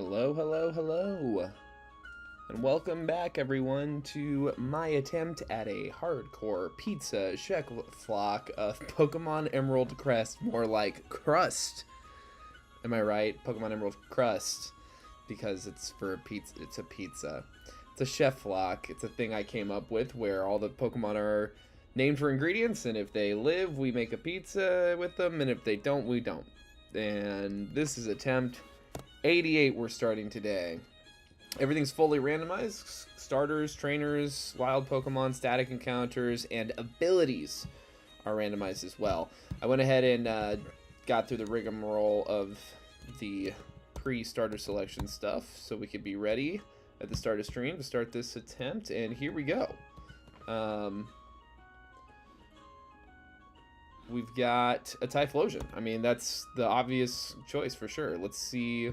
Hello, hello, hello, and welcome back, everyone, to my attempt at a hardcore pizza ChefLocke of Pokemon Emerald Crest, more like Crust. Am I right? Pokemon Emerald Crest, because it's for a pizza. It's a pizza. It's a ChefLocke. It's a thing I came up with where all the Pokemon are named for ingredients, and if they live, we make a pizza with them, and if they don't, we don't. And this is attempt 88 we're starting today. Everything's fully randomized. Starters, trainers, wild Pokemon, static encounters, and abilities are randomized as well. I went ahead and got through the rigmarole of the pre-starter selection stuff so we could be ready at the start of stream to start this attempt, and here we go. We've got a Typhlosion. I mean, that's the obvious choice for sure. Let's see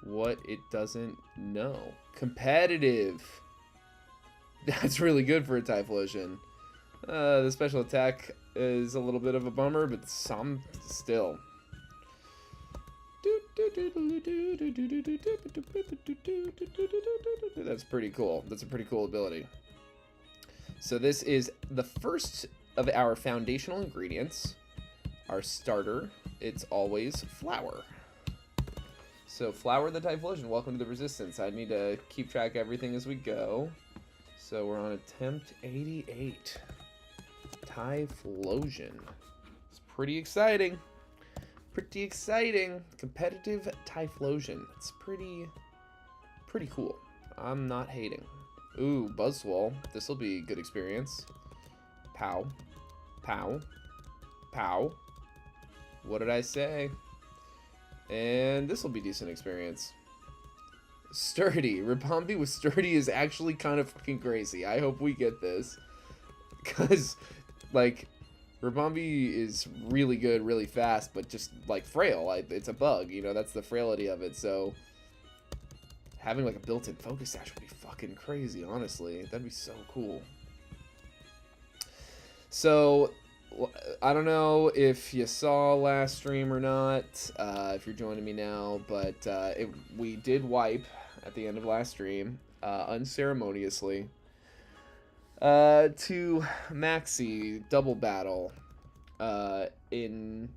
what it doesn't know. Competitive. That's really good for a Typhlosion. The special attack is a little bit of a bummer, but some still. That's pretty cool. That's a pretty cool ability. So this is the first of our foundational ingredients. Our starter, it's always flour. So flour the Typhlosion, welcome to the resistance. I need to keep track of everything as we go. So we're on attempt 88. Typhlosion. It's pretty exciting. Pretty exciting. Competitive Typhlosion. It's pretty cool. I'm not hating. Ooh, Buzzwole. This'll be a good experience. Pow. Pow. Pow. What did I say? And this will be decent experience. Sturdy. Rapambi with Sturdy is actually kind of fucking crazy. I hope we get this. Because, like, Rapambi is really good, really fast, but just, like, frail. It's a bug, you know? That's the frailty of it, so having, like, a built-in Focus Sash would be fucking crazy, honestly. That'd be so cool. So I don't know if you saw last stream or not, if you're joining me now, but we did wipe at the end of last stream, unceremoniously, to Maxi double battle in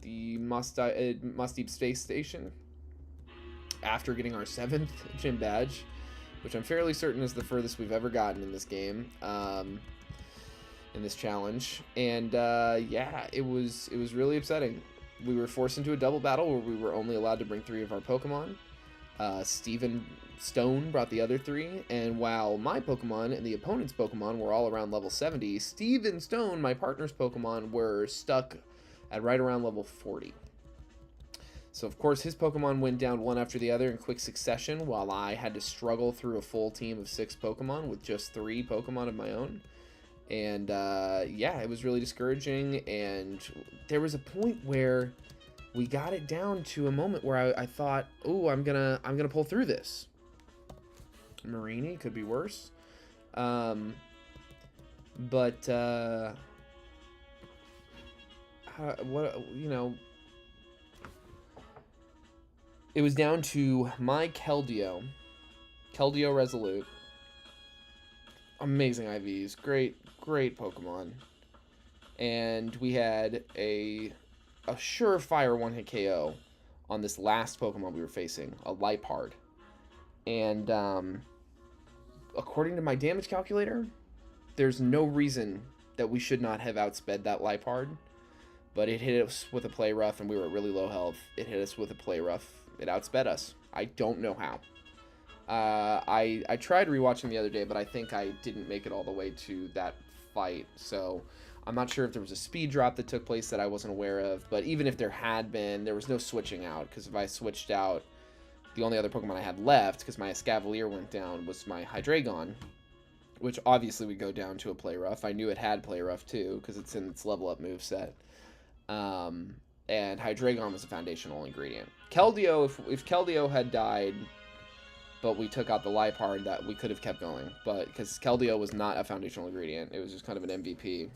the Musteep Space Station after getting our 7th gym badge, which I'm fairly certain is the furthest we've ever gotten in this game. In this challenge, and yeah, it was really upsetting. We were forced into a double battle where we were only allowed to bring 3 of our Pokemon. Steven Stone brought the other 3, and while my Pokemon and the opponent's Pokemon were all around level 70, Steven Stone, my partner's Pokemon, were stuck at right around level 40. So of course his Pokemon went down one after the other in quick succession, while I had to struggle through a full team of 6 Pokemon with just 3 Pokemon of my own. And yeah, it was really discouraging, and there was a point where we got it down to a moment where I thought, oh, I'm gonna pull through this. Marini could be worse, but what, you know, it was down to my Keldeo Resolute. Amazing IVs, great Pokemon, and we had a surefire one-hit KO on this last Pokemon we were facing, a Liepard, and according to my damage calculator, there's no reason that we should not have outsped that Liepard, but it hit us with a Play Rough, and we were at really low health. It hit us with a Play Rough. It outsped us. I don't know how. I tried rewatching the other day, but I think I didn't make it all the way to that fight, so I'm not sure if there was a speed drop that took place that I wasn't aware of, but even if there had been, there was no switching out, because if I switched out, the only other Pokemon I had left, because my Escavalier went down, was my Hydreigon, which obviously would go down to a Play Rough. I knew it had Play Rough too, because it's in its level up moveset. And Hydreigon was a foundational ingredient. Keldeo, if Keldeo had died, but we took out the Liepard, that we could have kept going. But because Keldeo was not a foundational ingredient, it was just kind of an MVP.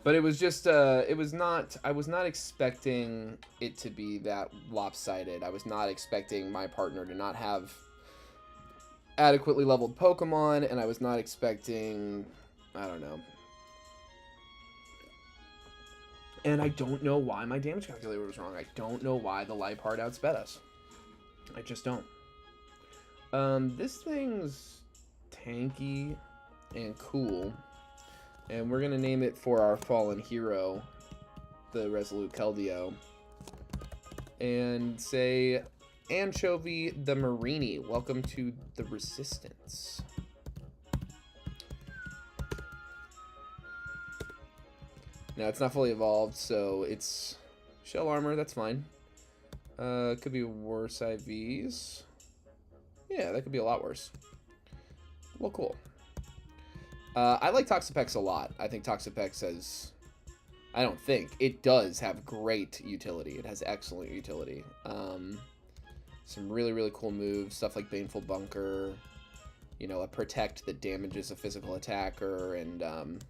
But it was just, it was not, I was not expecting it to be that lopsided. I was not expecting my partner to not have adequately leveled Pokemon, and I was not expecting, I don't know. And I don't know why my damage calculator was wrong. I don't know why the Liepard outsped us. I just don't. This thing's tanky and cool. And we're going to name it for our fallen hero, the Resolute Keldeo. And say, Anchovy the Marini, welcome to the Resistance. Now, it's not fully evolved, so it's shell armor, that's fine. Could be worse IVs. Yeah, that could be a lot worse. Well, cool. I like Toxapex a lot. I think Toxapex has... I don't think. It does have great utility. It has excellent utility. Some really, really cool moves. Stuff like Baneful Bunker. You know, a Protect that damages a physical attacker. And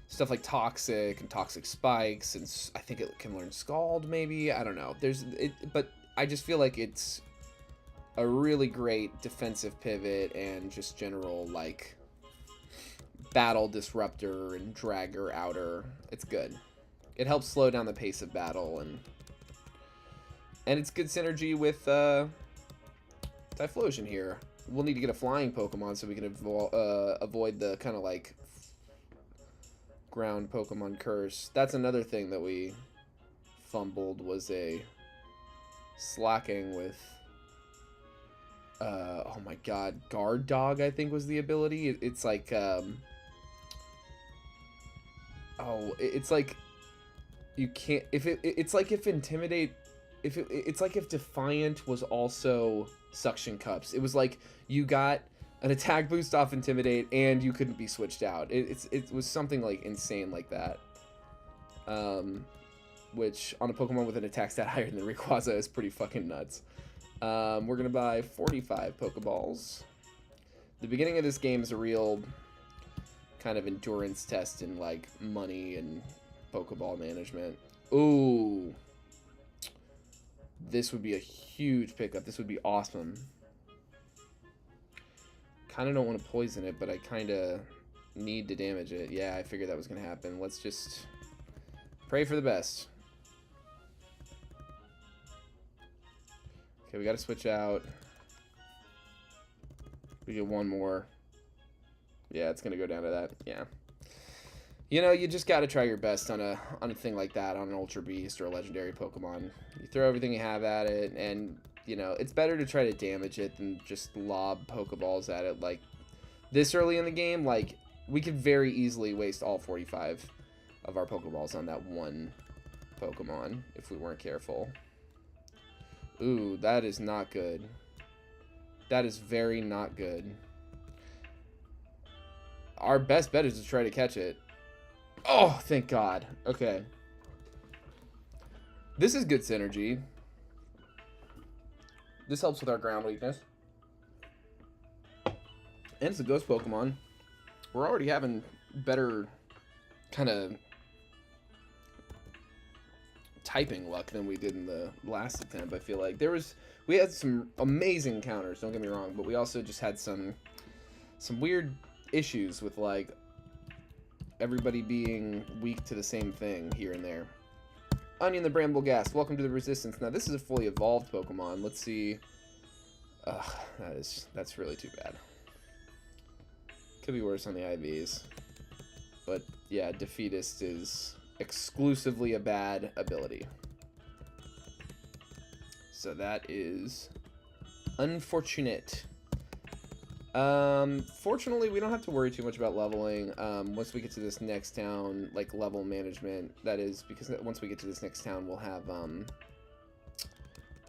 stuff like Toxic and Toxic Spikes. And I think it can learn Scald, maybe. I don't know. But I just feel like it's a really great defensive pivot and just general, like, battle disruptor and dragger outer. It's good. It helps slow down the pace of battle, and it's good synergy with Typhlosion here. We'll need to get a flying Pokemon so we can avoid the kind of like ground Pokemon curse. That's another thing that we fumbled, was a Slaking with oh my god, Guard Dog, I think was the ability. It's like it's like you can't, it's like if Intimidate, it's like if Defiant was also Suction Cups. It was like you got an attack boost off Intimidate and you couldn't be switched out. It was something like insane like that. Which on a Pokemon with an attack stat higher than Rayquaza is pretty fucking nuts. We're gonna buy 45 Pokeballs. The beginning of this game is a real kind of endurance test in like money and Pokeball management. Ooh, this would be a huge pickup. This would be awesome. Kind of don't want to poison it, but I kind of need to damage it. Yeah, I figured that was gonna happen. Let's just pray for the best. Okay, we gotta switch out. We get one more. Yeah, it's gonna go down to that. Yeah. You know, you just gotta try your best on a thing like that, on an Ultra Beast or a legendary Pokemon. You throw everything you have at it, and you know, it's better to try to damage it than just lob Pokeballs at it. Like this early in the game, like we could very easily waste all 45 of our Pokeballs on that one Pokemon if we weren't careful. Ooh, that is not good. That is very not good. Our best bet is to try to catch it. Oh, thank God. Okay. This is good synergy. This helps with our ground weakness. And it's a ghost Pokemon. We're already having better kind of typing luck than we did in the last attempt. I feel like we had some amazing counters, don't get me wrong, but we also just had some weird issues with like everybody being weak to the same thing here and there. Onion the Bramble Gas, welcome to the Resistance. Now this is a fully evolved Pokemon. Let's see. That's really too bad. Could be worse on the IVs. But yeah, Defeatist is exclusively a bad ability. So that is unfortunate. Fortunately, we don't have to worry too much about leveling. Once we get to this next town, like level management, that is, because once we get to this next town, we'll have, what am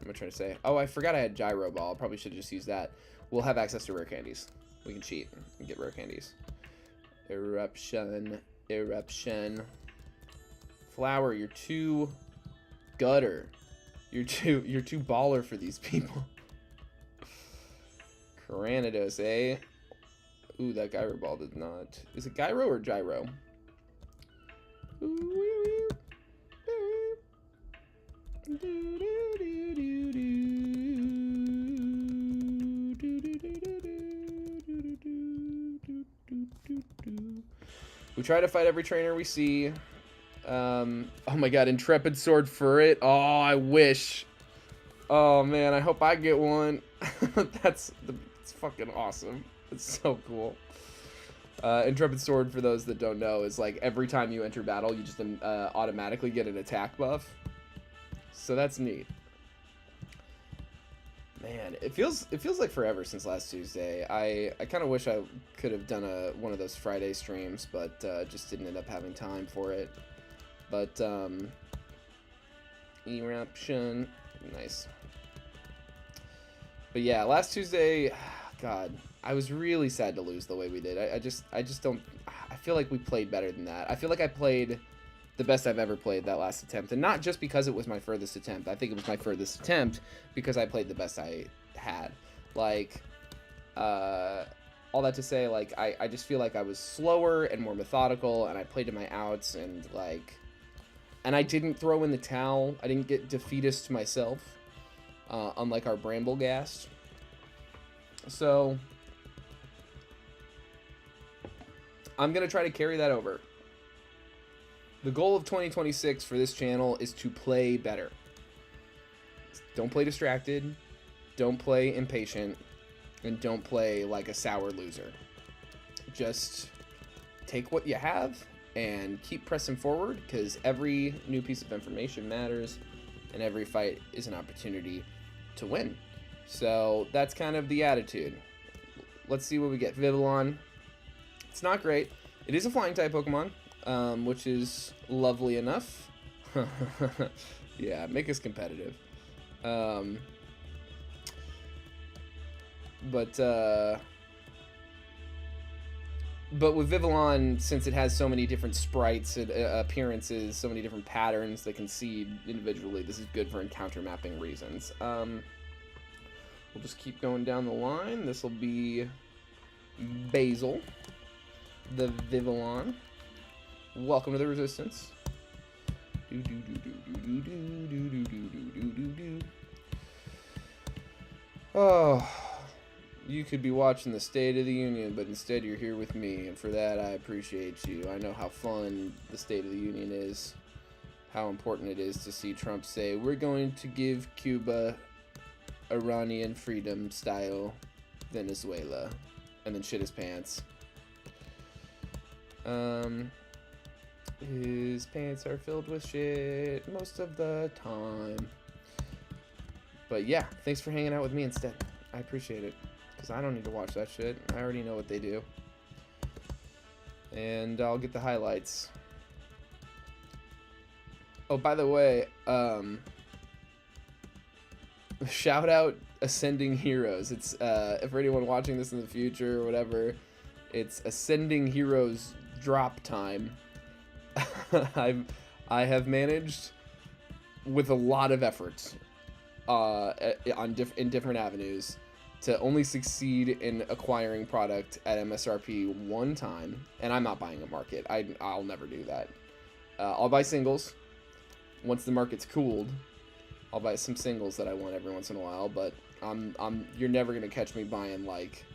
I trying to say? Oh, I forgot I had Gyro Ball. Probably should have just used that. We'll have access to rare candies. We can cheat and get rare candies. Eruption. Flower, you're too gutter. You're too baller for these people. Granados, eh? Ooh, that Gyro Ball did not. Is it Gyro or Gyro? We try to fight every trainer we see. Oh my god, Intrepid Sword for it. Oh, I wish. Oh man, I hope I get one. That's fucking awesome. It's so cool. Intrepid Sword, for those that don't know, is like every time you enter battle, you just automatically get an attack buff. So that's neat. Man, it feels like forever since last Tuesday. I kind of wish I could have done one of those Friday streams, but just didn't end up having time for it. But eruption, nice. But yeah, last Tuesday, God, I was really sad to lose the way we did. I just don't. I feel like we played better than that. I feel like I played the best I've ever played that last attempt, and not just because it was my furthest attempt. I think it was my furthest attempt because I played the best I had. Like, all that to say, like, I just feel like I was slower and more methodical, and I played to my outs, and like, and I didn't throw in the towel. I didn't get defeatist myself, unlike our Bramblegast. So I'm gonna try to carry that over. The goal of 2026 for this channel is to play better. Don't play distracted, don't play impatient, and don't play like a sour loser. Just take what you have and keep pressing forward, because every new piece of information matters, and every fight is an opportunity to win. So that's kind of the attitude. Let's see what we get. Vivillon. It's not great. It is a flying type Pokemon. Which is lovely enough. Yeah, make us competitive. But with Vivillon, since it has so many different sprites and appearances, so many different patterns that can see individually, this is good for encounter mapping reasons. We'll just keep going down the line. This will be Basil, the Vivillon. Welcome to the Resistance. Oh, you could be watching the State of the Union, but instead you're here with me, and for that I appreciate you. I know how fun the State of the Union is, how important it is to see Trump say, we're going to give Cuba Iranian freedom style Venezuela, and then shit his pants. His pants are filled with shit most of the time. But yeah, thanks for hanging out with me instead. I appreciate it, because I don't need to watch that shit. I already know what they do. And I'll get the highlights. Oh, by the way, shout out Ascending Heroes. It's for anyone watching this in the future or whatever, it's Ascending Heroes drop time. I have managed with a lot of effort in different avenues to only succeed in acquiring product at MSRP one time, and I'm not buying a market. I'll never do that. I'll buy singles once the market's cooled. I'll buy some singles that I want every once in a while, but you're never gonna catch me buying, like,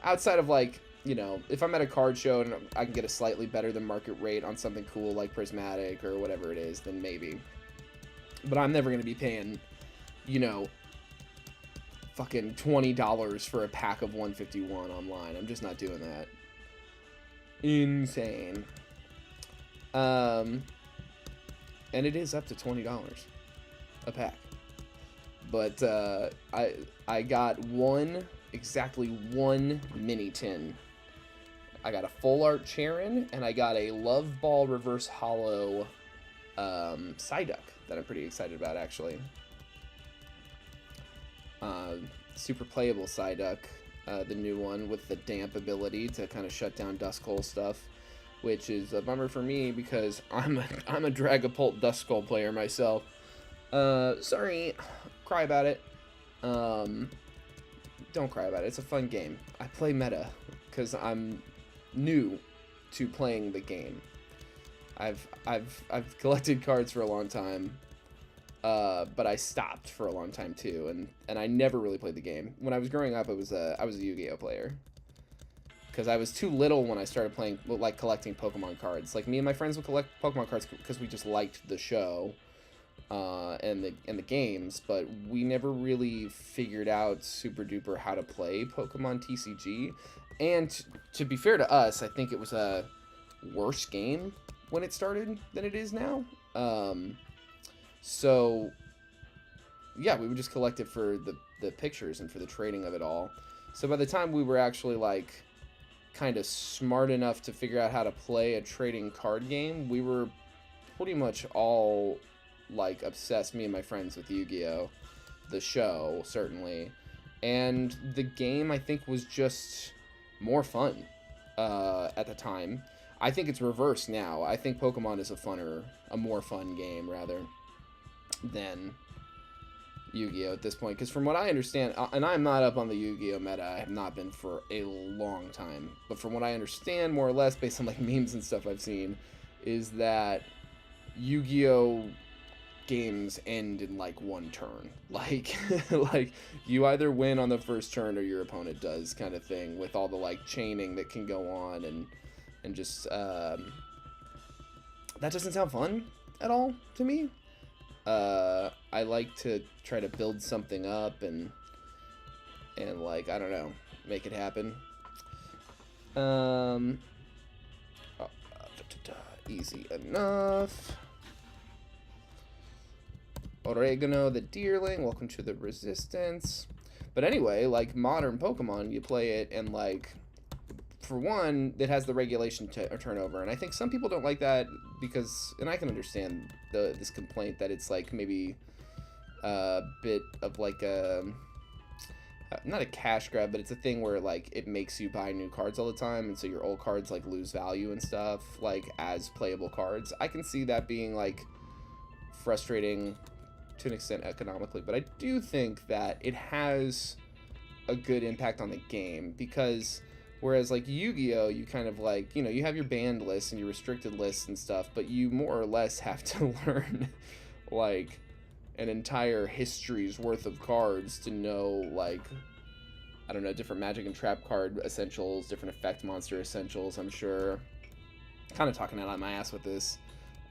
outside of, like, you know, if I'm at a card show and I can get a slightly better than market rate on something cool like Prismatic or whatever it is, then maybe. But I'm never going to be paying, you know, fucking $20 for a pack of 151 online. I'm just not doing that. Insane. And it is up to $20 a pack. But I got exactly one mini tin. I got a full art Charon, and I got a Love Ball Reverse Hollow Psyduck that I'm pretty excited about, actually. Super playable Psyduck, the new one with the damp ability to kind of shut down Duskull stuff, which is a bummer for me because I'm a Dragapult Duskull player myself. Sorry, cry about it. Don't cry about it. It's a fun game. I play meta because I'm new to playing the game. I've collected cards for a long time, but I stopped for a long time too, and I never really played the game. When I was growing up, I was a Yu-Gi-Oh player, because I was too little when I started playing, like, collecting Pokemon cards. Like, me and my friends would collect Pokemon cards because we just liked the show, and the games, but we never really figured out super duper how to play Pokemon TCG. And to be fair to us, I think it was a worse game when it started than it is now. So yeah, we would just collect it for the pictures and for the trading of it all. So by the time we were actually, like, kind of smart enough to figure out how to play a trading card game, we were pretty much all, like, obsessed, me and my friends, with Yu-Gi-Oh, the show, certainly. And the game, I think, was just more fun at the time. I think it's reversed now. I think Pokemon is a more fun game, rather, than Yu-Gi-Oh at this point. Because from what I understand, and I'm not up on the Yu-Gi-Oh meta, I have not been for a long time, but from what I understand, more or less, based on, like, memes and stuff I've seen, is that Yu-Gi-Oh games end in, like, one turn. Like, like, you either win on the first turn or your opponent does, kind of thing, with all the, like, chaining that can go on, and just, that doesn't sound fun at all to me. I like to try to build something up and like, I don't know, make it happen. Easy enough. Oregano the Deerling, welcome to the Resistance. But anyway, like, modern Pokemon, you play it, and, like, for one, it has the regulation turnover, and I think some people don't like that because, and I can understand this complaint that it's, like, maybe a bit of, like, a, not a cash grab, but it's a thing where, like, it makes you buy new cards all the time, and so your old cards, like, lose value and stuff, like, as playable cards. I can see that being, like, frustrating to an extent economically, but I do think that it has a good impact on the game, because whereas, like, Yu-Gi-Oh, you kind of, like, you know, you have your banned lists and your restricted lists and stuff, but you more or less have to learn, like, an entire history's worth of cards to know, like, I don't know, different magic and trap card essentials, different effect monster essentials, I'm sure. Kind of talking out of my ass with this,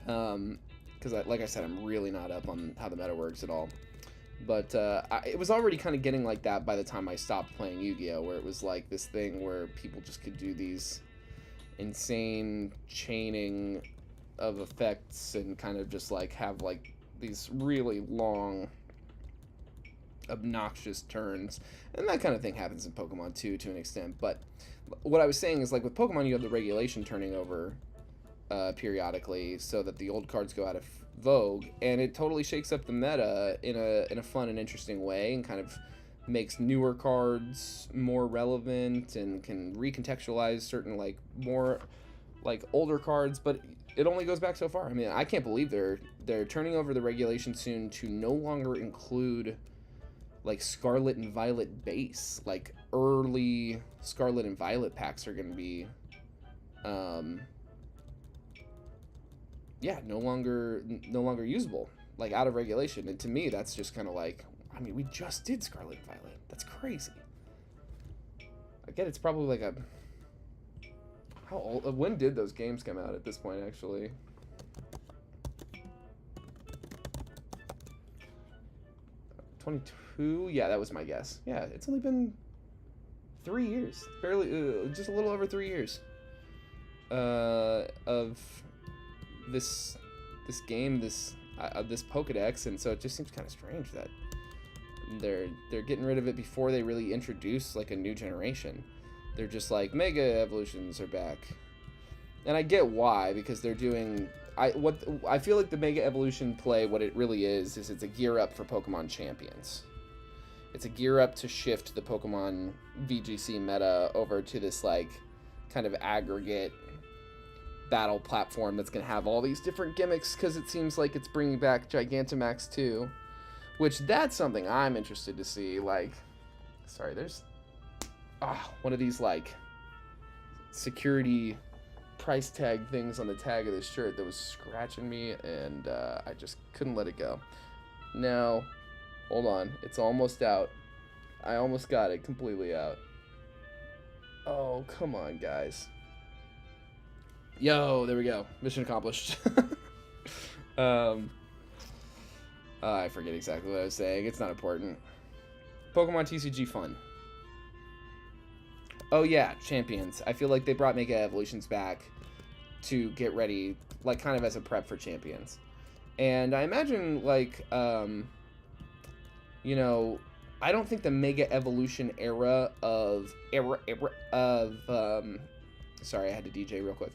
because, like I said, I'm really not up on how the meta works at all. But it was already kind of getting like that by the time I stopped playing Yu-Gi-Oh, where it was like this thing where people just could do these insane chaining of effects and kind of just, like, have, like, these really long, obnoxious turns. And that kind of thing happens in Pokemon too, to an extent. But what I was saying is, like, with Pokemon, you have the regulation turning over periodically, so that the old cards go out of vogue, and it totally shakes up the meta in a fun and interesting way, and kind of makes newer cards more relevant and can recontextualize certain, like, more, like, older cards. But it only goes back so far. I mean, I can't believe they're turning over the regulation soon to no longer include, like, Scarlet and Violet base. Like, early Scarlet and Violet packs are going to be yeah, no longer usable, like, out of regulation. And to me, that's just kind of like, I mean, we just did Scarlet and Violet. That's crazy. I get it's probably like a, how old, when did those games come out at this point, actually? '22? Yeah, that was my guess. Yeah, it's only been 3 years, barely, just a little over 3 years of this game, this Pokedex, and so it just seems kind of strange that they're getting rid of it before they really introduce, like, a new generation. They're just like, Mega Evolutions are back, and I get why, because they're doing, I feel like the Mega Evolution play, what it really is it's a gear up for Pokemon Champions. It's a gear up to shift the Pokemon VGC meta over to this, like, kind of aggregate battle platform that's going to have all these different gimmicks, because it seems like it's bringing back Gigantamax too, which that's something I'm interested to see. Like, sorry, there's one of these, like, security price tag things on the tag of this shirt that was scratching me, and I just couldn't let it go. Now, hold on. It's almost out. I almost got it completely out. Oh, come on, guys. Yo, there we go. Mission accomplished. I forget exactly what I was saying. It's not important. Pokemon TCG fun. Oh yeah, Champions. I feel like they brought Mega Evolutions back to get ready, like kind of as a prep for Champions. And I imagine, like, you know, I don't think the Mega Evolution era of sorry, I had to DJ real quick.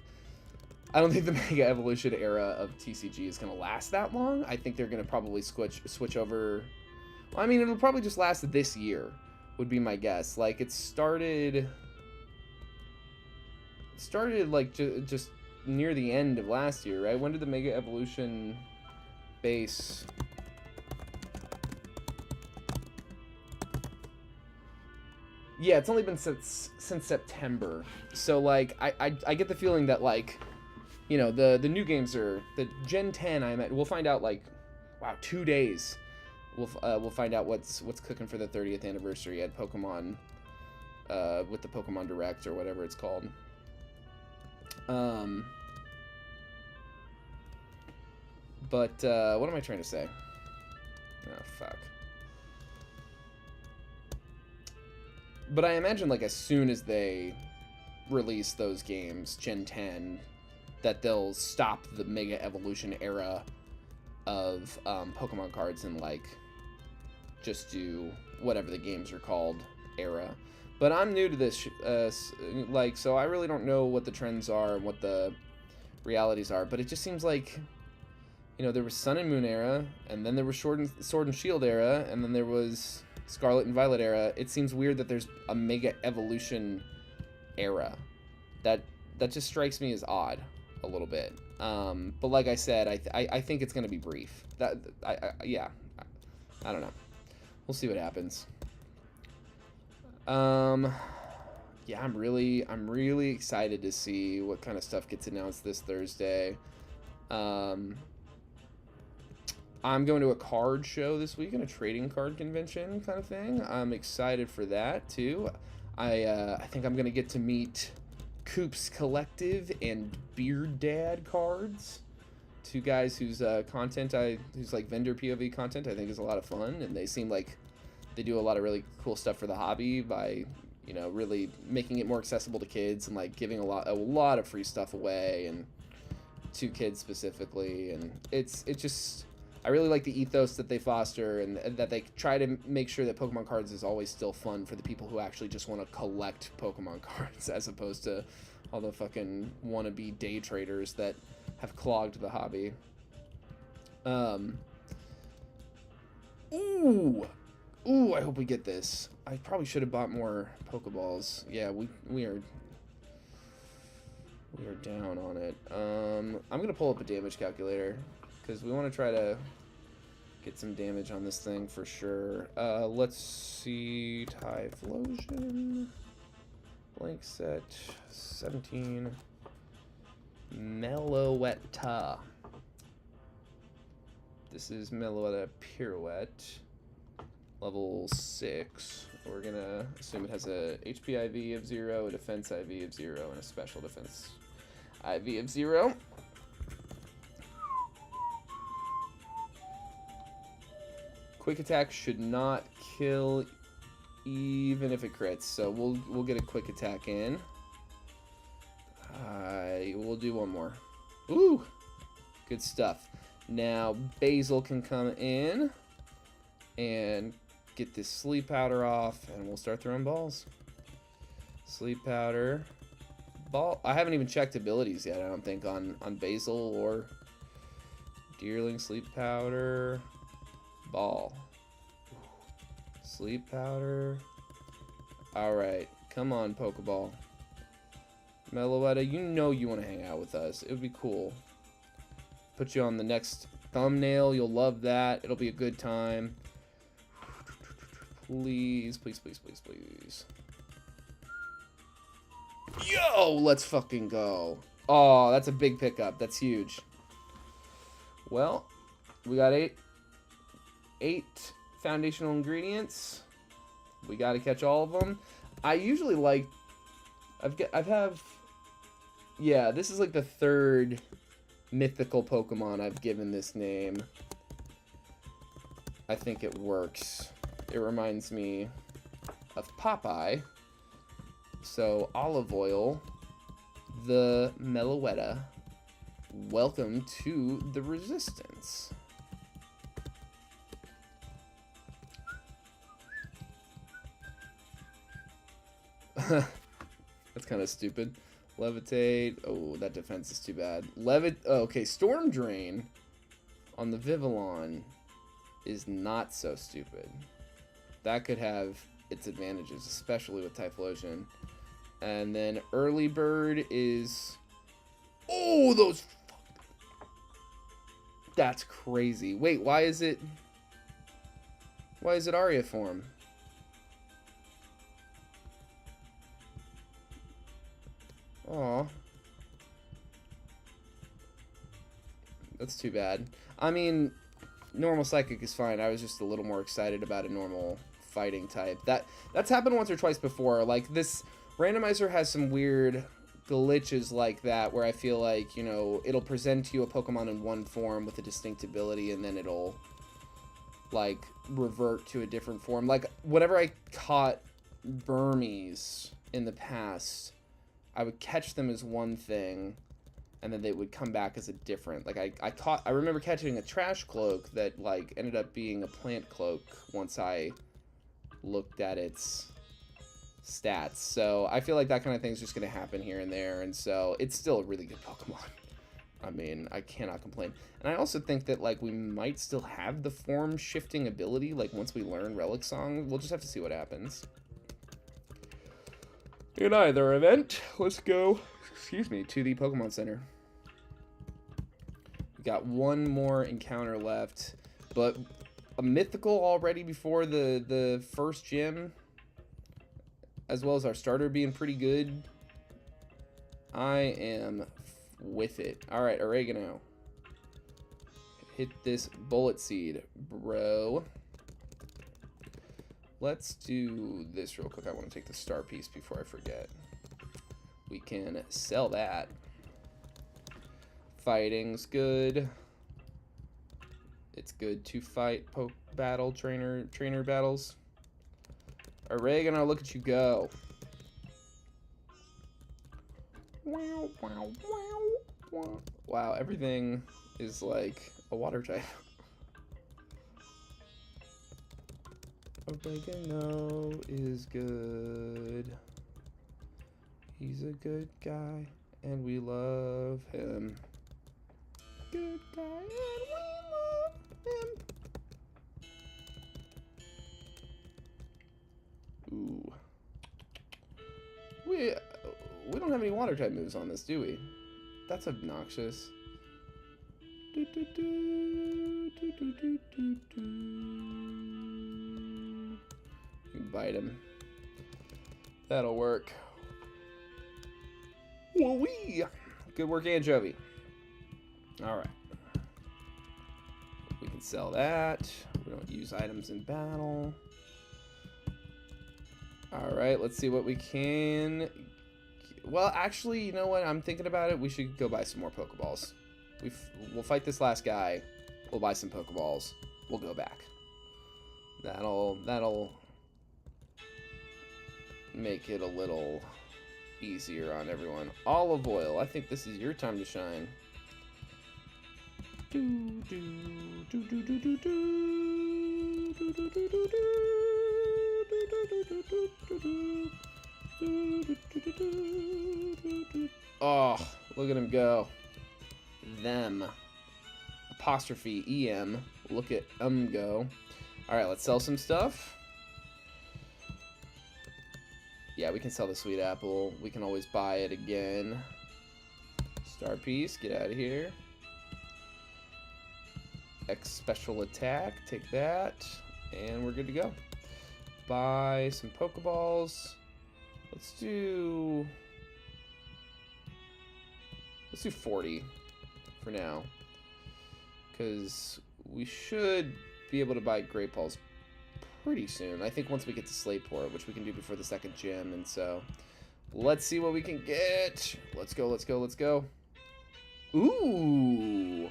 I don't think the Mega Evolution era of TCG is going to last that long. I think they're going to probably switch over. Well, I mean, it'll probably just last this year, would be my guess. Like, it started like just near the end of last year, right? When did the Mega Evolution base? Yeah, it's only been since September. So, like, I get the feeling that, like, you know, the new games are the Gen 10. We'll find out, like, wow, 2 days. We'll find out what's cooking for the 30th anniversary at Pokemon, with the Pokemon Direct or whatever it's called. But what am I trying to say? Oh fuck. But I imagine, like, as soon as they release those games, Gen 10, that they'll stop the Mega Evolution era of Pokemon cards and, like, just do whatever the games are called era. But I'm new to this, like, so I really don't know what the trends are and what the realities are. But it just seems like, you know, there was Sun and Moon era, and then there was Sword and Shield era, and then there was Scarlet and Violet era. It seems weird that there's a Mega Evolution era. That just strikes me as odd a little bit. But like I said, I think it's gonna be brief. Yeah, I don't know. We'll see what happens. Yeah, I'm really excited to see what kind of stuff gets announced this Thursday. I'm going to a card show this weekend, a trading card convention kind of thing. I'm excited for that too. I think I'm gonna get to meet Coop's Collective and Beard Dad Cards, two guys whose content whose like vendor POV content I think is a lot of fun, and they seem like they do a lot of really cool stuff for the hobby by, you know, really making it more accessible to kids and like giving a lot of free stuff away and to kids specifically. And it's just, I really like the ethos that they foster and that they try to make sure that Pokemon cards is always still fun for the people who actually just want to collect Pokemon cards, as opposed to all the fucking wannabe day traders that have clogged the hobby. Ooh, I hope we get this. I probably should have bought more Pokeballs. Yeah, we are down on it. I'm gonna pull up a damage calculator because we want to try to get some damage on this thing for sure. Let's see. Typhlosion. Blank set. 17. Meloetta. This is Meloetta Pirouette. Level 6. We're gonna assume it has a HP IV of 0, a defense IV of 0, and a special defense IV of 0. Quick attack should not kill even if it crits, so we'll get a quick attack in. We'll do one more. Ooh, good stuff. Now Basil can come in and get this sleep powder off, and we'll start throwing balls. Sleep powder, ball. I haven't even checked abilities yet, I don't think, on Basil or Deerling. Sleep powder, ball. Sleep powder. Alright, come on, Pokeball. Meloetta, you know you want to hang out with us. It would be cool. Put you on the next thumbnail. You'll love that. It'll be a good time. Please, please, please, please, please. Yo, let's fucking go. Oh, that's a big pickup. That's huge. Well, we got eight foundational ingredients. We got to catch all of them. I usually like... Yeah, this is like the third mythical Pokemon I've given this name. I think it works. It reminds me of Popeye. So, olive oil, the Meloetta. Welcome to the Resistance. That's kind of stupid. Levitate. Oh, that defense is too bad. Oh, okay, Storm Drain on the Vivillon is not so stupid. That could have its advantages, especially with Typhlosion. And then Early Bird is... Oh, those... That's crazy. Wait, why is it Aria form? Aw. That's too bad. I mean, normal Psychic is fine. I was just a little more excited about a normal fighting type. That's happened once or twice before. Like, this randomizer has some weird glitches like that where I feel like, you know, it'll present you a Pokemon in one form with a distinct ability and then it'll, like, revert to a different form. Like, whenever I caught Burmese in the past, I would catch them as one thing, and then they would come back as a different. Like, I remember catching a Trash Cloak that, like, ended up being a Plant Cloak once I looked at its stats. So I feel like that kind of thing is just going to happen here and there, and so it's still a really good Pokemon. I mean, I cannot complain. And I also think that, like, we might still have the form shifting ability, like, once we learn Relic Song. We'll just have to see what happens. In either event, let's go, excuse me, to the Pokemon Center. We got one more encounter left, but a mythical already before the first gym, as well as our starter being pretty good. I am with it. All right, Oregano. Hit this Bullet Seed, bro. Let's do this real quick. I want to take the star piece before I forget. We can sell that. Fighting's good. It's good to fight trainer battles. Oregano, look at you go. Wow, everything is like a water type. Oregano is good. He's a good guy, and we love him. Good guy, and we love him. Ooh. We don't have any water type moves on this, do we? That's obnoxious. Do, do, do, do, do, do, do, do. You can bite him. That'll work. Woo-wee! Good work, Anchovy. Alright. We can sell that. We don't use items in battle. Alright, let's see what we can... Well, actually, you know what? I'm thinking about it. We should go buy some more Pokeballs. We'll fight this last guy. We'll buy some Pokeballs. We'll go back. That'll make it a little easier on everyone. Olive oil. I think this is your time to shine. Do do do do do do do do do do do do. Oh, look at him go. Them. Apostrophe EM. Look at go. Alright, let's sell some stuff. Yeah, we can sell the sweet apple. We can always buy it again. Star piece, get out of here. X special attack, take that. And we're good to go. Buy some Pokeballs. Let's do... Let's do 40 for now. Because we should be able to buy Great Balls pretty soon. I think once we get to Slateport, which we can do before the second gym. And so, let's see what we can get. Let's go, let's go, let's go. Ooh!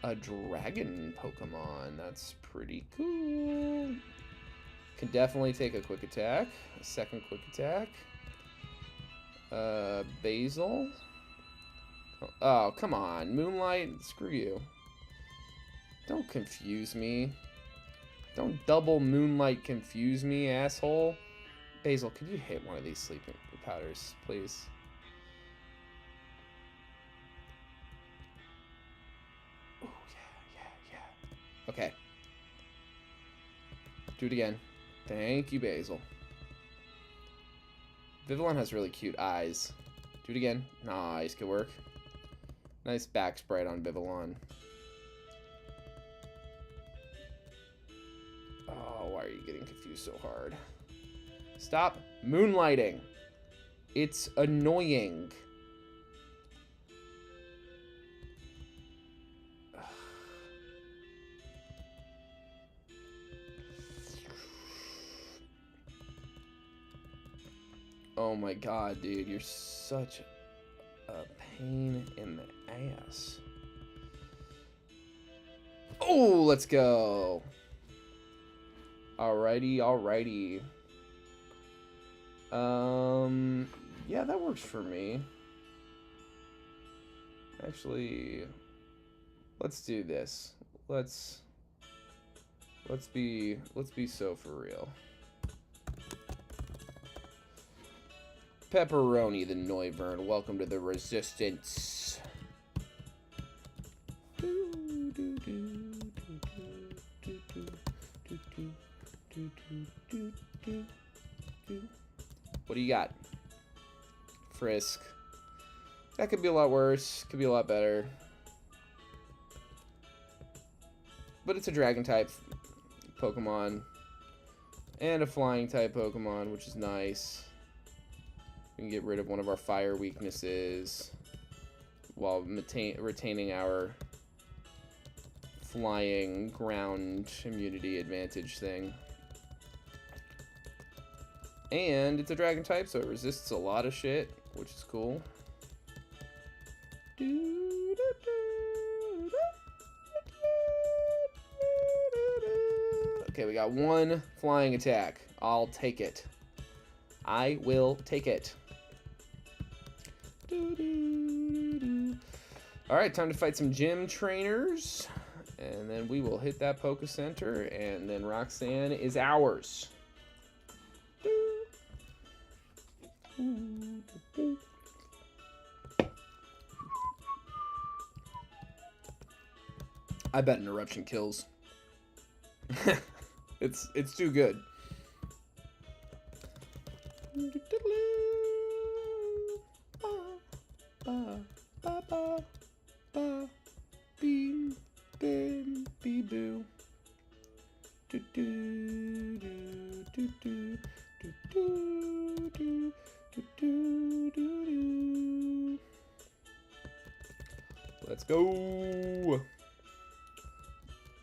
A dragon Pokemon. That's pretty cool. Can definitely take a quick attack. A second quick attack. Basil. Oh, come on. Moonlight. Screw you. Don't confuse me. Don't double Moonlight confuse me, asshole. Basil, could you hit one of these sleeping powders, please? Oh, yeah. Okay. Do it again. Thank you, Basil. Vivillon has really cute eyes. Do it again. Nice, good work. Nice back sprite on Vivillon. Oh, why are you getting confused so hard? Stop moonlighting. It's annoying. Oh my god, dude, you're such a pain in the ass. Oh, let's go. Alrighty, alrighty. Yeah, that works for me. Actually, let's do this. Let's be so for real. Pepperoni the Noivern, welcome to the Resistance. What do you got? Frisk. That could be a lot worse. Could be a lot better. But it's a dragon type Pokemon. And a flying type Pokemon, which is nice. We can get rid of one of our fire weaknesses while retaining our flying ground immunity advantage thing. And it's a dragon type, so it resists a lot of shit, which is cool. Okay, we got one flying attack. I'll take it. I will take it. Alright, time to fight some gym trainers. And then we will hit that Poke Center, and then Roxanne is ours. I bet an eruption kills. It's too good. Let's go.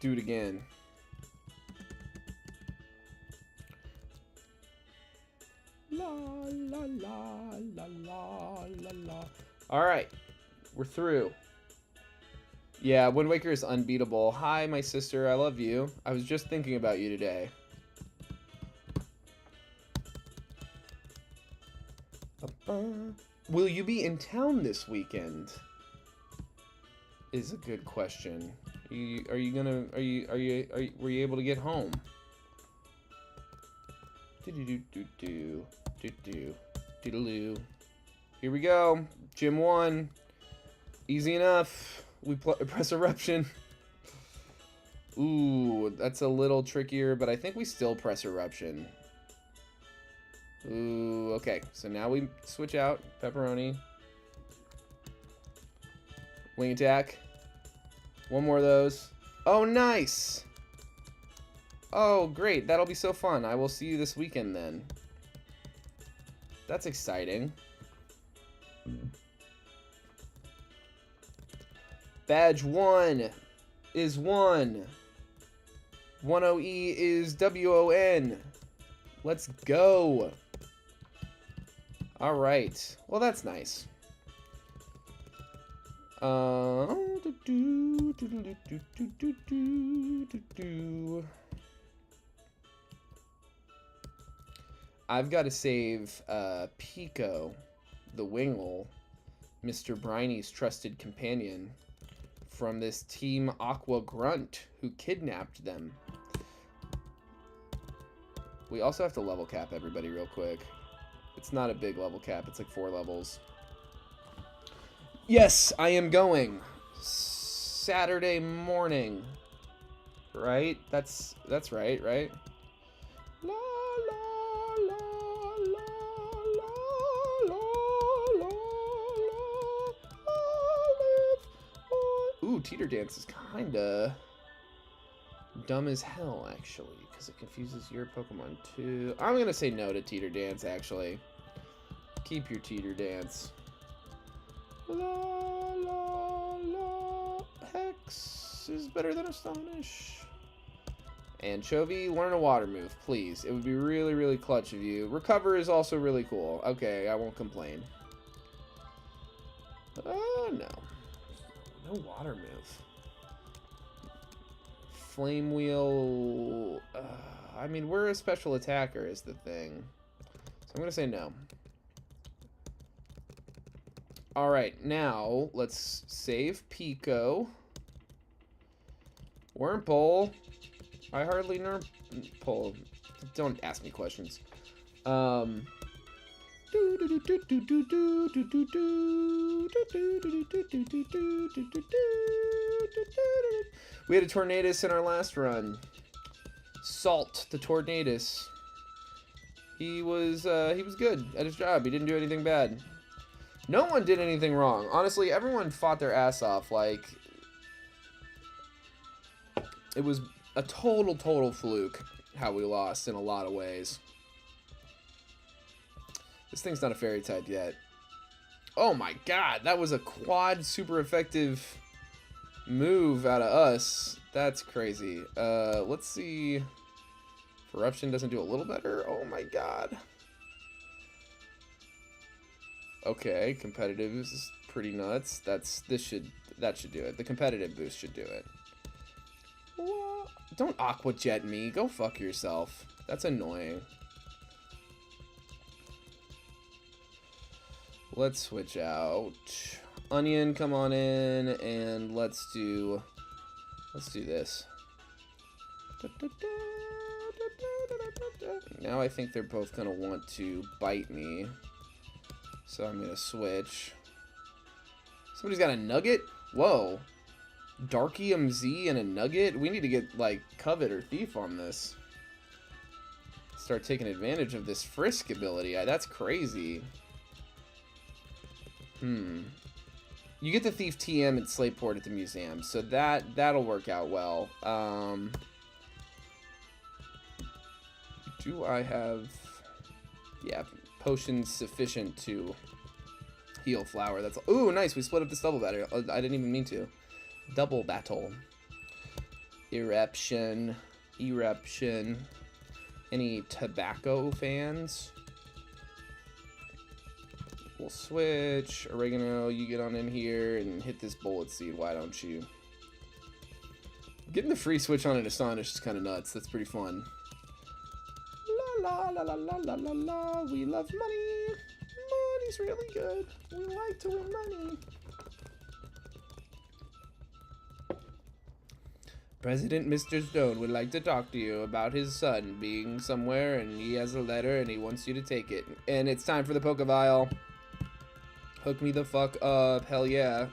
Do it again. La la la la la la la. All right, we're through. Yeah, Wind Waker is unbeatable. Hi, my sister. I love you. I was just thinking about you today. Will you be in town this weekend? Is a good question. Were you able to get home? Here we go. Gym 1. Easy enough. We press Eruption. Ooh, that's a little trickier, but I think we still press Eruption. Ooh, okay. So now we switch out. Pepperoni. Wing attack. One more of those. Oh, nice! Oh, great. That'll be so fun. I will see you this weekend then. That's exciting. Badge 1 is 1. 10E is WON. Let's go. All right. Well, that's nice. I've got to save Pico, the Wingle, Mr. Briny's trusted companion, from this Team Aqua Grunt who kidnapped them. We also have to level cap everybody real quick. It's not a big level cap. It's like 4 levels. Yes, I am going. Saturday morning. Right? That's right, right? La la la la la la la. Ooh, Teeter Dance is kinda dumb as hell, actually, because it confuses your Pokemon too. I'm gonna say no to Teeter Dance, actually. Keep your Teeter Dance. La la la. Hex is better than Astonish. Anchovy, learn a water move, please. It would be really, really clutch of you. Recover is also really cool. Okay, I won't complain. Oh, no. No water move. Flame Wheel. I mean, we're a special attacker is the thing. So I'm going to say no. Alright, now let's save Pico. Wurmple. I hardly Nurmple. Don't ask me questions. We had a Tornadus in our last run. Salt the Tornadus. He was good at his job. He didn't do anything bad. No one did anything wrong. Honestly, everyone fought their ass off. Like, it was a total fluke how we lost in a lot of ways. This thing's not a fairy type yet. Oh my god, that was a quad super effective move out of us. That's crazy. Let's see if Eruption doesn't do a little better. Oh my god. Okay, competitive is pretty nuts. That should do it. The competitive boost should do it. What? Don't Aqua Jet me. Go fuck yourself. That's annoying. Let's switch out. Onion, come on in, and let's do this. Now I think they're both gonna want to bite me. So I'm gonna switch. Somebody's got a Nugget? Whoa. Darkium Z and a Nugget? We need to get, like, Covet or Thief on this. Start taking advantage of this Frisk ability. That's crazy. You get the Thief TM at Slateport at the museum, so that'll work out well. Do I have... Yeah, potions sufficient to heal Flower. That's... Ooh, nice, we split up this double battle. I didn't even mean to. Double battle. Eruption. Any tobacco fans? We'll switch. Oregano, you get on in here and hit this Bullet Seed, why don't you? Getting the free switch on an Astonish is kind of nuts. That's pretty fun. La la la la la la la. We love money. Money's really good. We like to win money. President Mr. Stone would like to talk to you about his son being somewhere, and he has a letter and he wants you to take it. And it's time for the Pokeball. Hook me the fuck up, hell yeah.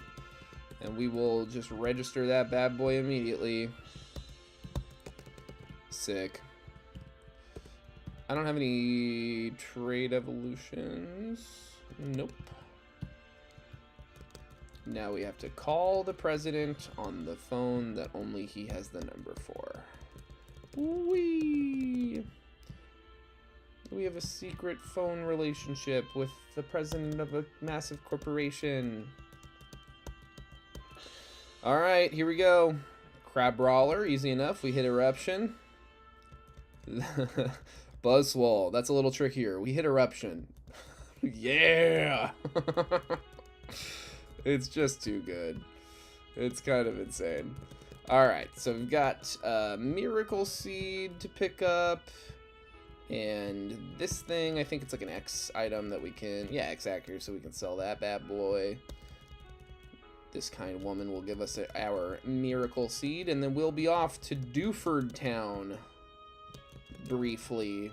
And we will just register that bad boy immediately. Sick. I don't have any trade evolutions. Nope. Now we have to call the president on the phone that only he has the number for. Whee! We have a secret phone relationship with the president of a massive corporation. Alright, here we go. Crab Brawler, easy enough. We hit Eruption. Buzzwole, that's a little trickier. We hit Eruption. Yeah! It's just too good. It's kind of insane. Alright, so we've got Miracle Seed to pick up. And this thing, I think it's like an X item that we can... Yeah, X accuracy, so we can sell that bad boy. This kind woman will give us our Miracle Seed, and then we'll be off to Dewford Town briefly.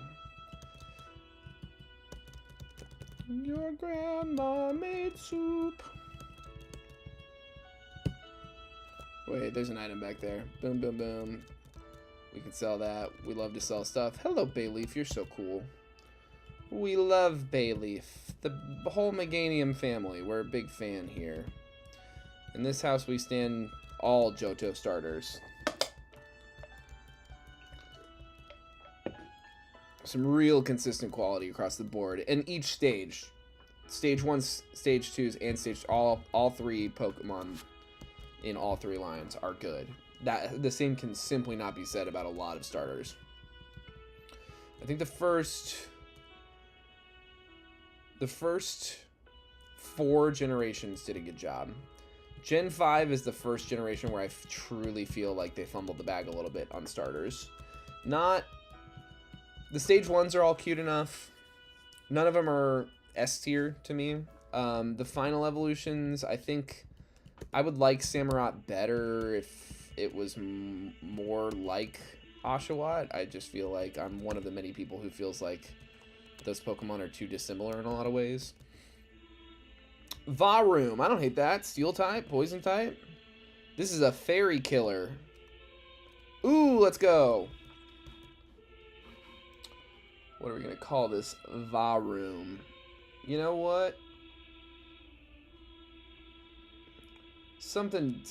Your grandma made soup. Wait, there's an item back there. Boom, boom, boom. We can sell that. We love to sell stuff. Hello, Bayleaf. You're so cool. We love Bayleaf. The whole Meganium family. We're a big fan here. In this house, we stand all Johto starters. Some real consistent quality across the board. And each stage. Stage 1, Stage 2s, and Stage... All three Pokemon in all three lines are good. The same can simply not be said about a lot of starters. I think the first 4 generations did a good job. Gen 5 is the first generation where I truly feel like they fumbled the bag a little bit on starters. The Stage 1s are all cute enough. None of them are S tier to me. The final evolutions, I think I would like Samurott better if it was more like Oshawott. I just feel like I'm one of the many people who feels like those Pokemon are too dissimilar in a lot of ways. Varoom, I don't hate that. Steel type, poison type. This is a fairy killer. Ooh, let's go. What are we gonna call this? Varoom. You know what? Something.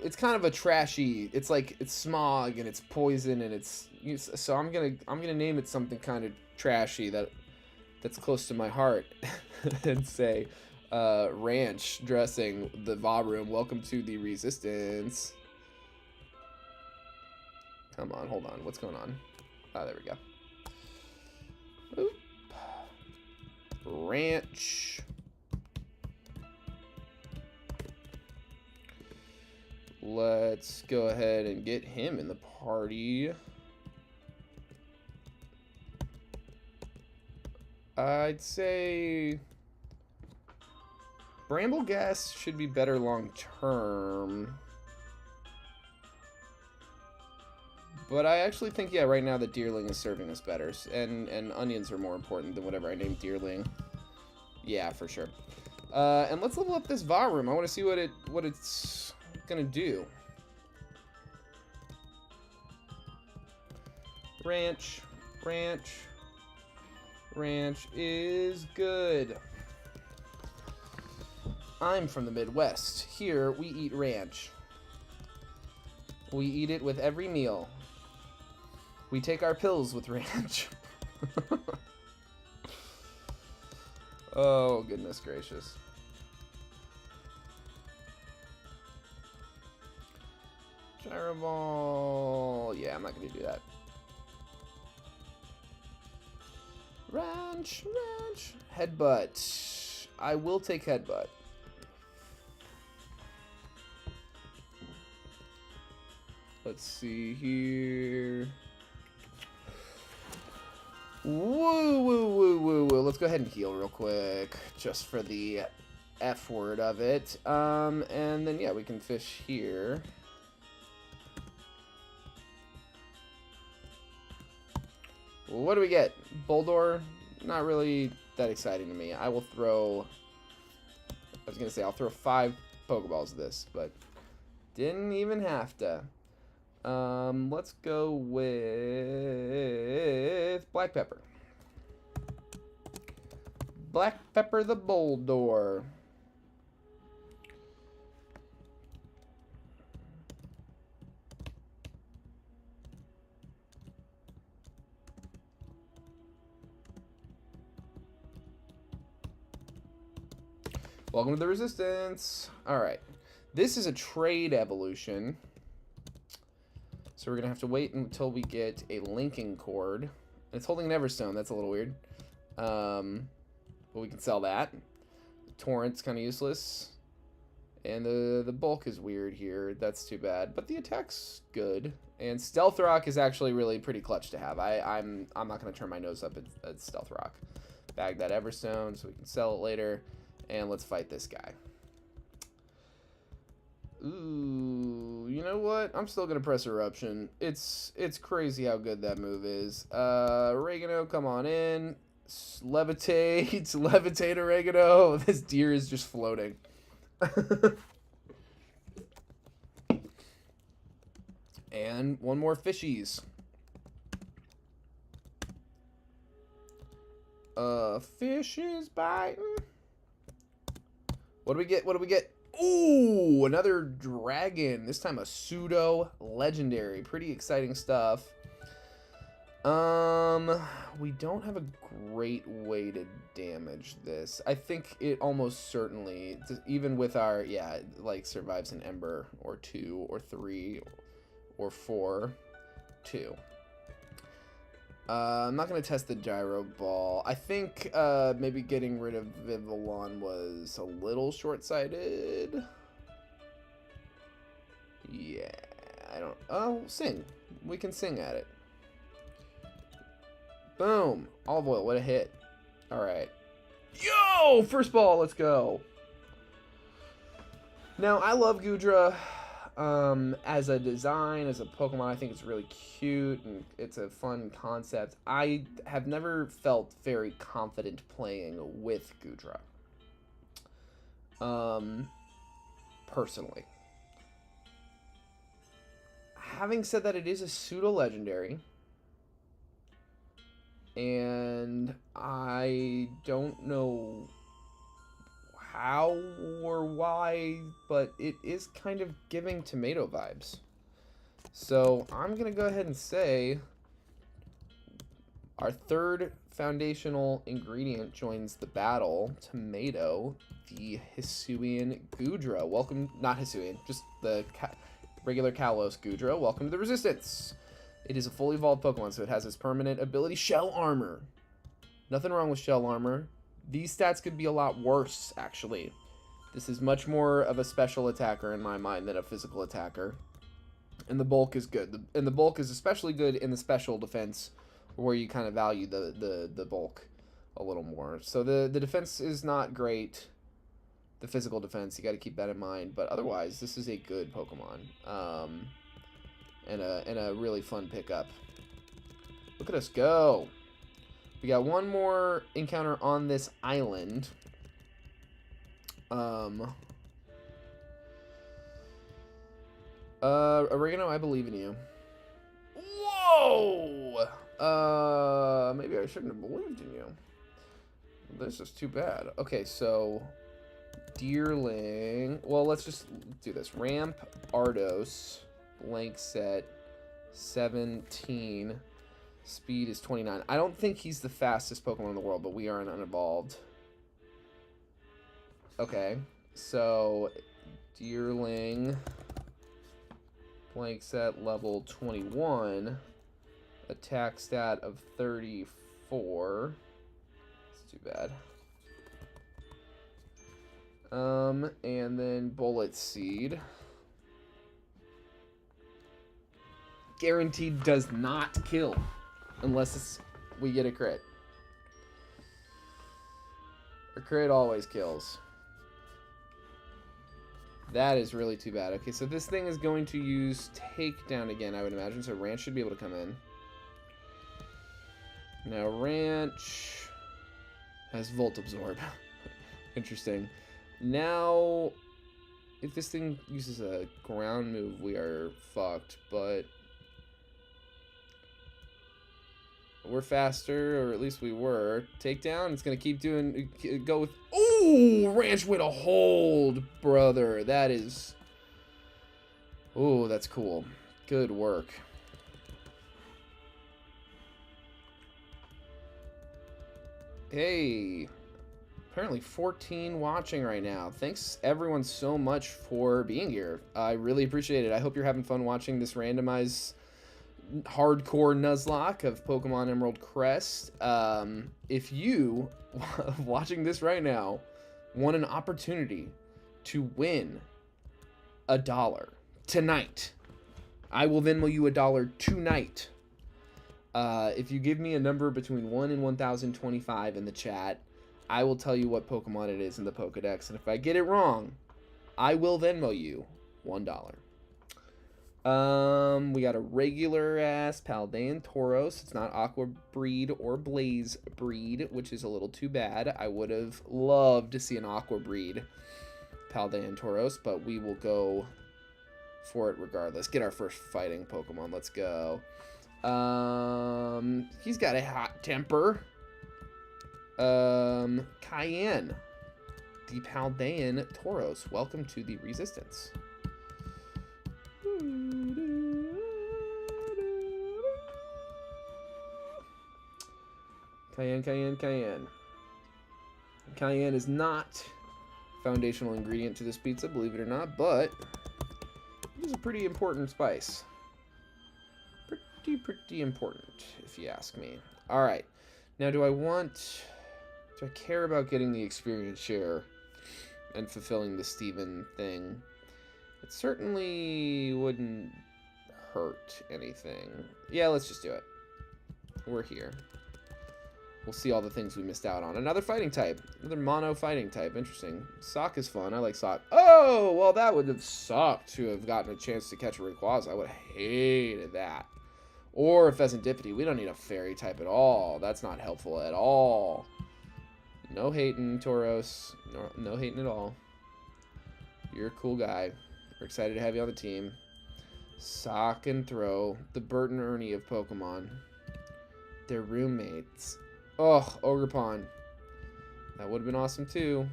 It's kind of a trashy. It's like it's smog and it's poison and it's. So I'm gonna name it something kind of trashy that's close to my heart, and say, ranch dressing the Varoom. Welcome to the Resistance. Come on, hold on. What's going on? Oh, there we go. Oop. Ranch. Let's go ahead and get him in the party. I'd say Brambleghast should be better long term. But I actually think, yeah, right now the Deerling is serving us better. And onions are more important than whatever I named Deerling. Yeah, for sure. And let's level up this Varoom. I want to see what it's gonna do. Ranch is good. I'm from the Midwest. Here we eat ranch. We eat it with every meal. We take our pills with ranch. Oh, goodness gracious. Gyro Ball. Yeah, I'm not going to do that. Ranch. Headbutt. I will take Headbutt. Let's see here. Woo. Let's go ahead and heal real quick, just for the F word of it. And then, yeah, we can fish here. What do we get? Boldor? Not really that exciting to me. I will throw... I was going to say, I'll throw 5 Pokeballs at this, but didn't even have to. Let's go with Black Pepper. Black Pepper the Boldor. Welcome to the Resistance. Alright. This is a trade evolution. So we're going to have to wait until we get a linking cord. It's holding an Everstone. That's a little weird. But we can sell that. Torrent's kind of useless. And the bulk is weird here. That's too bad. But the attack's good. And Stealth Rock is actually really pretty clutch to have. I'm not going to turn my nose up at Stealth Rock. Bag that Everstone so we can sell it later. And let's fight this guy. Ooh, you know what? I'm still going to press Eruption. It's crazy how good that move is. Oregano, come on in. Levitate. Levitate Oregano. This deer is just floating. And one more fishies. Fish is biting. What do we get? What do we get? Ooh, another dragon. This time a pseudo legendary. Pretty exciting stuff. We don't have a great way to damage this. I think it almost certainly, even with our, yeah, like survives an Ember or 2 or 3 or 4. 2. I'm not going to test the Gyro Ball. I think maybe getting rid of Vivillon was a little short-sighted. Yeah, I don't... Oh, sing. We can sing at it. Boom. Olive Oil, what a hit. Alright. Yo! First ball, let's go. Now, I love Goodra. As a design, as a Pokemon, I think it's really cute and it's a fun concept. I have never felt very confident playing with Goodra. Personally. Having said that, it is a pseudo-legendary. And I don't know how or why, but it is kind of giving tomato vibes. So I'm going to go ahead and say our third foundational ingredient joins the battle. Tomato, the Hisuian Goodra. Welcome, not Hisuian, just the regular Kalos Goodra. Welcome to the Resistance. It is a fully evolved Pokemon, so it has its permanent ability, Shell Armor. Nothing wrong with Shell Armor. These stats could be a lot worse, actually. This is much more of a special attacker in my mind than a physical attacker. And the bulk is good. And the bulk is especially good in the special defense, where you kind of value the bulk a little more. So the defense is not great. The physical defense, you got to keep that in mind. But otherwise, this is a good Pokemon. And a really fun pickup. Look at us go. We got one more encounter on this island. Oregano, I believe in you. Whoa! Maybe I shouldn't have believed in you. This is too bad. Okay, so Deerling. Well, let's just do this. Ramp, Ardos, blank set, 17. Speed is 29. I don't think he's the fastest Pokemon in the world, but we are an unevolved. Okay, so Deerling, blank set, level 21, attack stat of 34. That's too bad. And then Bullet Seed. Guaranteed does not kill unless we get a crit. A crit always kills. That is really too bad. Okay, so this thing is going to use Takedown again, I would imagine. So Ranch should be able to come in. Now Ranch has Volt Absorb. Interesting. Now, if this thing uses a ground move, we are fucked, but we're faster, or at least we were. Takedown, it's going to keep doing, go with, ooh, Ranch with a hold, brother. That is, ooh, that's cool. Good work. Hey, Apparently 14 watching right now. Thanks everyone so much for being here. I really appreciate it. I hope you're having fun watching this randomized hardcore Nuzlocke of Pokemon Emerald Crest. If you, watching this right now, want an opportunity to win $1 tonight, I will Venmo you $1 tonight. If you give me a number between 1 and 1025 in the chat, I will tell you what Pokemon it is in the Pokedex, and if I get it wrong, I will Venmo you $1. We got a regular ass Paldean Tauros. It's not Aqua Breed or Blaze Breed, which is a little too bad. I would have loved to see an Aqua Breed Paldean Tauros, but we will go for it regardless. Get our first fighting Pokemon. Let's go. He's got a hot temper. Cayenne, the Paldean Tauros. Welcome to the Resistance. Cayenne, Cayenne, Cayenne. Cayenne is not a foundational ingredient to this pizza, believe it or not, but it is a pretty important spice. Pretty important, if you ask me. All right. Now, do I care about getting the experience share and fulfilling the Steven thing? It certainly wouldn't hurt anything. Yeah, let's just do it. We're here. We'll see all the things we missed out on. Another fighting type. Another mono fighting type. Interesting. Sock is fun. I like Sock. Oh, well, that would have sucked to have gotten a chance to catch a Rayquaza. I would have hated that. Or a Pheasantipity. We don't need a fairy type at all. That's not helpful at all. No hating, Tauros. No hating at all. You're a cool guy. We're excited to have you on the team. Sock and Throw. The Bert and Ernie of Pokemon. They're roommates. Oh, Ogerpon. That would have been awesome too.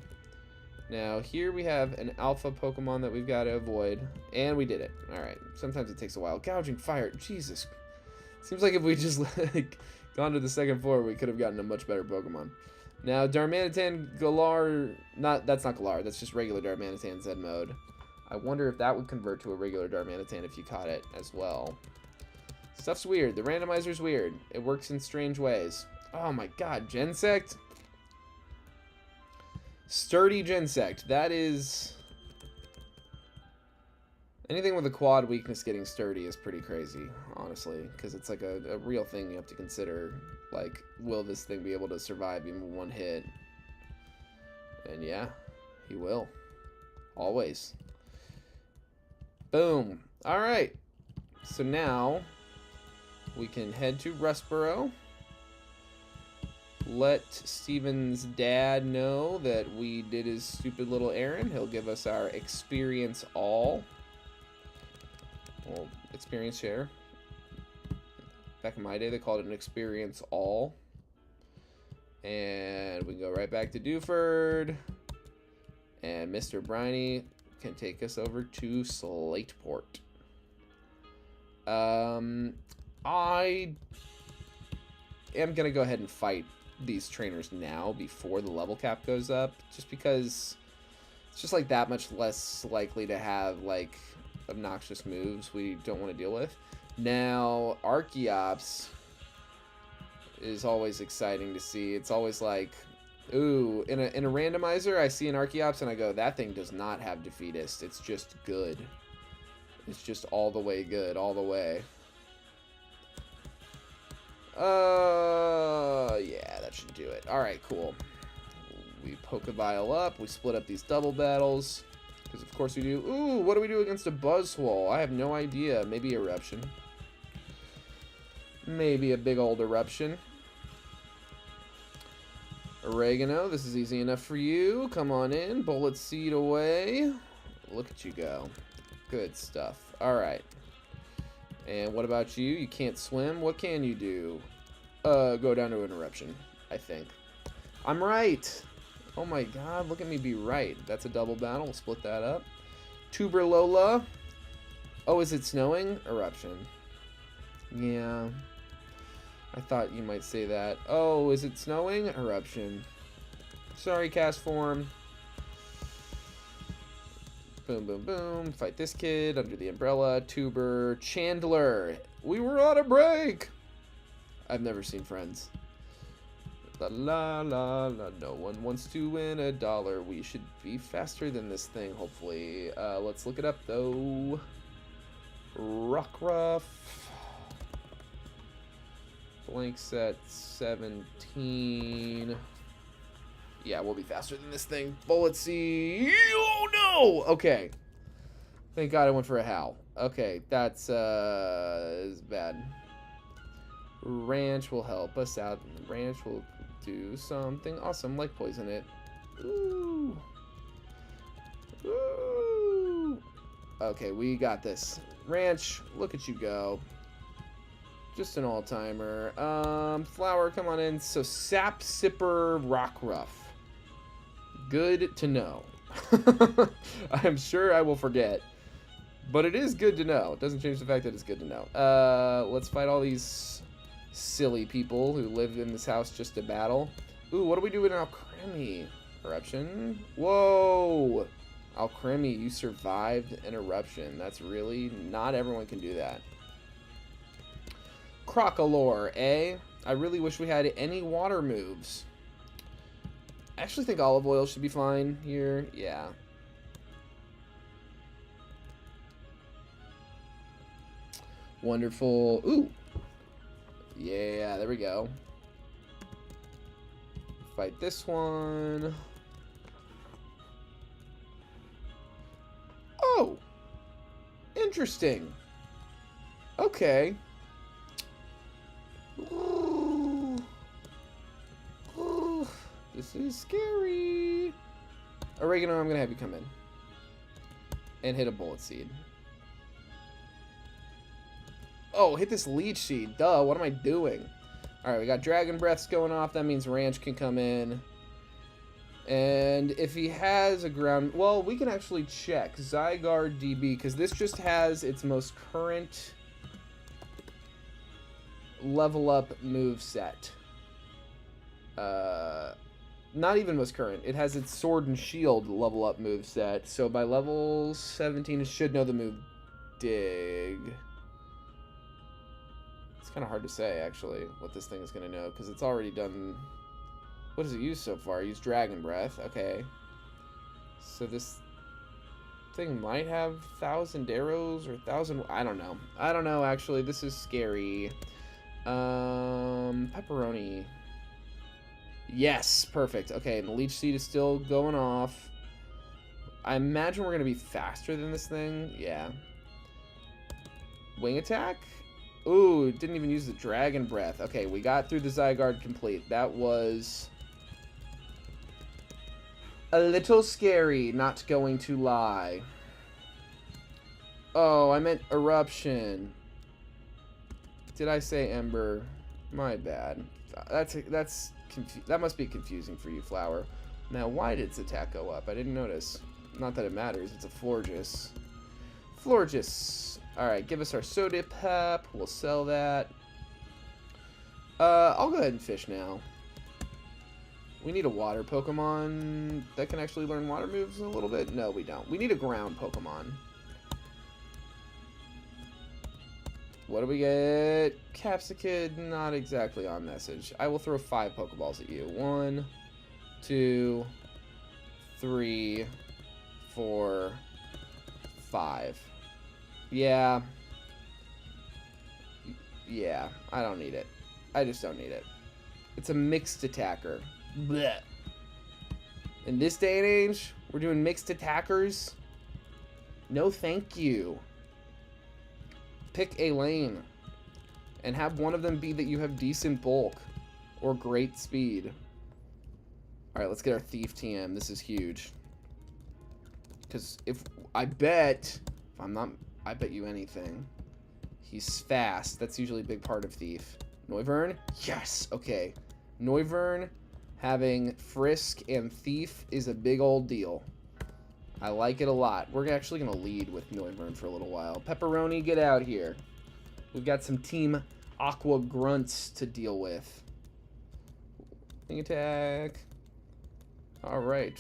Now, here we have an alpha Pokemon that we've got to avoid. And we did it. Alright. Sometimes it takes a while. Gouging Fire. Jesus. Seems like if we just gone to the second floor, we could have gotten a much better Pokemon. Now, Darmanitan Galar, that's not Galar, that's just regular Darmanitan Zen mode. I wonder if that would convert to a regular Darmanitan if you caught it as well. Stuff's weird. The randomizer's weird. It works in strange ways. Oh my god, Gensect? Sturdy Gensect. That is... Anything with a quad weakness getting sturdy is pretty crazy, honestly, because it's like a real thing you have to consider. Like, will this thing be able to survive even one hit? And yeah, he will. Always. Boom. Alright. So now, we can head to Rustboro. Let Steven's dad know that we did his stupid little errand. He'll give us our experience all. Well, experience share. Back in my day, they called it an experience all. And we can go right back to Dewford. And Mr. Briney can take us over to Slateport. I am going to go ahead and fight these trainers now before the level cap goes up. Just because it's just like that much less likely to have like obnoxious moves we don't want to deal with. Now, Archeops is always exciting to see. It's always like, ooh, in a randomizer, I see an Archeops and I go, that thing does not have Defeatist. It's just good. It's just all the way good, all the way. Yeah, that should do it. Alright, cool. We Pokebile up. We split up these double battles. Because of course we do. Ooh, what do we do against a Buzzwole? I have no idea. Maybe Eruption. Maybe a big old Eruption. Oregano, this is easy enough for you. Come on in. Bullet Seed away. Look at you go. Good stuff. Alright. And what about you? You can't swim? What can you do? Go down to an Eruption, I think. I'm right! Oh my god, look at me be right. That's a double battle. We'll split that up. Tuberlola. Oh, is it snowing? Eruption. Yeah. I thought you might say that. Oh, is it snowing? Eruption. Sorry, cast form. Boom, boom, boom. Fight this kid under the umbrella. Tuber. Chandler. We were on a break. I've never seen Friends. La la la la. No one wants to win $1. We should be faster than this thing, hopefully. Let's look it up, though. Rockruff. Blank set 17. Yeah, we'll be faster than this thing. Bullet Seed. Oh no! Okay. Thank God I went for a howl. Okay, that's is bad. Ranch will help us out. Ranch will do something awesome, like poison it. Ooh. Ooh. Okay, we got this. Ranch, look at you go. Just an all-timer. Flower, come on in. So, Sap Sipper Rockruff. Good to know. I'm sure I will forget. But it is good to know. It doesn't change the fact that it's good to know. Let's fight all these silly people who live in this house just to battle. Ooh, what do we do with an Alcremie? Eruption? Whoa! Alcremie, you survived an eruption. That's really... Not everyone can do that. Crocolore, eh? I really wish we had any water moves. I actually think olive oil should be fine here. Yeah. Wonderful. Ooh. Yeah, there we go. Fight this one. Oh. Interesting. Okay. Ooh. Ooh. This is scary. Oregano, I'm going to have you come in. And hit a Bullet Seed. Oh, hit this Leech Seed. Duh, what am I doing? Alright, we got Dragon Breaths going off. That means Ranch can come in. And if he has a ground... Well, we can actually check. Zygarde DB, because this just has its most current level up move set. Not even most current. It has its Sword and Shield level up move set. So by level 17, it should know the move Dig. It's kind of hard to say, actually, what this thing is going to know, because it's already done... What has it used so far? Used Dragon Breath. Okay. So this thing might have 1,000 arrows or 1,000... I don't know. I don't know, actually. This is scary. Pepperoni. Yes, perfect. Okay, and the Leech Seed is still going off. I imagine we're going to be faster than this thing. Yeah. Wing attack? Ooh, didn't even use the Dragon Breath. Okay, we got through the Zygarde complete. That was a little scary, not going to lie. Oh, I meant Eruption. Did I say Ember? My bad. That must be confusing for you, Flower. Now, why did its attack go up? I didn't notice. Not that it matters. It's a Florges. Florges. Alright, give us our Soda Pep. We'll sell that. I'll go ahead and fish now. We need a water Pokemon that can actually learn water moves a little bit. No, we don't. We need a ground Pokemon. What do we get? Capsicid, not exactly on message. I will throw 5 Pokeballs at you. 1, 2, 3, 4, 5. Yeah. Yeah, I don't need it. I just don't need it. It's a mixed attacker. Blech. In this day and age, we're doing mixed attackers? No thank you. Pick a lane. And have one of them be that you have decent bulk. Or great speed. Alright, let's get our Thief TM. This is huge. Because if... I bet you anything. He's fast. That's usually a big part of Thief. Noivern? Yes! Okay. Noivern having Frisk and Thief is a big old deal. I like it a lot. We're actually going to lead with Noivern for a little while. Pepperoni, get out here. We've got some Team Aqua Grunts to deal with. Wing attack. All right.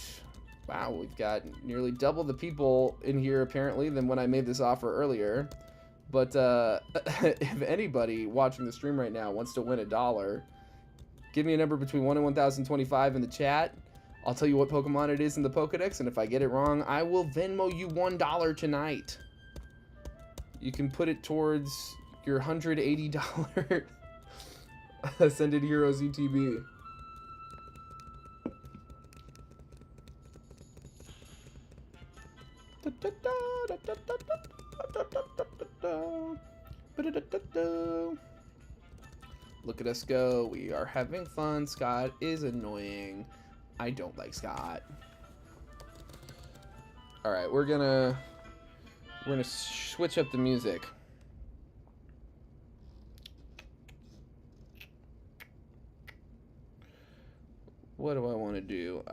Wow, we've got nearly double the people in here apparently than when I made this offer earlier. But if anybody watching the stream right now wants to win $1, give me a number between 1 and 1025 in the chat. I'll tell you what Pokemon it is in the Pokedex, and if I get it wrong, I will Venmo you $1 tonight. You can put it towards your $180 Ascended Heroes ETB. Look at us go. We are having fun. Scott is annoying. I don't like Scott. All right, we're gonna switch up the music. What do I want to do?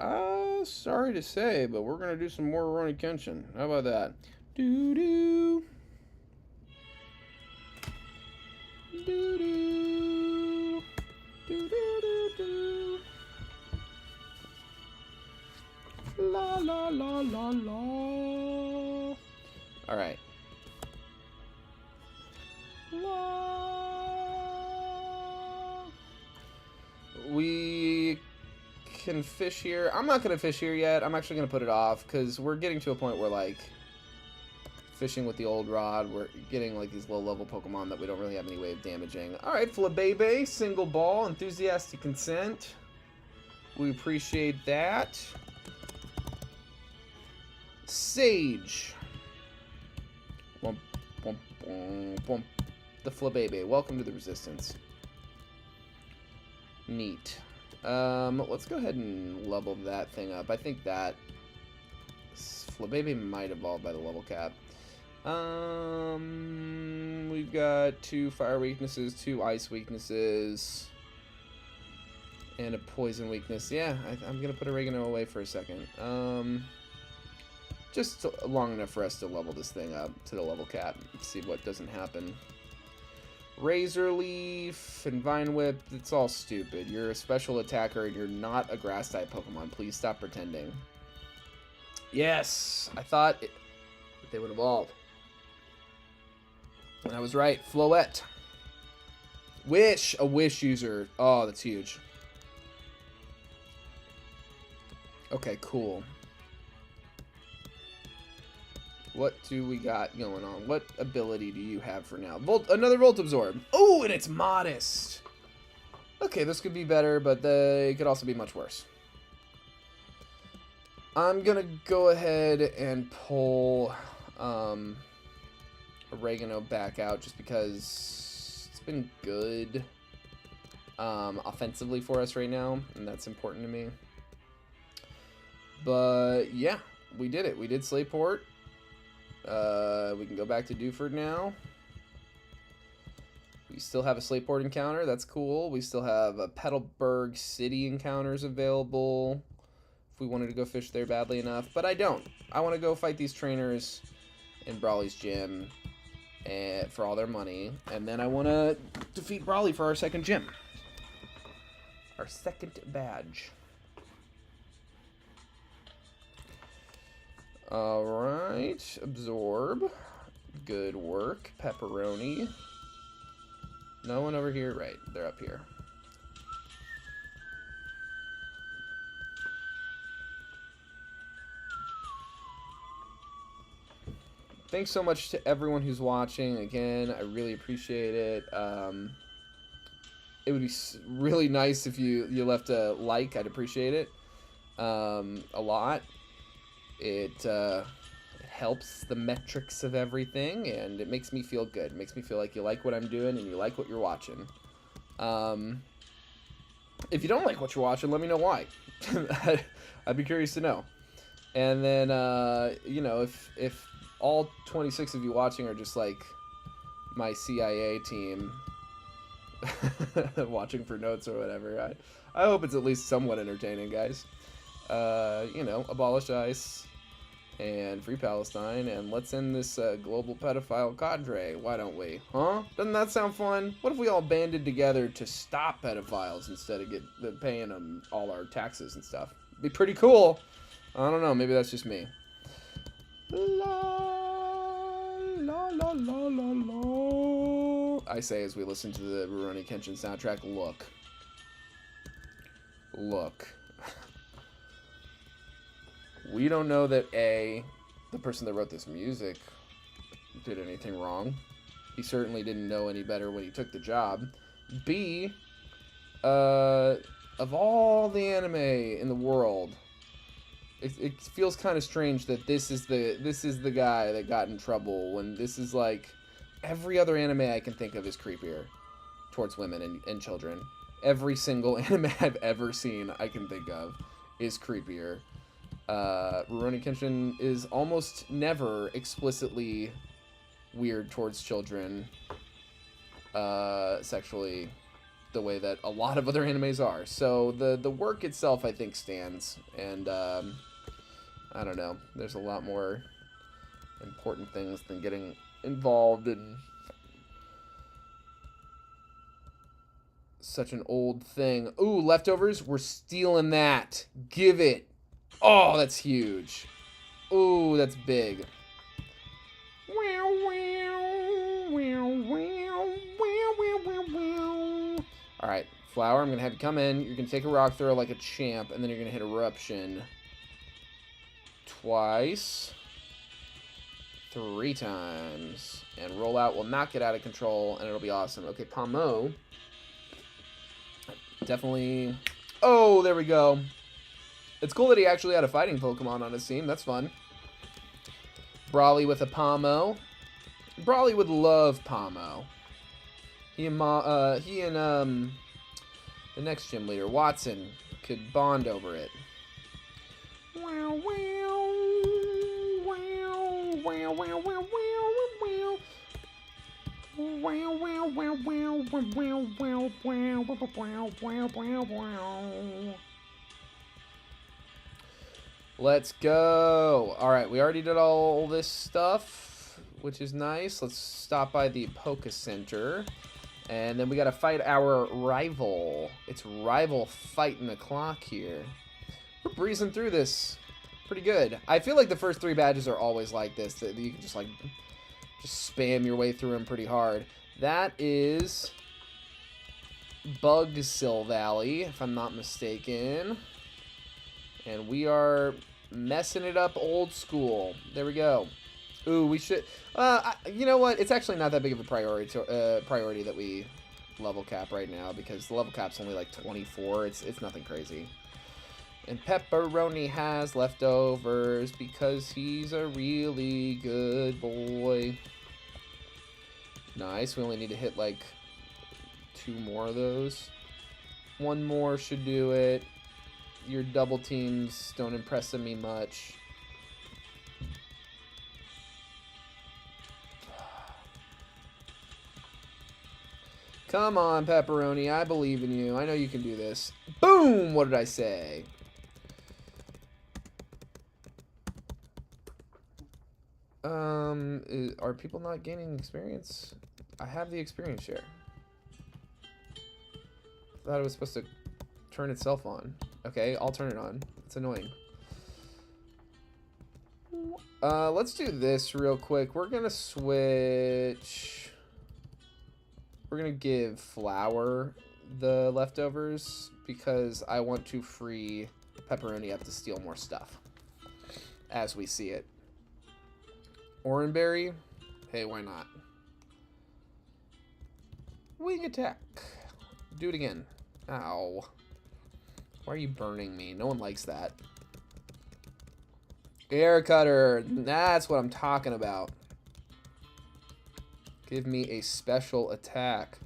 Sorry to say, but we're gonna do some more Rurouni Kenshin. How about that? Doo doo. Doo doo. Doo doo doo doo. La la la la la. All right. La. We can fish here. I'm not gonna fish here yet. I'm actually gonna put it off because we're getting to a point where like fishing with the old rod, we're getting like these low level Pokemon that we don't really have any way of damaging. All right, Flabebe, single ball, enthusiastic consent. We appreciate that. Sage. Womp, womp, womp, womp. The Flabebe. Welcome to the Resistance. Neat. Let's go ahead and level that thing up. I think that Flabebe might evolve by the level cap. We've got 2 fire weaknesses, 2 ice weaknesses, and a poison weakness. Yeah, I'm gonna put oregano away for a second. Just long enough for us to level this thing up to the level cap. See what doesn't happen. Razor Leaf and Vine Whip, it's all stupid. You're a special attacker and you're not a grass type Pokemon. Please stop pretending. Yes, I thought that they would evolve. And I was right. Floette. Wish, a Wish user. Oh, that's huge. Okay, cool. What do we got going on? What ability do you have for now? Another Volt Absorb. Oh, and it's modest. Okay, this could be better, but it could also be much worse. I'm gonna go ahead and pull oregano back out just because it's been good offensively for us right now, and that's important to me. But yeah, we did it. We did Slayport. We can go back to Dewford now. We still have a Slayport encounter. That's cool. We still have a Petalburg City encounters available if we wanted to go fish there badly enough. But I don't. I want to go fight these trainers in Brawly's gym for all their money. And then I want to defeat Brawly for our second gym. Our second badge. Alright, absorb. Good work. Pepperoni. No one over here? Right, they're up here. Thanks so much to everyone who's watching. Again, I really appreciate it. It would be really nice if you left a like. I'd appreciate it a lot. It helps the metrics of everything, and it makes me feel good. It makes me feel like you like what I'm doing and you like what you're watching. If you don't like what you're watching, let me know why. I'd be curious to know. And then, you know, if all 26 of you watching are just like my CIA team watching for notes or whatever, I hope it's at least somewhat entertaining, guys. You know, abolish ICE and free Palestine, and let's end this global pedophile cadre. Why don't we? Huh? Doesn't that sound fun? What if we all banded together to stop pedophiles instead of paying them all our taxes and stuff? Be pretty cool. I don't know. Maybe that's just me. La, la, la, la, la, la. I say as we listen to the Rurouni Kenshin soundtrack, look. Look. We don't know that A, the person that wrote this music did anything wrong. He certainly didn't know any better when he took the job. B, of all the anime in the world, it feels kind of strange that this is the guy that got in trouble when this is like every other anime I can think of is creepier towards women and children. Every single anime I've ever seen I can think of is creepier. Rurouni Kenshin is almost never explicitly weird towards children sexually the way that a lot of other animes are. So the work itself I think stands, and I don't know, there's a lot more important things than getting involved in such an old thing. Ooh, leftovers, we're stealing that. Give it. Oh, that's huge. Ooh, that's big. Alright, Flower, I'm going to have you come in. You're going to take a rock throw like a champ, and then you're going to hit Eruption twice. 3 times. And rollout will not get out of control, and it'll be awesome. Okay, Pamo. Definitely. Oh, there we go. It's cool that he actually had a fighting Pokemon on his team. That's fun. Brawly with a Pamo. Brawly would love Pamo. He and the next gym leader, Watson, could bond over it. Wow, wow, wow, wow, wow, wow, wow, wow, wow, wow, wow, wow, wow, wow, wow, wow, wow. Let's go. All right, we already did all this stuff, which is nice. Let's stop by the Poke Center. And then we got to fight our rival. It's rival fighting the clock here. We're breezing through this pretty good. I feel like the first 3 badges are always like this. That you can just spam your way through them pretty hard. That is Bugsill Valley, if I'm not mistaken. And we are messing it up old school. There we go. Ooh, we should... you know what? It's actually not that big of a priority that we level cap right now, because the level cap's only like 24. It's nothing crazy. And Pepperoni has leftovers because he's a really good boy. Nice. We only need to hit like 2 more of those. 1 more should do it. Your double teams don't impress me much. Come on, Pepperoni. I believe in you. I know you can do this. Boom! What did I say? Are people not gaining experience? I have the experience share. I thought it was supposed to turn itself on. Okay, I'll turn it on. It's annoying. Let's do this real quick. We're gonna switch. We're gonna give Flower the leftovers because I want to free Pepperoni up to steal more stuff as we see it. Oranberry, hey, why not? Wing attack. Do it again. Ow. Why are you burning me? No one likes that. Air cutter. That's what I'm talking about. Give me a special attack.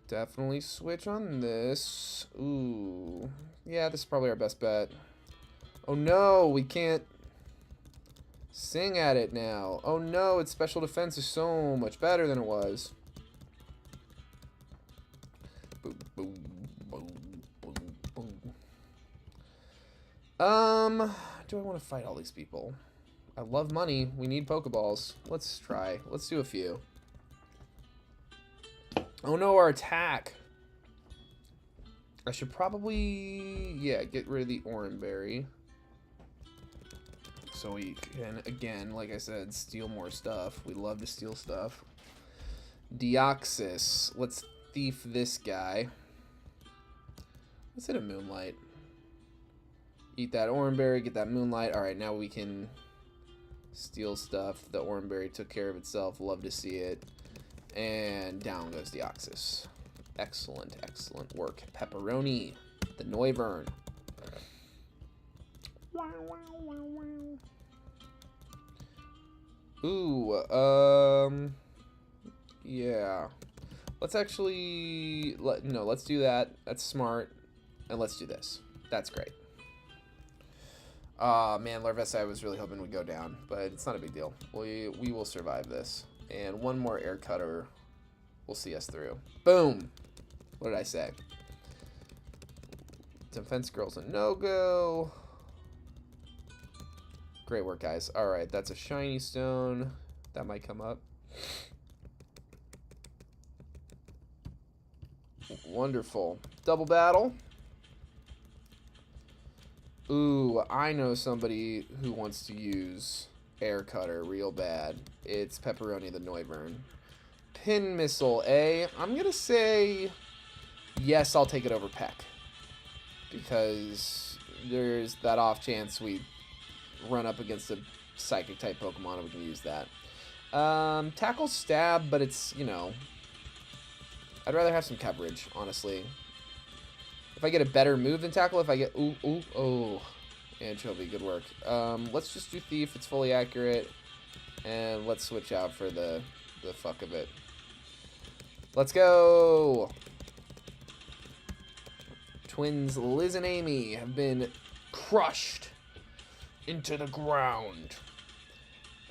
Definitely switch on this. Ooh. Yeah, this is probably our best bet. Oh no, we can't sing at it now. Oh no, its special defense is so much better than it was. Boom, boom, boom, boom, boom. Do I want to fight all these people? I love money. We need Pokeballs. Let's try. Let's do a few. Oh no, our attack. I should probably, yeah, get rid of the Oranberry. So we can, again, like I said, steal more stuff. We love to steal stuff. Deoxys. Let's thief this guy. Let's hit a Moonlight. Eat that Oranberry, get that Moonlight. Alright, now we can steal stuff. The Oranberry took care of itself. Love to see it. And down goes Deoxys. Excellent, excellent work. Pepperoni. The Noivern. Ooh, yeah. Let's actually, let's do that. That's smart. And let's do this. That's great. Man, Larvesta, I was really hoping we'd go down, but it's not a big deal. We will survive this. And one more air cutter will see us through. Boom! What did I say? Defense girl's a no-go. Great work, guys. Alright, that's a shiny stone. That might come up. Wonderful. Double battle. Ooh, I know somebody who wants to use air cutter real bad. It's Pepperoni the Noivern. Pin missile, eh? I'm gonna say yes, I'll take it over Peck. Because there's that off chance we run up against a psychic type Pokemon and we can use that. Tackle stab, but it's, you know, I'd rather have some coverage, honestly. If I get a better move than tackle, if I get Anchovy, good work. Let's just do thief, it's fully accurate. And let's switch out for the fuck of it. Let's go! Twins Liz and Amy have been crushed into the ground.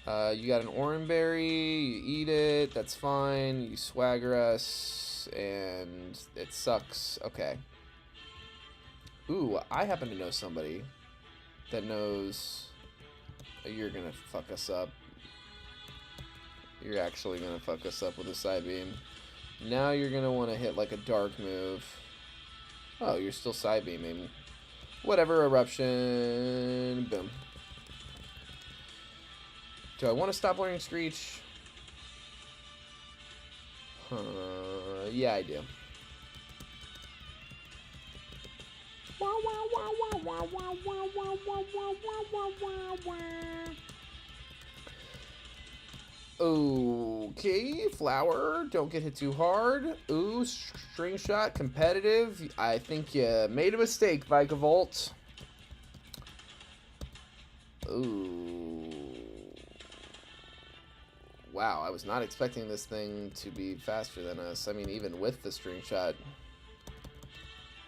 You got an Oranberry, you eat it, that's fine. You swagger us, and it sucks. Okay. Ooh, I happen to know somebody that knows you're gonna fuck us up. You're actually gonna fuck us up with a side beam. Now you're gonna want to hit like a dark move. Oh, you're still side beaming. Whatever, eruption. Boom. Do I want to stop learning Screech? Yeah, I do. Okay, Flower, don't get hit too hard. Ooh, string shot, competitive. I think you made a mistake, Vikavolt. Ooh. Wow, I was not expecting this thing to be faster than us. I mean, even with the string shot.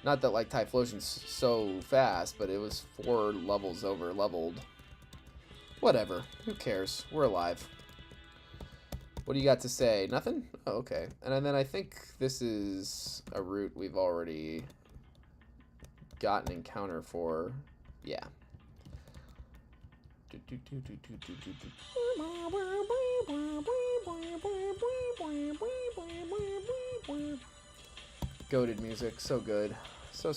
Not that, like, Typhlosion's so fast, but it was 4 levels over leveled. Whatever. Who cares? We're alive. What do you got to say? Nothing? Oh, okay. And then I think this is a route we've already got an encounter for. Yeah. Goated music. So good. So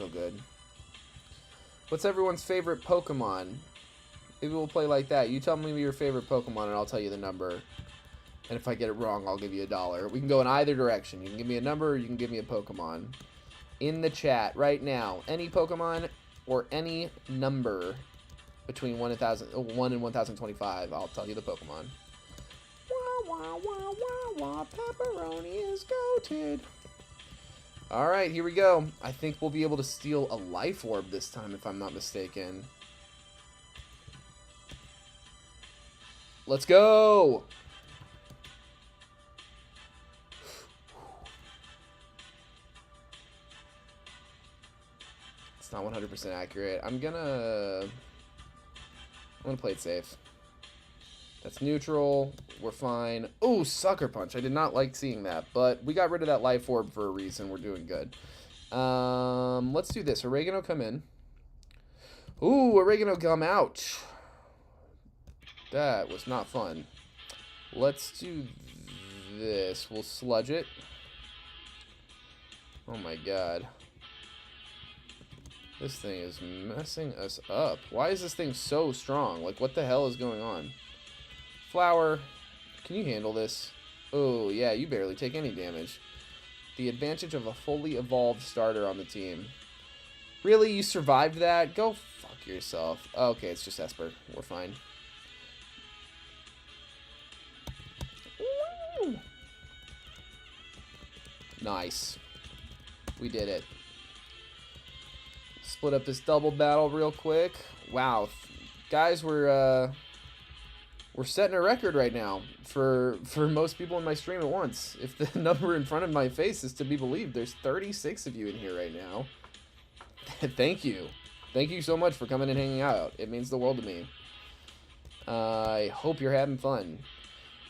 good. What's everyone's favorite Pokemon? Maybe we'll play like that. You tell me your favorite Pokemon and I'll tell you the number. And if I get it wrong, I'll give you $1. We can go in either direction. You can give me a number or you can give me a Pokemon. In the chat right now, any Pokemon or any number between 1 and 1025, I'll tell you the Pokemon. Pepperoni is goated. Alright, here we go. I think we'll be able to steal a Life Orb this time, if I'm not mistaken. Let's go! It's not 100% accurate. I'm gonna play it safe. That's neutral. We're fine. Oh, Sucker Punch. I did not like seeing that, but we got rid of that Life Orb for a reason. We're doing good. Let's do this. Oregano come in. Ooh, Oregano come out. That was not fun. Let's do this. We'll sludge it. Oh my god. This thing is messing us up. Why is this thing so strong? Like, what the hell is going on? Flower, can you handle this? Oh, yeah, you barely take any damage. The advantage of a fully evolved starter on the team. Really? You survived that? Go fuck yourself. Okay, it's just Esper. We're fine. Woo! Nice. We did it. Split up this double battle real quick. Wow. Guys, we're setting a record right now for most people in my stream at once. If the number in front of my face is to be believed, there's 36 of you in here right now. Thank you. Thank you so much for coming and hanging out. It means the world to me. I hope you're having fun.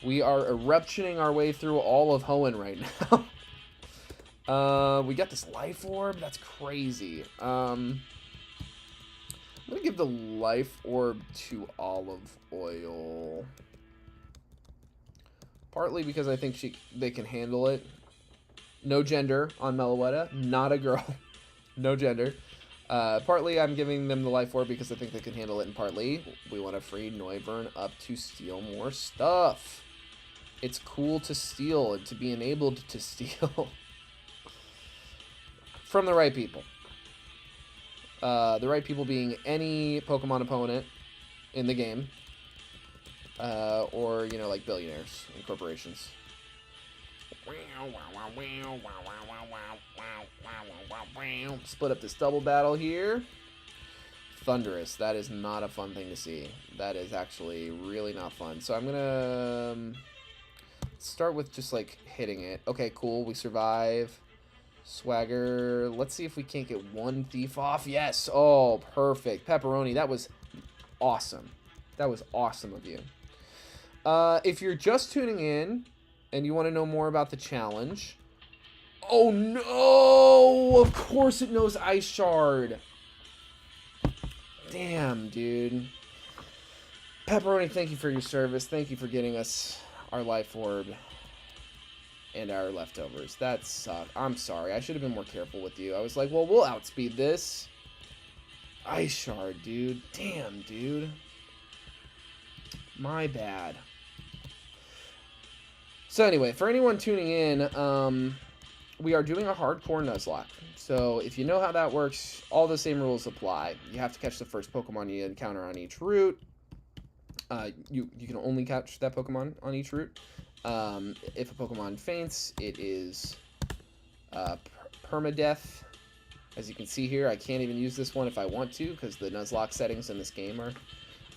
We are eruptioning our way through all of Hoenn right now. We got this life orb. That's crazy. I'm gonna give the life orb to Olive Oil. Partly because I think they can handle it. No gender on Meloetta. Not a girl. No gender. Partly I'm giving them the life orb because I think they can handle it, and partly we want to free Noivern up to steal more stuff. It's cool to steal and to be enabled to steal. From the right people. The right people being any Pokemon opponent in the game. Or, you know, like billionaires and corporations. Split up this double battle here. Thunderous. That is not a fun thing to see. That is actually really not fun. So I'm gonna start with just like hitting it. Okay, cool. We survive. Swagger. Let's see if we can't get one thief off. Yes. Oh, perfect. Pepperoni. That was awesome. That was awesome of you. If you're just tuning in and you want to know more about the challenge. Oh, no. Of course it knows Ice Shard. Damn, dude. Pepperoni, thank you for your service. Thank you for getting us our life orb. And our leftovers. That sucked. I'm sorry. I should have been more careful with you. I was like, well, we'll outspeed this. Ice Shard, dude. Damn, dude. My bad. So anyway, for anyone tuning in, we are doing a hardcore Nuzlocke. So if you know how that works, all the same rules apply. You have to catch the first Pokemon you encounter on each route. You can only catch that Pokemon on each route. If a Pokemon faints, it is permadeath. As you can see here, I can't even use this one if I want to because the Nuzlocke settings in this game are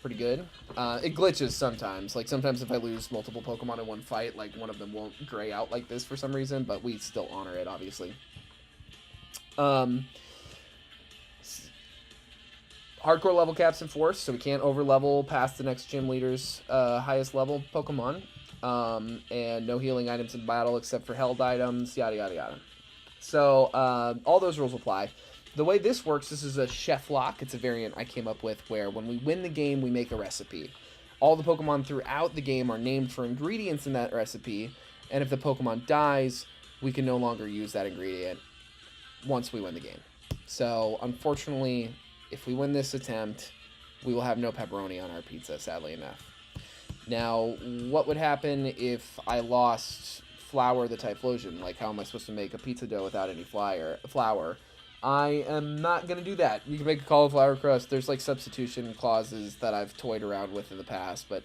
pretty good. It glitches sometimes. Like sometimes if I lose multiple Pokemon in one fight, like one of them won't gray out like this for some reason, but we still honor it, obviously. Hardcore level caps enforced, so we can't over level past the next gym leader's highest level Pokemon. And no healing items in battle except for held items, yada yada yada. So all those rules apply. The way this works, this is a ChefLocke. It's a variant I came up with where when we win the game, we make a recipe. All the Pokemon throughout the game are named for ingredients in that recipe, and if the Pokemon dies, we can no longer use that ingredient once we win the game. So unfortunately, if we win this attempt, we will have no pepperoni on our pizza, sadly enough. Now, what would happen if I lost flour the Typhlosion? Like, how am I supposed to make a pizza dough without any flour? I am not going to do that. You can make a cauliflower crust. There's, like, substitution clauses that I've toyed around with in the past, but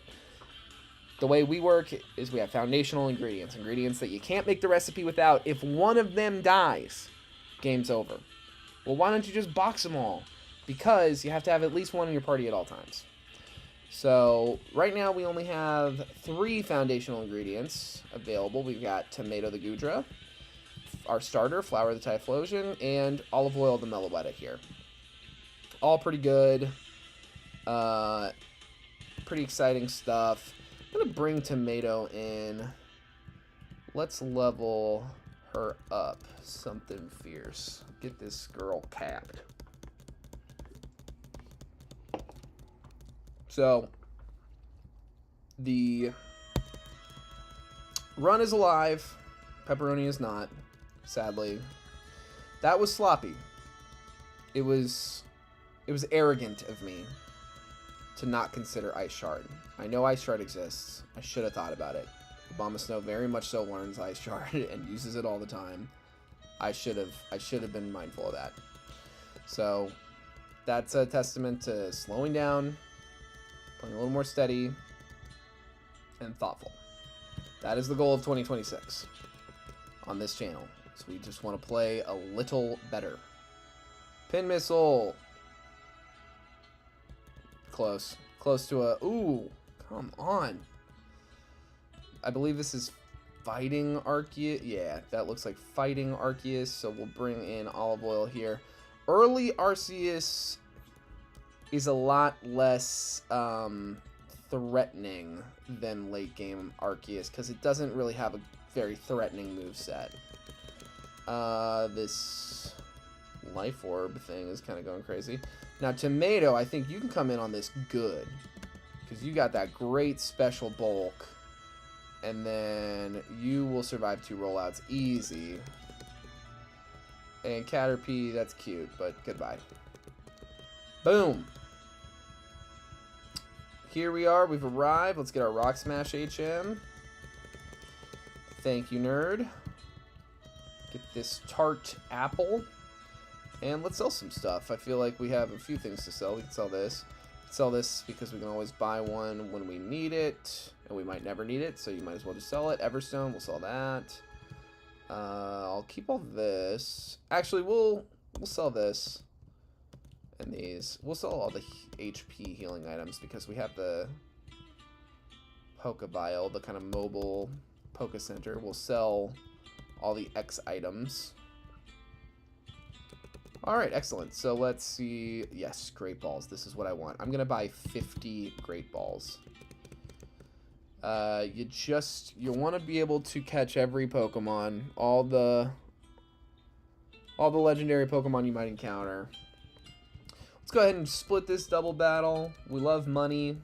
the way we work is we have foundational ingredients. Ingredients that you can't make the recipe without. If one of them dies, game's over. Well, why don't you just box them all? Because you have to have at least one in your party at all times. So, right now we only have 3 foundational ingredients available. We've got Tomato the Goodra, our starter, Flower the Typhlosion, and Olive Oil the Meloetta here. All pretty good. Pretty exciting stuff. I'm going to bring Tomato in. Let's level her up. Something fierce. Get this girl capped. So, the run is alive. Pepperoni is not, sadly. That was sloppy. it was arrogant of me to not consider Ice Shard. I know Ice Shard exists. I should have thought about it. Obama Snow very much so learns Ice Shard and uses it all the time. I should have been mindful of that. So that's a testament to slowing down, playing a little more steady, and thoughtful. That is the goal of 2026 on this channel. So we just want to play a little better. Pin Missile. Close. Close to a... Ooh, come on. I believe this is Fighting Arceus. Yeah, that looks like Fighting Arceus. So we'll bring in Olive Oil here. Early Arceus is a lot less threatening than late game Arceus because it doesn't really have a very threatening moveset. This Life Orb thing is kind of going crazy. Now, Tomato, I think you can come in on this good because you got that great special bulk. And then you will survive 2 rollouts easy. And Caterpie, that's cute, but goodbye. Boom. Here we are. We've arrived. Let's get our Rock Smash HM. Thank you, nerd. Get this tart apple. And let's sell some stuff. I feel like we have a few things to sell. We can sell this. Sell this because we can always buy one when we need it. And we might never need it, so you might as well just sell it. Everstone, we'll sell that. I'll keep all this. Actually, we'll sell this. And these. We'll sell all the HP healing items because we have the Pokeball, the kind of mobile Poke Center. We'll sell all the X items. Alright, excellent. So let's see. Yes, Great Balls. This is what I want. I'm going to buy 50 Great Balls. You want to be able to catch every Pokemon, all the legendary Pokemon you might encounter. Let's go ahead and split this double battle. We love money.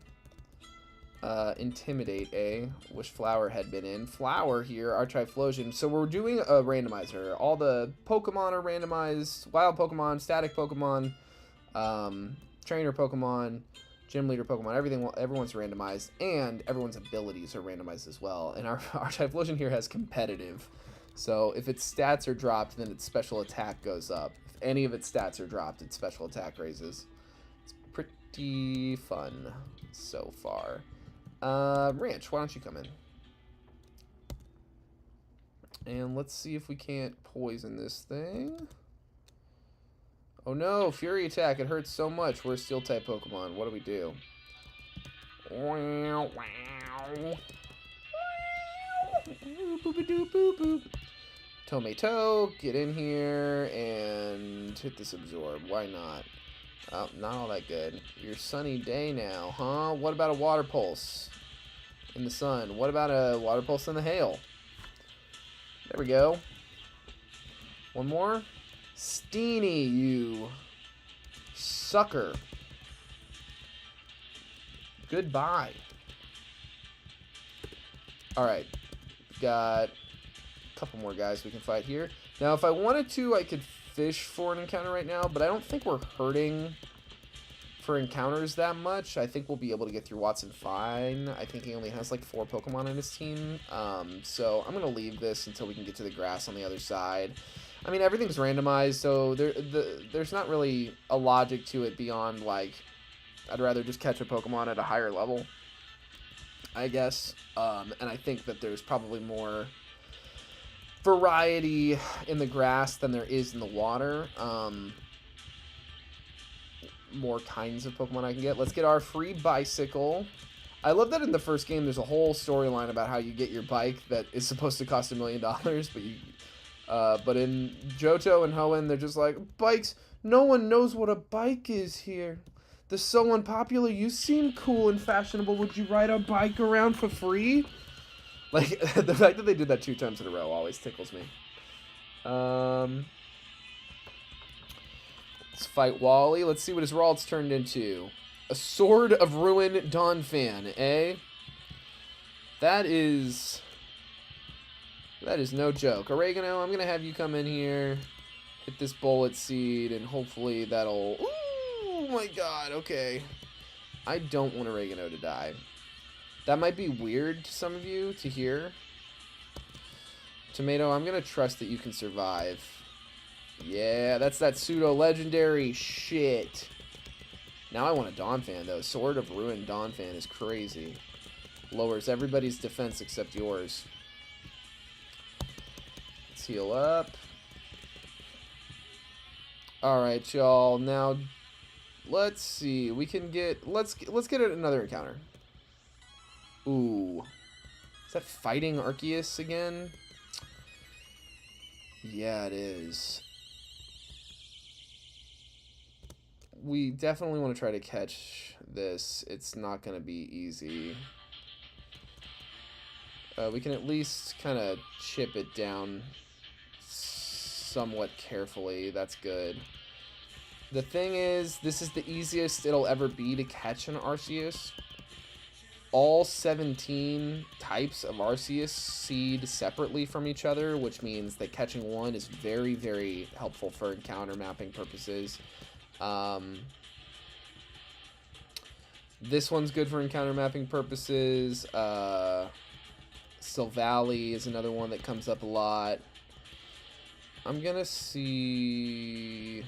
Intimidate, Wish Flower had been in. Flower here, our Typhlosion. So we're doing a randomizer. All the Pokemon are randomized. Wild Pokemon, static Pokemon, trainer Pokemon, gym leader Pokemon, everyone's randomized, and everyone's abilities are randomized as well. And our Typhlosion here has competitive. So if its stats are dropped, then its special attack goes up. If any of its stats are dropped, its special attack raises. It's pretty fun so far. Ranch, why don't you come in? And let's see if we can't poison this thing. Oh no, Fury Attack, it hurts so much. We're a Steel type Pokemon. What do we do? Wow, wow. Tomato, get in here and hit this Absorb. Why not? Oh, not all that good. Your sunny day now, huh? What about a Water Pulse in the sun? What about a Water Pulse in the hail? There we go. One more. Steenie, you sucker. Goodbye. Alright. Got a couple more guys we can fight here. Now, if I wanted to, I could fish for an encounter right now, but I don't think we're hurting for encounters that much. I think we'll be able to get through Watson fine. I think he only has like 4 Pokemon on his team. So I'm going to leave this until we can get to the grass on the other side. I mean, everything's randomized, so there's not really a logic to it beyond, like, I'd rather just catch a Pokemon at a higher level, I guess. And I think that there's probably more variety in the grass than there is in the water. More kinds of Pokemon I can get. Let's get our free bicycle. I love that in the first game there's a whole storyline about how you get your bike that is supposed to cost $1 million, but in Johto and Hoenn, they're just like, bikes, no one knows what a bike is here. They're so unpopular. You seem cool and fashionable. Would you ride a bike around for free? Like, the fact that they did that 2 times in a row always tickles me. Let's fight Wally. Let's see what his Ralts turned into. A Sword of Ruin Donphan, eh? That is no joke. Oregano, I'm going to have you come in here. Hit this bullet seed, and hopefully that'll... Oh my god, okay. I don't want Oregano to die. That might be weird to some of you to hear. Tomato, I'm going to trust that you can survive. Yeah, that's that pseudo-legendary shit. Now I want a Donphan, though. Sword of Ruin Donphan is crazy. Lowers everybody's defense except yours. Let's heal up. Alright, y'all. Now, let's see. We can get... Let's get another encounter. Ooh. Is that fighting Arceus again? Yeah, it is. We definitely want to try to catch this. It's not going to be easy. We can at least kind of chip it down somewhat carefully. That's good. The thing is, this is the easiest it'll ever be to catch an Arceus. All 17 types of Arceus seed separately from each other, which means that catching one is very, very helpful for encounter mapping purposes. This one's good for encounter mapping purposes. Silvally is another one that comes up a lot. I'm gonna see...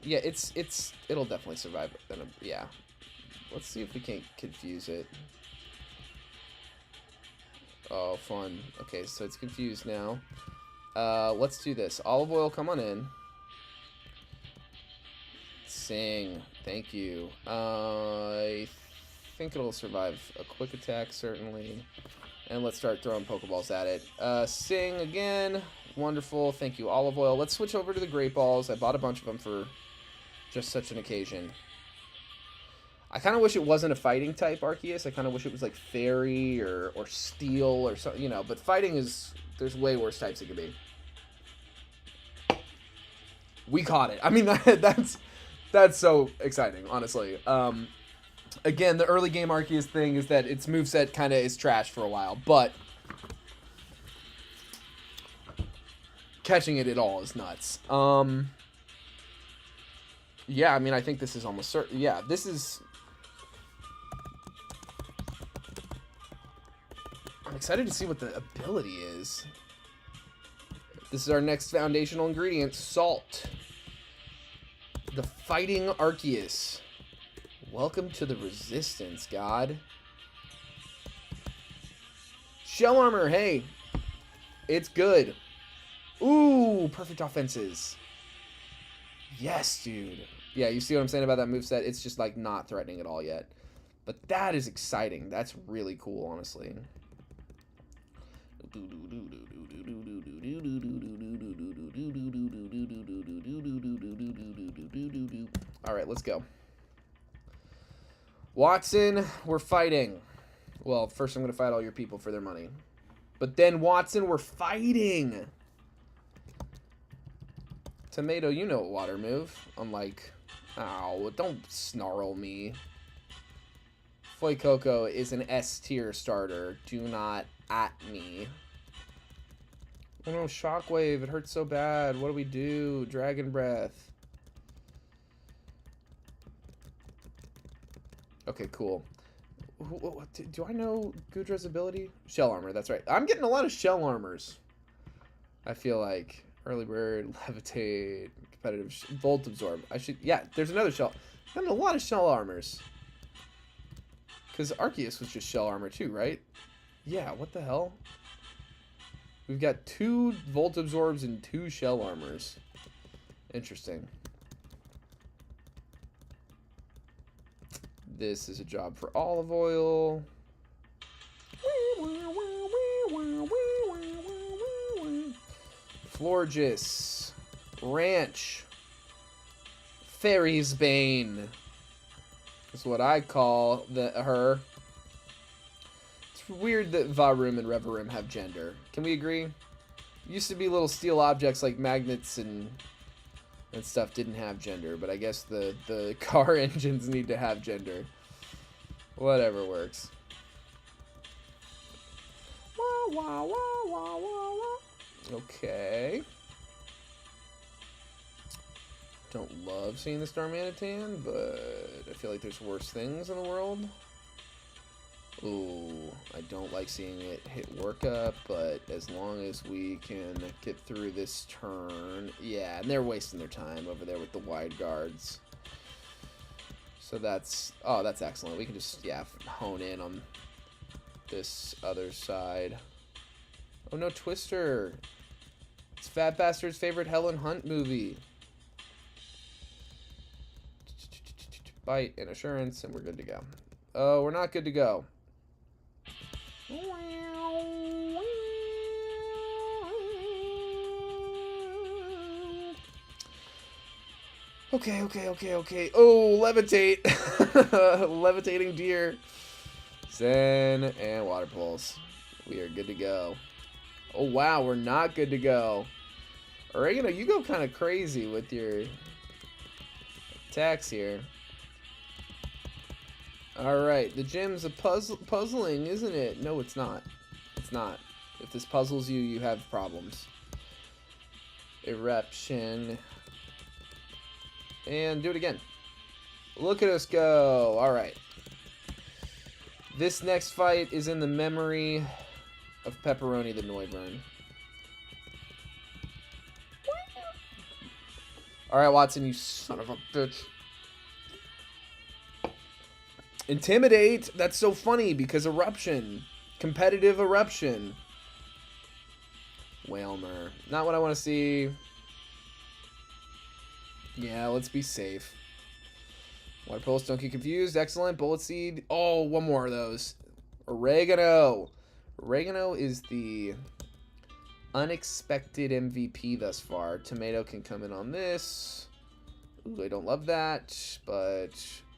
Yeah, it'll definitely survive. Yeah. Let's see if we can't confuse it. Oh, fun. Okay, so it's confused now. Let's do this. Olive oil, come on in. Sing. Thank you. I think it'll survive a quick attack, certainly. And let's start throwing Pokeballs at it. Sing again. Wonderful. Thank you, Olive Oil. Let's switch over to the Great Balls. I bought a bunch of them for just such an occasion. I kind of wish it wasn't a fighting type Arceus. I kind of wish it was like Fairy or Steel or something, you know. But fighting is... There's way worse types it could be. We caught it. I mean, that's so exciting, honestly. Again, the early game Arceus thing is that its moveset kind of is trash for a while, but catching it at all is nuts. Yeah, I mean, I think this is almost certain. Yeah, this is... I'm excited to see what the ability is. This is our next foundational ingredient, salt. The Fighting Arceus. Welcome to the Resistance, God. Shell Armor, hey. It's good. Ooh, perfect offenses. Yes, dude. Yeah, you see what I'm saying about that moveset? It's just, like, not threatening at all yet. But that is exciting. That's really cool, honestly. Alright, let's go. Watson, we're fighting. Well, first I'm going to fight all your people for their money. But then, Watson, we're fighting. Tomato, you know what water move. I'm like, ow, don't snarl me. Fuecoco is an S tier starter. Do not at me. Oh no, Shockwave, it hurts so bad. What do we do? Dragon Breath. Okay, cool. Do I know Gudra's ability? Shell Armor, that's right. I'm getting a lot of Shell Armors. I feel like. Early Bird, Levitate, Competitive, Volt Absorb. I should, yeah, there's another Shell. I'm getting a lot of Shell Armors. Because Arceus was just Shell Armor too, right? Yeah, what the hell? We've got 2 Volt Absorbs and 2 Shell Armors. Interesting. This is a job for Olive Oil. Florges. Ranch. Fairy's Bane. That's what I call her. It's weird that Varum and Reverum have gender. Can we agree? Used to be little steel objects like magnets and stuff didn't have gender, but I guess the car engines need to have gender. Whatever works. Okay. Don't love seeing the Starmanitan, but I feel like there's worse things in the world. Ooh, I don't like seeing it hit workup, but as long as we can get through this turn... Yeah, and they're wasting their time over there with the wide guards. So that's... Oh, that's excellent. We can just, yeah, hone in on this other side. Oh, no, Twister. It's Fat Bastard's favorite Helen Hunt movie. Bite and assurance, and we're good to go. Oh, we're not good to go. Okay. Oh, levitate. Levitating deer. Zen and water pulse. We are good to go. Oh, wow, we're not good to go. Oregano, you go kind of crazy with your attacks here. Alright, the gym's puzzling, isn't it? No, it's not. It's not. If this puzzles you, you have problems. Eruption. And do it again. Look at us go. Alright. This next fight is in the memory of Pepperoni the Noivern. Alright, Watson, you son of a bitch. Intimidate. That's so funny because eruption. Competitive eruption. Whalmer. Not what I want to see. Yeah, let's be safe. Water pulse, don't get confused. Excellent. Bullet seed. Oh, one more of those. Oregano. Oregano is the unexpected MVP thus far. Tomato can come in on this. Ooh, I don't love that, but...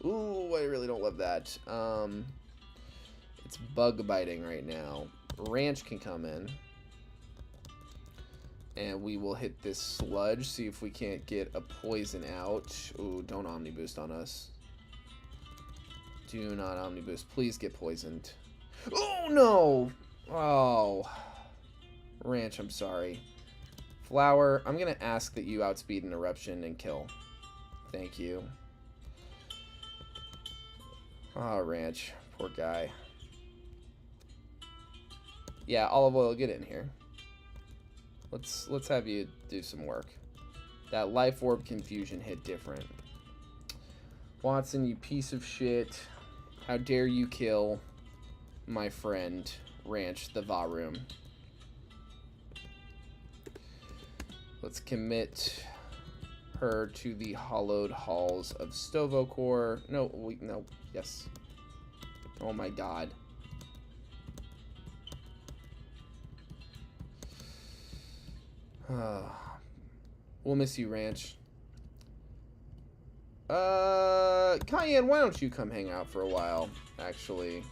Ooh, I really don't love that. It's bug biting right now. Ranch can come in. And we will hit this sludge, see if we can't get a poison out. Ooh, don't Omni Boost on us. Do not Omni Boost. Please get poisoned. Oh, no! Oh. Ranch, I'm sorry. Flower, I'm going to ask that you outspeed an eruption and kill. Thank you. Oh, Ranch. Poor guy. Yeah, olive oil, get in here. Let's have you do some work. That life orb confusion hit different. Watson, you piece of shit. How dare you kill my friend, Ranch the Varum. Let's commit her to the hollowed halls of Stovokor. No, no, yes. Oh my god. We'll miss you, Ranch. Cayenne, why don't you come hang out for a while, actually?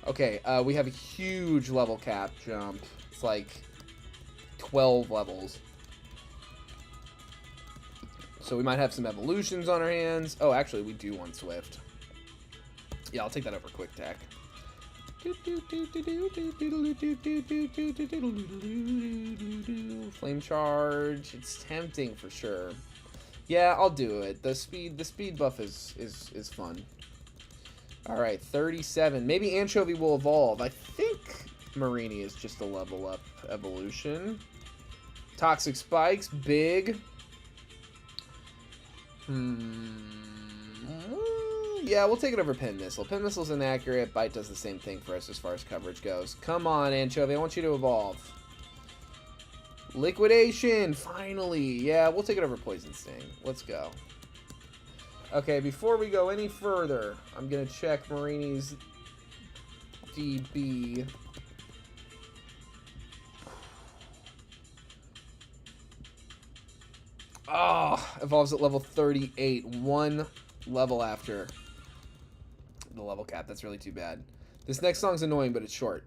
Okay, we have a huge level cap jump. It's like 12 levels. So we might have some evolutions on our hands. Oh, actually, we do want Swift. Yeah, I'll take that over Quick Tack. Flame Charge. It's tempting for sure. Yeah, I'll do it. The speed buff is fun. All right, 37. Maybe Anchovy will evolve. I think Marini is just a level up evolution. Toxic Spikes, big. Yeah, we'll take it over Pin Missile. Pin Missile's inaccurate. Bite does the same thing for us as far as coverage goes. Come on, Anchovy. I want you to evolve. Liquidation! Finally! Yeah, we'll take it over Poison Sting. Let's go. Okay, before we go any further, I'm going to check Marini's DB. Oh, evolves at level 38. One level after the level cap. That's really too bad. This next song's annoying, but it's short.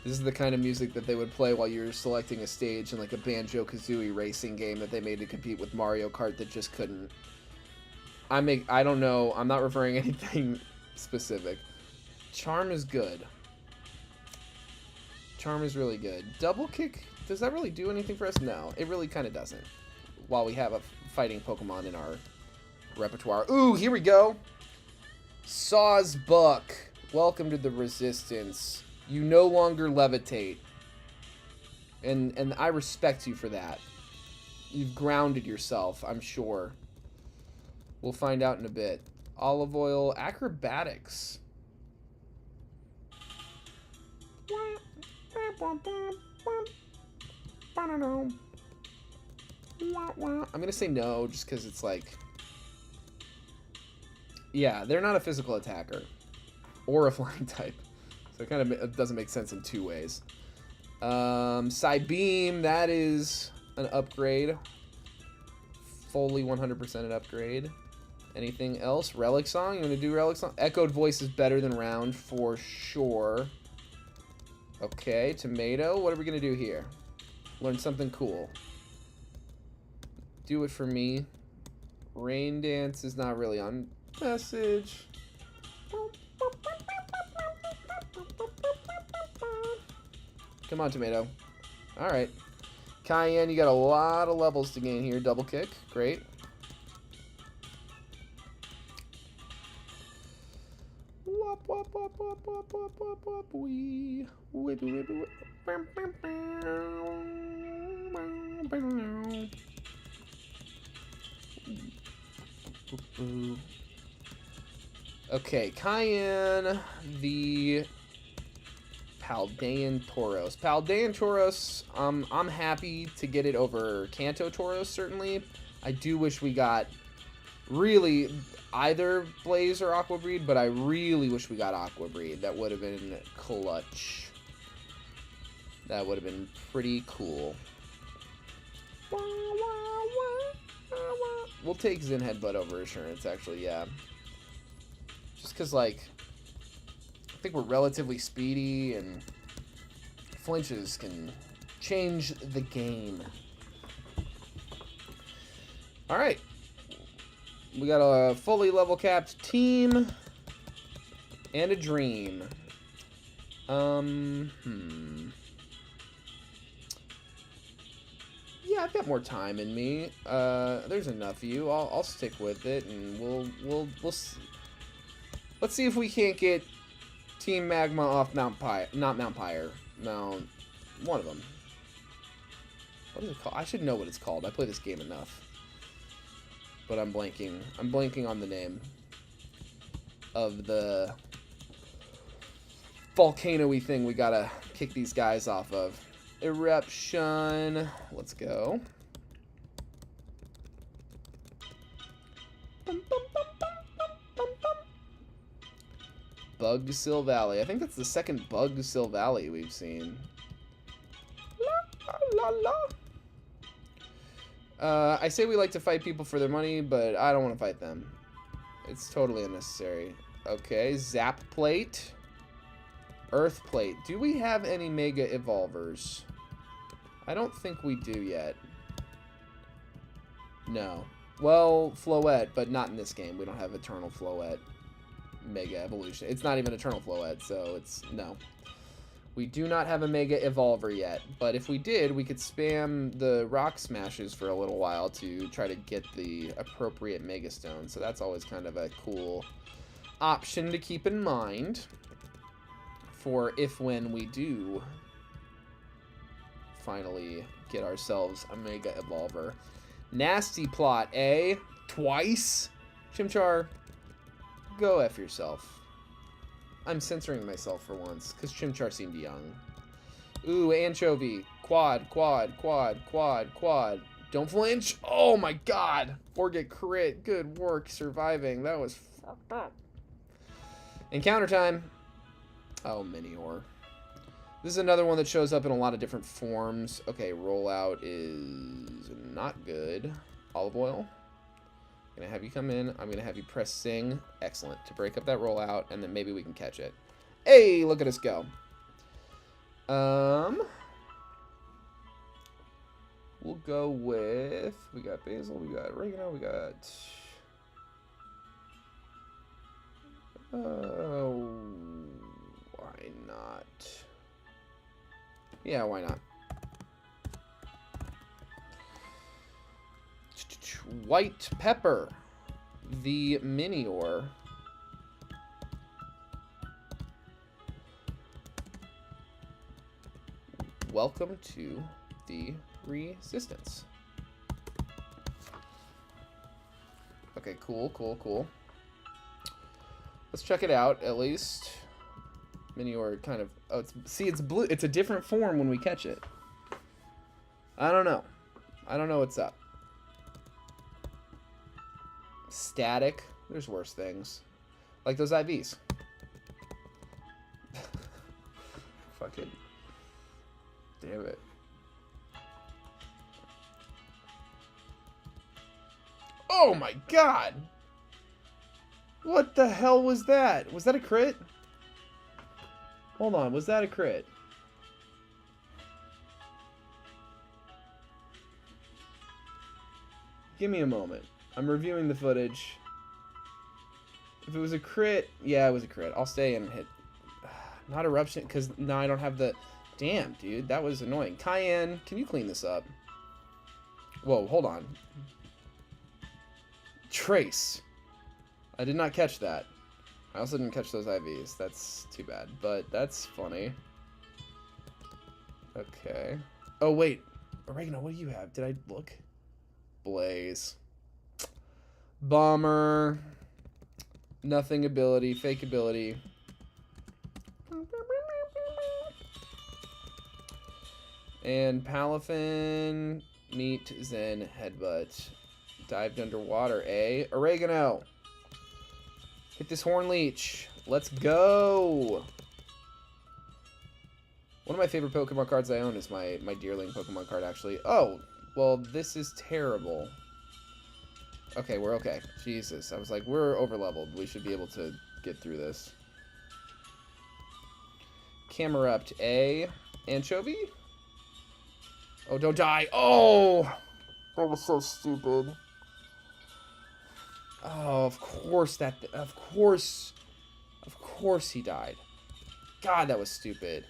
This is the kind of music that they would play while you're selecting a stage in like a Banjo-Kazooie racing game that they made to compete with Mario Kart that just couldn't. I don't know. I'm not referring anything specific. Charm is good. Charm is really good. Double kick, does that really do anything for us? No, it really kind of doesn't. While we have a fighting Pokemon in our repertoire. Ooh, here we go. Sawsbuck. Welcome to the Resistance. You no longer levitate. And I respect you for that. You've grounded yourself, I'm sure. We'll find out in a bit. Olive oil, acrobatics. I'm gonna say no, just because it's like... Yeah, they're not a physical attacker. Or a flying type. So it kind of doesn't make sense in two ways. Psybeam, that is an upgrade. Fully 100% an upgrade. Anything else? Relic Song? You want to do Relic Song? Echoed Voice is better than Round, for sure. Okay, Tomato. What are we going to do here? Learn something cool. Do it for me. Rain Dance is not really on message. Come on, Tomato. Alright. Cayenne, you got a lot of levels to gain here. Double kick. Great. Wop, wop, wop, wop, wop, wop, wop, wop, wee. Whippy, whippy, whip. Okay, Cayenne, the Paldean Tauros. Paldean Tauros, I'm happy to get it over Kanto Tauros, certainly. I do wish we got really either Blaze or Aqua Breed, but I really wish we got Aqua Breed. That would have been clutch. That would have been pretty cool. We'll take Zen Headbutt over Assurance, actually, yeah. Just because, like, I think we're relatively speedy, and flinches can change the game. Alright. We got a fully level capped team and a dream. Yeah, I've got more time in me. There's enough of you. I'll stick with it, and we'll let's see if we can't get Team Magma off Mount Pyre. Not Mount Pyre. Mount... One of them. What is it called? I should know what it's called. I play this game enough. But I'm blanking. I'm blanking on the name of the volcano-y thing we gotta kick these guys off of. Eruption. Let's go. Bugsill Valley. I think that's the second Bugsill Valley we've seen. La, la, la. I say we like to fight people for their money, but I don't want to fight them. It's totally unnecessary. Okay, Zap Plate. Earth Plate. Do we have any Mega Evolvers? I don't think we do yet. No. Well, Floette, but not in this game. We don't have Eternal Floette. Mega Evolution. It's not even Eternal Floette, so it's... No. We do not have a Mega Evolver yet, but if we did, we could spam the Rock Smashes for a little while to try to get the appropriate Mega Stone, so that's always kind of a cool option to keep in mind for if when we do finally get ourselves a Mega Evolver. Nasty Plot, eh? Twice? Chimchar, go F yourself. I'm censoring myself for once, because Chimchar seemed young. Ooh, Anchovy. Quad, quad, quad, quad, quad. Don't flinch. Oh my god. Forget crit. Good work surviving. That was fucked up. Encounter time. Oh, Minior. This is another one that shows up in a lot of different forms. Okay, rollout is not good. Olive oil. I'm going to have you come in. I'm going to have you press Sing. Excellent. To break up that rollout, and then maybe we can catch it. Hey, look at us go. We'll go with... We got basil, we got oregano, we got... Why not? Yeah, why not? White Pepper, the Minior. Welcome to the Resistance. Okay, cool, cool, cool. Let's check it out, at least. Minior kind of... Oh, it's blue. It's a different form when we catch it. I don't know. I don't know what's up. Static. There's worse things. Like those IVs. Fucking... Damn it. Oh my god! What the hell was that? Was that a crit? Hold on, was that a crit? Give me a moment. I'm reviewing the footage. If it was a crit, yeah, it was a crit. I'll stay and hit. Not eruption, because now I don't have the... Damn, dude, that was annoying. Cayenne, can you clean this up? Whoa, hold on. Trace. I did not catch that. I also didn't catch those IVs. That's too bad, but that's funny. Okay. Oh, wait. Oregano, what do you have? Did I look? Blaze. Bomber. Nothing ability. Fake ability. And Palafin. Neat. Zen. Headbutt. Dived underwater, eh? Oregano. Hit this Horn Leech. Let's go. One of my favorite Pokemon cards I own is my Deerling Pokemon card, actually. Oh, well, this is terrible. Okay, we're okay. Jesus, I was like, we're over-leveled. We should be able to get through this. Camerupt, A. Anchovy? Oh, don't die. Oh! That was so stupid. Oh, of course he died. God, that was stupid.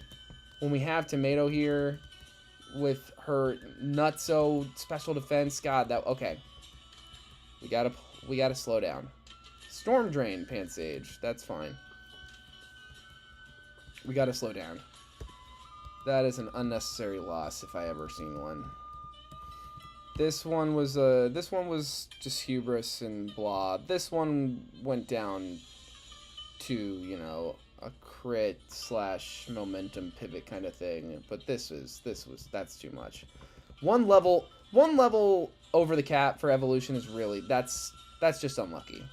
When we have Tomato here with her nutso special defense, God, that okay. We gotta slow down. Storm Drain, Pansage, that's fine. We gotta slow down. That is an unnecessary loss if I ever seen one. This one was just hubris and blah. This one went down to, you know, a crit / momentum pivot kind of thing. But that's too much. One level over the cap for evolution is really that's just unlucky.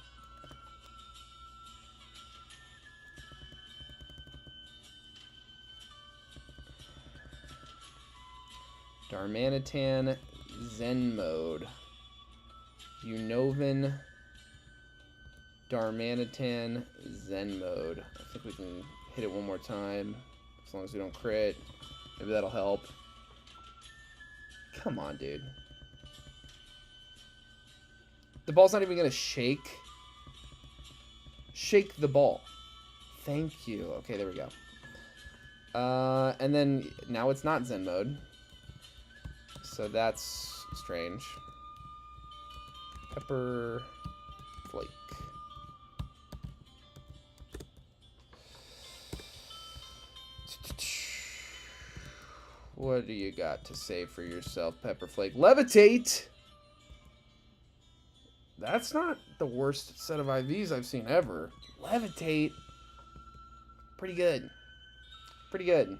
Darmanitan, Zen mode. Unnovan, Darmanitan, Zen mode. I think we can hit it one more time. As long as we don't crit. Maybe that'll help. Come on, dude. The ball's not even gonna shake. Shake the ball. Thank you. Okay, there we go. And then now it's not Zen mode. So that's strange. Pepper Flake. What do you got to say for yourself, Pepper Flake? Levitate! That's not the worst set of IVs I've seen ever. Levitate. Pretty good. Pretty good.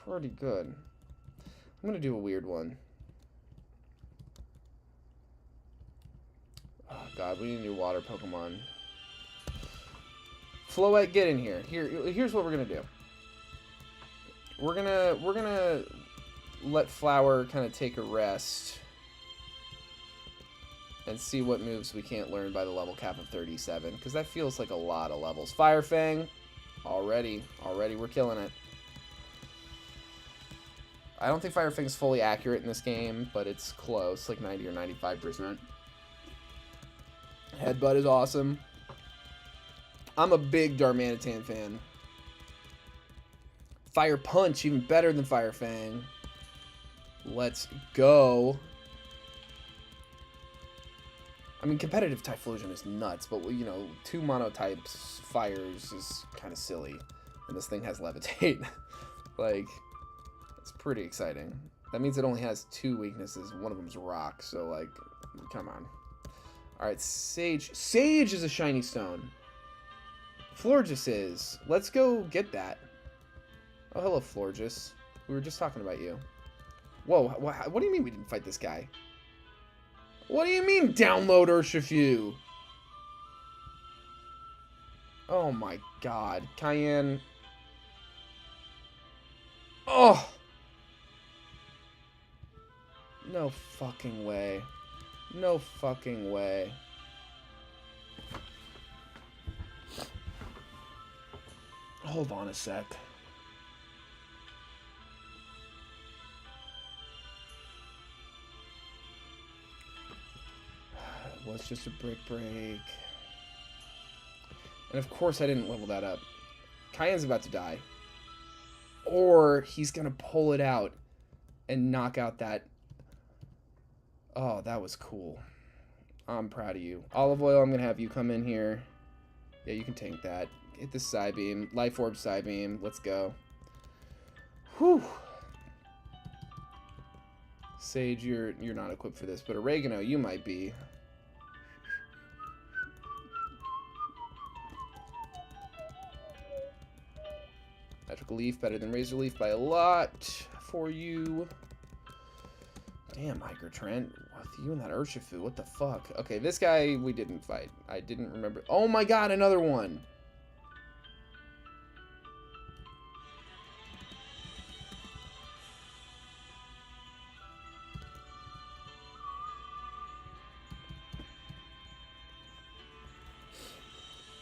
Pretty good. I'm gonna do a weird one. Oh god, we need a new water Pokemon. Floette, get in here. Here's what we're gonna do. We're gonna let Flower kind of take a rest and see what moves we can't learn by the level cap of 37, because that feels like a lot of levels. Fire Fang, already we're killing it. I don't think Fire Fang's fully accurate in this game, but it's close, like 90 or 95%. Headbutt is awesome. I'm a big Darmanitan fan. Fire Punch, even better than Fire Fang. Let's go. I mean, competitive Typhlosion is nuts, but, you know, 2 monotypes fires is kind of silly. And this thing has Levitate. Like, it's pretty exciting. That means it only has 2 weaknesses. One of them's Rock, so, like, come on. Alright, Sage. Sage is a shiny stone. Florges is. Let's go get that. Oh, hello, Florges. We were just talking about you. Whoa, what do you mean we didn't fight this guy? What do you mean, download Urshifu? Oh my god. Cayenne. Oh! No fucking way. No fucking way. Hold on a sec. It was just a break. And of course I didn't level that up. Cayenne's about to die. Or he's gonna pull it out and knock out that. Oh, that was cool. I'm proud of you. Olive Oil, I'm gonna have you come in here. Yeah, you can tank that. Hit the Psybeam. Life Orb Psybeam. Let's go. Whew. Sage, you're not equipped for this, but Oregano, you might be. Magical Leaf, better than Razor Leaf by a lot for you. Damn, Hiker Trent. With you and that Urshifu, what the fuck? Okay, this guy we didn't fight. I didn't remember. Oh my god, another one!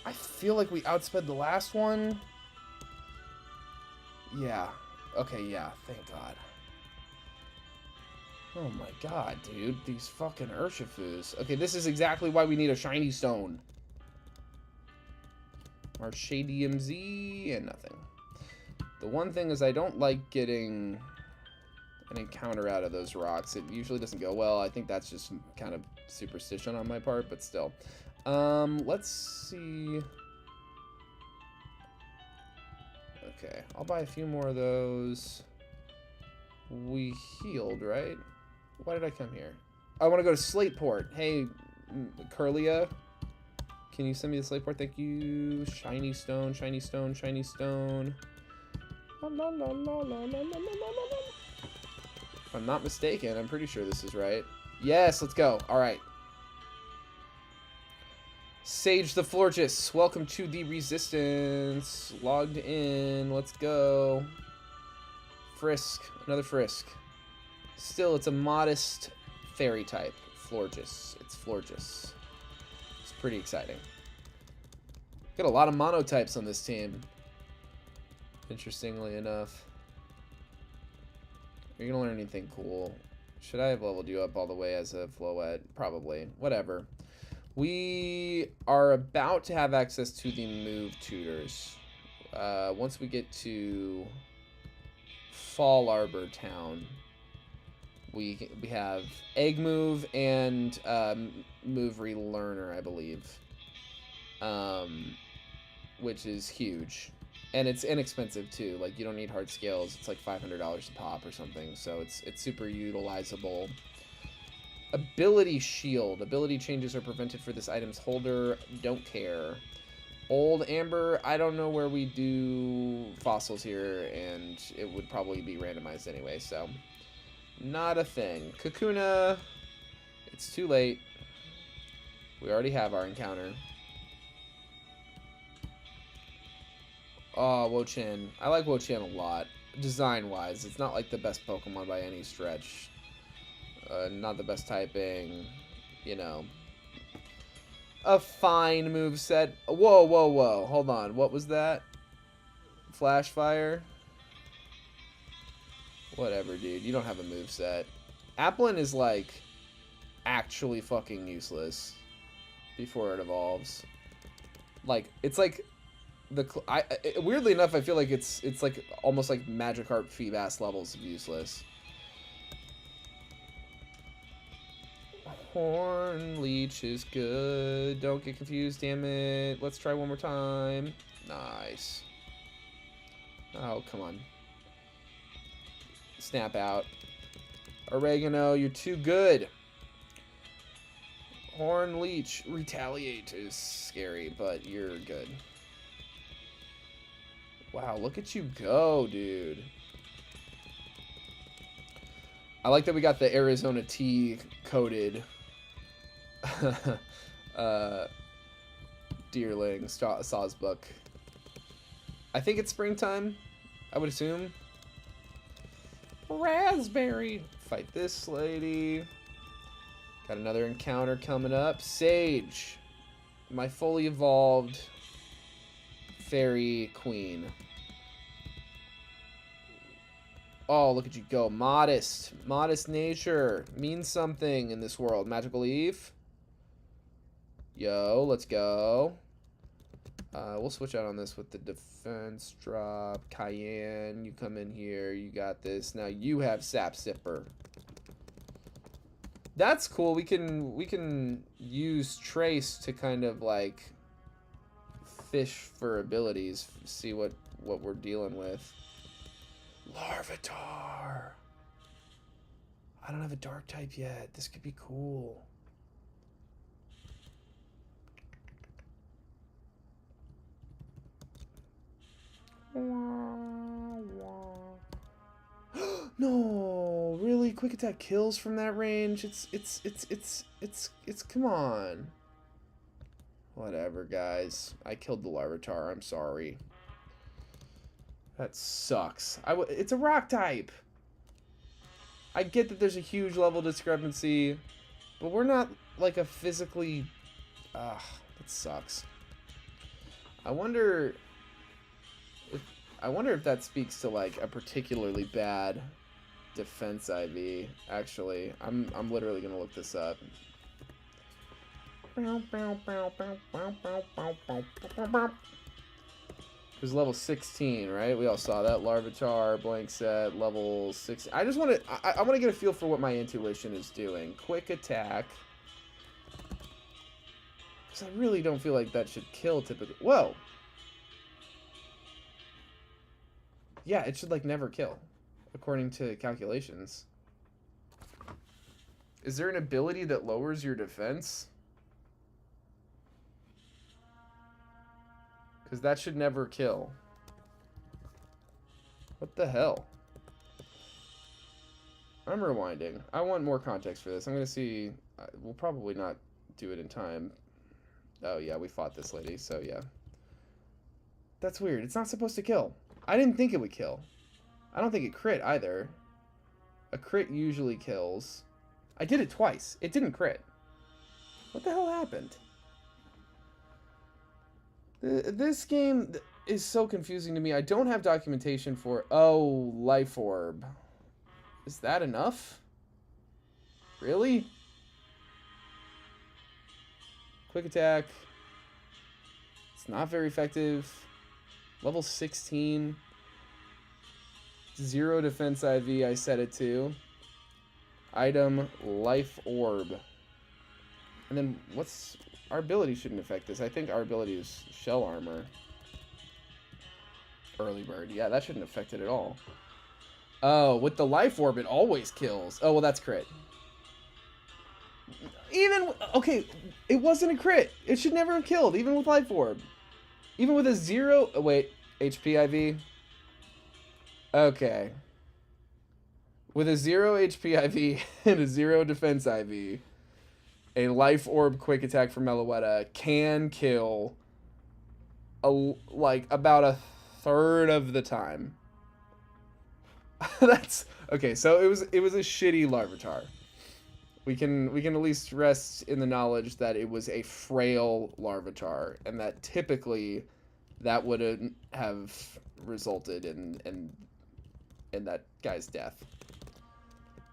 I feel like we outsped the last one. Yeah. Okay, yeah. Thank God. Oh my god, dude. These fucking Urshifus. Okay, this is exactly why we need a shiny stone. Marshadium Z and nothing. The one thing is I don't like getting an encounter out of those rocks. It usually doesn't go well. I think that's just kind of superstition on my part, but still. Let's see. Okay, I'll buy a few more of those. We healed, right? Why did I come here? I want to go to Slateport. Hey, Curlia, can you send me the Slateport? Thank you. Shiny stone, shiny stone, shiny stone. If I'm not mistaken, I'm pretty sure this is right. Yes, let's go. All right. Sage the Florges, welcome to the Resistance. Logged in, let's go. Frisk, another Frisk. Still, it's a modest fairy type. Florges, it's Florges. It's pretty exciting. Got a lot of monotypes on this team. Interestingly enough. Are you gonna learn anything cool? Should I have leveled you up all the way as a Floette? Probably. Whatever. We are about to have access to the move tutors. Once we get to Fall Arbor Town, we have Egg Move and Move Relearner, I believe, which is huge. And it's inexpensive too. Like, you don't need hard scales. It's like $500 a pop or something. So it's super utilizable. Ability Shield. Ability changes are prevented for this item's holder. Don't care. Old Amber. I don't know where we do fossils here, and it would probably be randomized anyway, so not a thing. Kakuna. It's too late. We already have our encounter. Oh, Wo-Chin. I like Wo-Chin a lot. Design-wise, it's not like the best Pokemon by any stretch. Not the best typing, you know. A fine moveset. Whoa, whoa, whoa. Hold on. What was that? Flash Fire? Whatever, dude. You don't have a moveset. Applin is, like, actually fucking useless before it evolves. Like, it's like weirdly enough, I feel like it's like almost like Magikarp Feebas levels of useless. Horn Leech is good. Don't get confused, damn it. Let's try one more time. Nice. Oh, come on. Snap out. Oregano, you're too good. Horn Leech. Retaliate is scary, but you're good. Wow, look at you go, dude. I like that we got the Arizona tea coated Deerling Sawsbuck. I think it's springtime, I would assume. Raspberry. Fight this lady. Got another encounter coming up. Sage. My fully evolved fairy queen. Oh, look at you go. Modest. Modest nature. Means something in this world. Magical Leaf. Yo, let's go. We'll switch out on this with the defense drop. Cayenne, you come in here. You got this. Now you have Sap Sipper. That's cool. We can use Trace to kind of like fish for abilities. See what we're dealing with. Larvitar. I don't have a dark type yet. This could be cool. No, really? Quick attack kills from that range? It's come on. Whatever, guys. I killed the Larvitar. I'm sorry. That sucks. It's a rock type. I get that there's a huge level discrepancy, but we're not like a physically... Ugh, that sucks. I wonder if that speaks to like a particularly bad defense IV. Actually, I'm literally gonna look this up. It was level 16, right? We all saw that. Larvitar, blank set, level 6. I just want to... I want to get a feel for what my intuition is doing. Quick attack. Because I really don't feel like that should kill typically. Whoa! Yeah, it should, like, never kill. According to calculations. Is there an ability that lowers your defense? Because that should never kill. What the hell? I'm rewinding. I want more context for this. I'm going to see... We'll probably not do it in time. Oh, yeah, we fought this lady, so yeah. That's weird. It's not supposed to kill. I didn't think it would kill. I don't think it crit either. A crit usually kills. I did it twice. It didn't crit. What the hell happened? This game is so confusing to me. I don't have documentation for... Oh, Life Orb. Is that enough? Really? Quick attack. It's not very effective. Level 16. 0 defense IV, I set it to. Item, Life Orb. And then what's... Our ability shouldn't affect this. I think our ability is Shell Armor. Early Bird. Yeah, that shouldn't affect it at all. Oh, with the Life Orb, it always kills. Oh, well, that's crit. Even... Okay, it wasn't a crit. It should never have killed, even with Life Orb. Even with a 0... Oh, wait. HP IV? Okay. With a 0 HP IV and a 0 defense IV... A Life Orb quick attack from Meloetta can kill like about a third of the time. That's okay, so it was a shitty Larvitar. We can at least rest in the knowledge that it was a frail Larvitar, and that typically that would have resulted in that guy's death.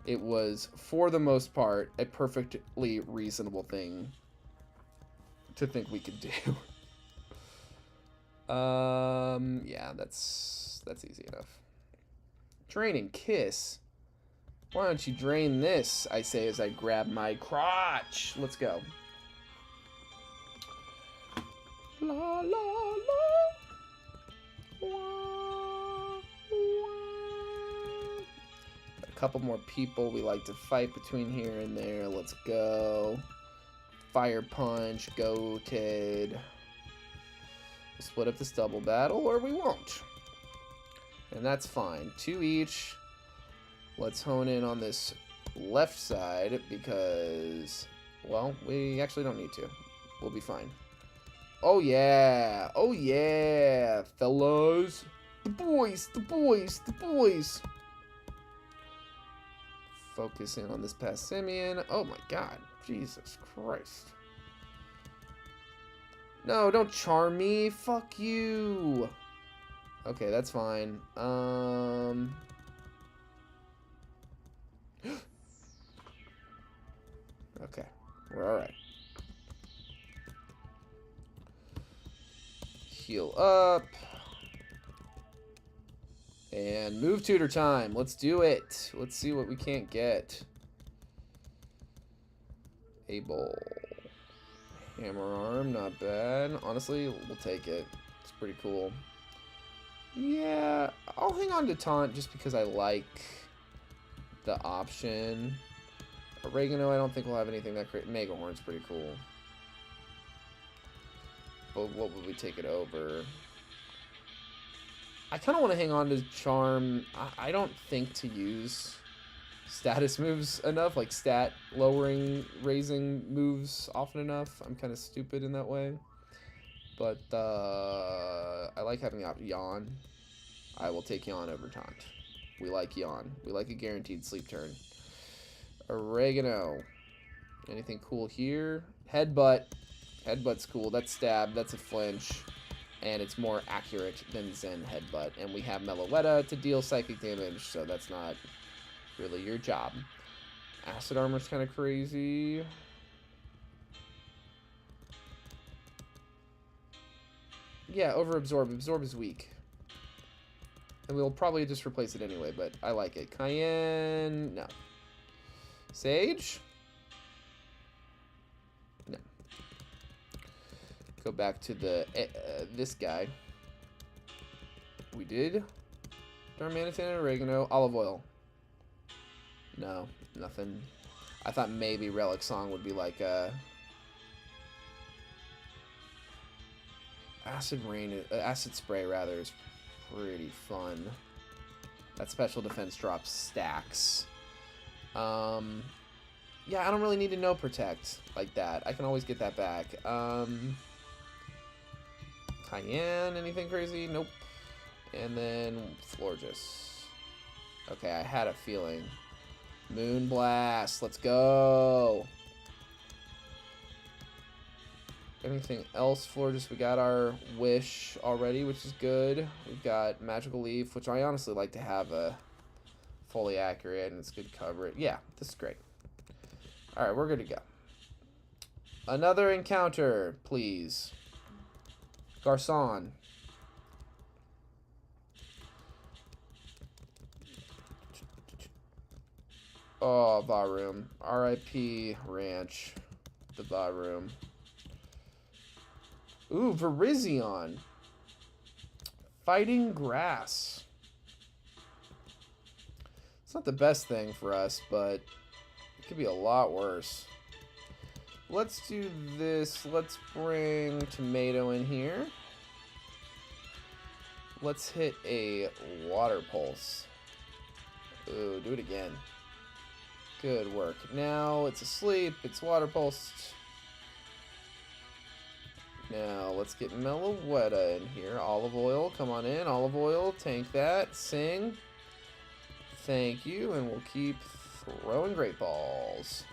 It was, for the most part, a perfectly reasonable thing to think we could do. Yeah, that's easy enough. Drain and kiss. Why don't you drain this? I say as I grab my crotch. Let's go. La la la. A couple more people we like to fight between here and there. Let's go. Fire punch, goated. We'll split up this double battle, or we won't. And that's fine. 2 each. Let's hone in on this left side because, well, we actually don't need to. We'll be fine. Oh yeah! Oh yeah, fellas! The boys! The boys! The boys! Focus in on this past Simeon. Oh my god. Jesus Christ. No, don't charm me. Fuck you. Okay, that's fine. Okay, we're alright. Heal up. And move tutor time. Let's do it. Let's see what we can't get. Able. Hammer arm, not bad. Honestly, we'll take it. It's pretty cool. Yeah, I'll hang on to taunt just because I like the option. Oregano, I don't think we'll have anything that great. Mega Horn's pretty cool. But what would we take it over? I kind of want to hang on to Charm. I don't think to use status moves enough, like stat lowering, raising moves often enough. I'm kind of stupid in that way. But I like having Yawn. I will take Yawn over Taunt. We like Yawn. We like a guaranteed sleep turn. Oregano. Anything cool here? Headbutt. Headbutt's cool. That's stab. That's a flinch. And it's more accurate than Zen Headbutt. And we have Meloetta to deal psychic damage, so that's not really your job. Acid Armor's kind of crazy. Yeah, over Absorb. Absorb is weak. And we'll probably just replace it anyway, but I like it. Cayenne, no. Sage? No. Go back to the this guy. We did. Darmanitan and Oregano. Olive oil. No, nothing. I thought maybe Relic Song would be like Acid Rain, Acid Spray rather, is pretty fun. That special defense drops stacks. Yeah, I don't really need to know Protect like that. I can always get that back. Cayenne, anything crazy? Nope. And then Florges. Okay, I had a feeling. Moonblast, let's go. Anything else, Florges? We got our Wish already, which is good. We've got Magical Leaf, which I honestly like to have a fully accurate and it's good coverage. Yeah, this is great. Alright, we're good to go. Another encounter, please. Garcon. Oh, Barroom. R.I.P. Ranch. The Barroom. Ooh, Virizion. Fighting Grass. It's not the best thing for us, but it could be a lot worse. Let's do this. Let's bring Tomato in here. Let's hit a Water Pulse. Ooh, do it again. Good work. Now it's asleep. It's Water Pulsed. Now let's get Meloetta in here. Olive oil, come on in. Olive oil, tank that. Sing. Thank you, and we'll keep throwing Great Balls.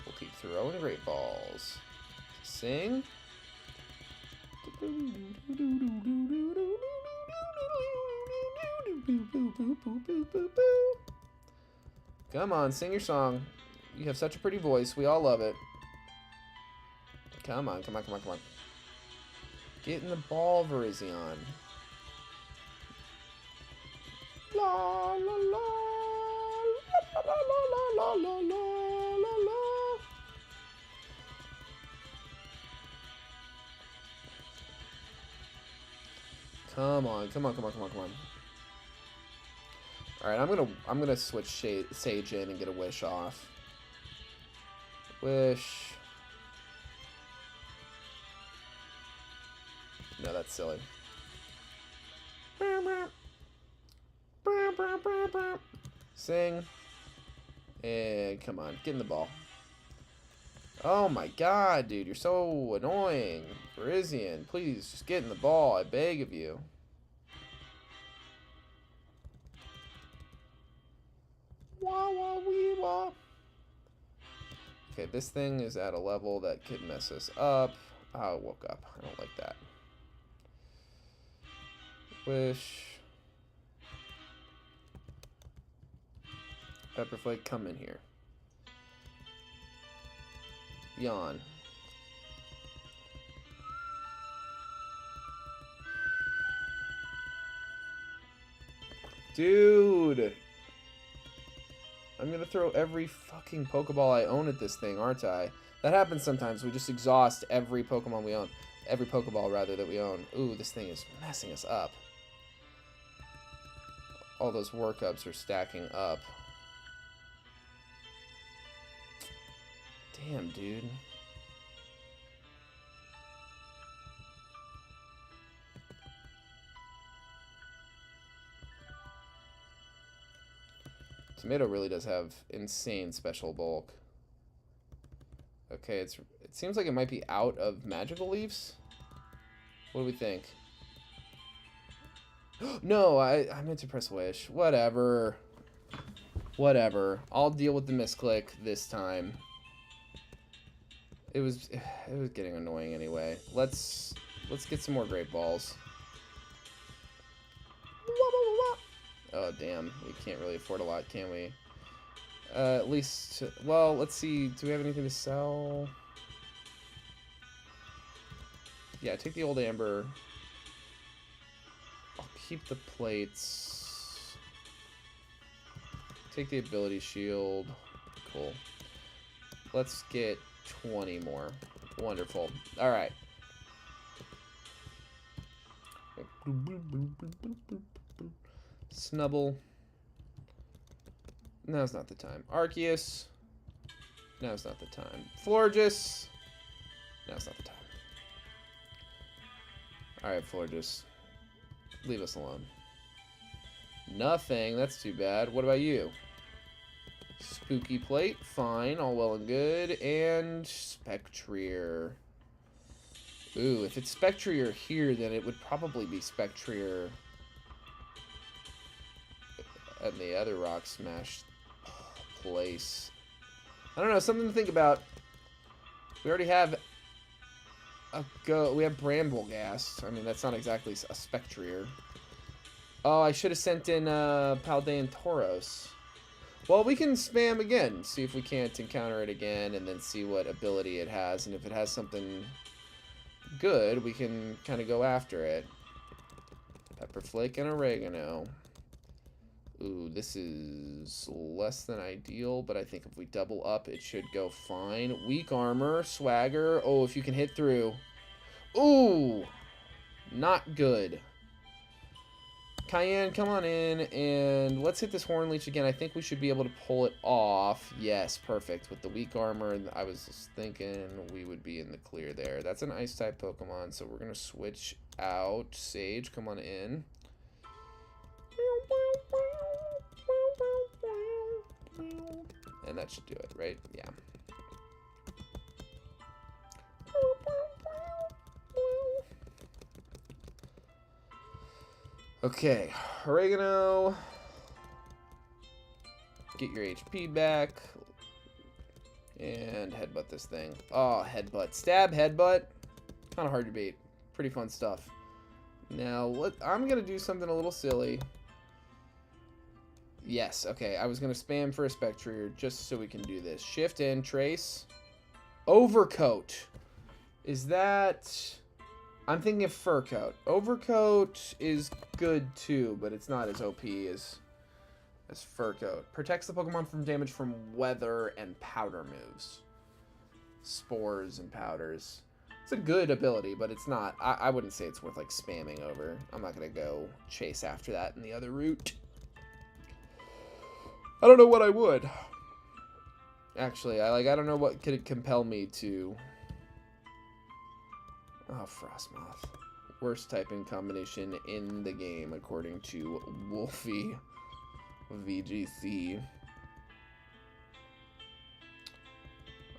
We'll keep throwing Great Balls. Sing. Come on, sing your song. You have such a pretty voice. We all love it. Come on, come on, come on, come on. Get in the ball, Virizion. La la la la la la la la la la. Come on, come on, come on, come on, come on. All right, I'm gonna switch Sage in and get a Wish off. Wish. No, that's silly. Sing. And come on, get in the ball. Oh my god, dude, you're so annoying. Virizion, please, just get in the ball, I beg of you. Wah, wah, wee, wah. Okay, this thing is at a level that could mess us up. Oh, I woke up. I don't like that. Wish. Pepperflake, come in here. Yawn. Dude! I'm gonna throw every fucking Pokeball I own at this thing, aren't I? That happens sometimes. We just exhaust every Pokemon we own. Every Pokeball, rather, that we own. Ooh, this thing is messing us up. All those workups are stacking up. Damn, dude. Tomato really does have insane special bulk. Okay, it seems like it might be out of magical leaves. What do we think? No, I meant to press Wish. Whatever. Whatever. I'll deal with the misclick this time. It was getting annoying anyway. Let's get some more Great Balls. Oh damn, we can't really afford a lot, can we? At least, well, let's see. Do we have anything to sell? Yeah, take the old amber. I'll keep the plates. Take the ability shield. Cool. Let's get 20 more. Wonderful. All right. Snubble. Now's not the time. Arceus. Now's not the time. Florges. Now's not the time. Alright, Florges. Leave us alone. Nothing. That's too bad. What about you? Spooky Plate. Fine. All well and good. And Spectrier. Ooh, if it's Spectrier here, then it would probably be Spectrier at the other Rock Smash place. I don't know, something to think about. We already have we have Brambleghast. I mean, that's not exactly a Spectrier. Oh, I should have sent in Paldean Tauros. Well, we can spam again, see if we can't encounter it again, and then see what ability it has. And if it has something good, we can kind of go after it. Pepperflake and Oregano. Ooh, this is less than ideal, but I think if we double up, it should go fine. Weak armor, swagger. Oh, if you can hit through. Ooh, not good. Cayenne, come on in, and let's hit this Horn Leech again. I think we should be able to pull it off. Yes, perfect. With the weak armor, I was just thinking we would be in the clear there. That's an Ice-type Pokemon, so we're going to switch out. Sage, come on in. And that should do it, right? Yeah. Okay, Oregano. Get your HP back. And headbutt this thing. Oh, headbutt. Stab, headbutt. Kind of hard to beat. Pretty fun stuff. Now, I'm going to do something a little silly. Yes, okay. I was going to spam for a Spectrier just so we can do this. Shift in, trace. Overcoat. Is that... I'm thinking of Fur Coat. Overcoat is good too, but it's not as OP as Fur Coat. Protects the Pokemon from damage from weather and powder moves. Spores and powders. It's a good ability, but it's not. I wouldn't say it's worth like spamming over. I'm not gonna go chase after that in the other route. I don't know what I would. Actually, I don't know what could compel me to. Oh, Frostmoth. Worst typing combination in the game, according to Wolfie VGC.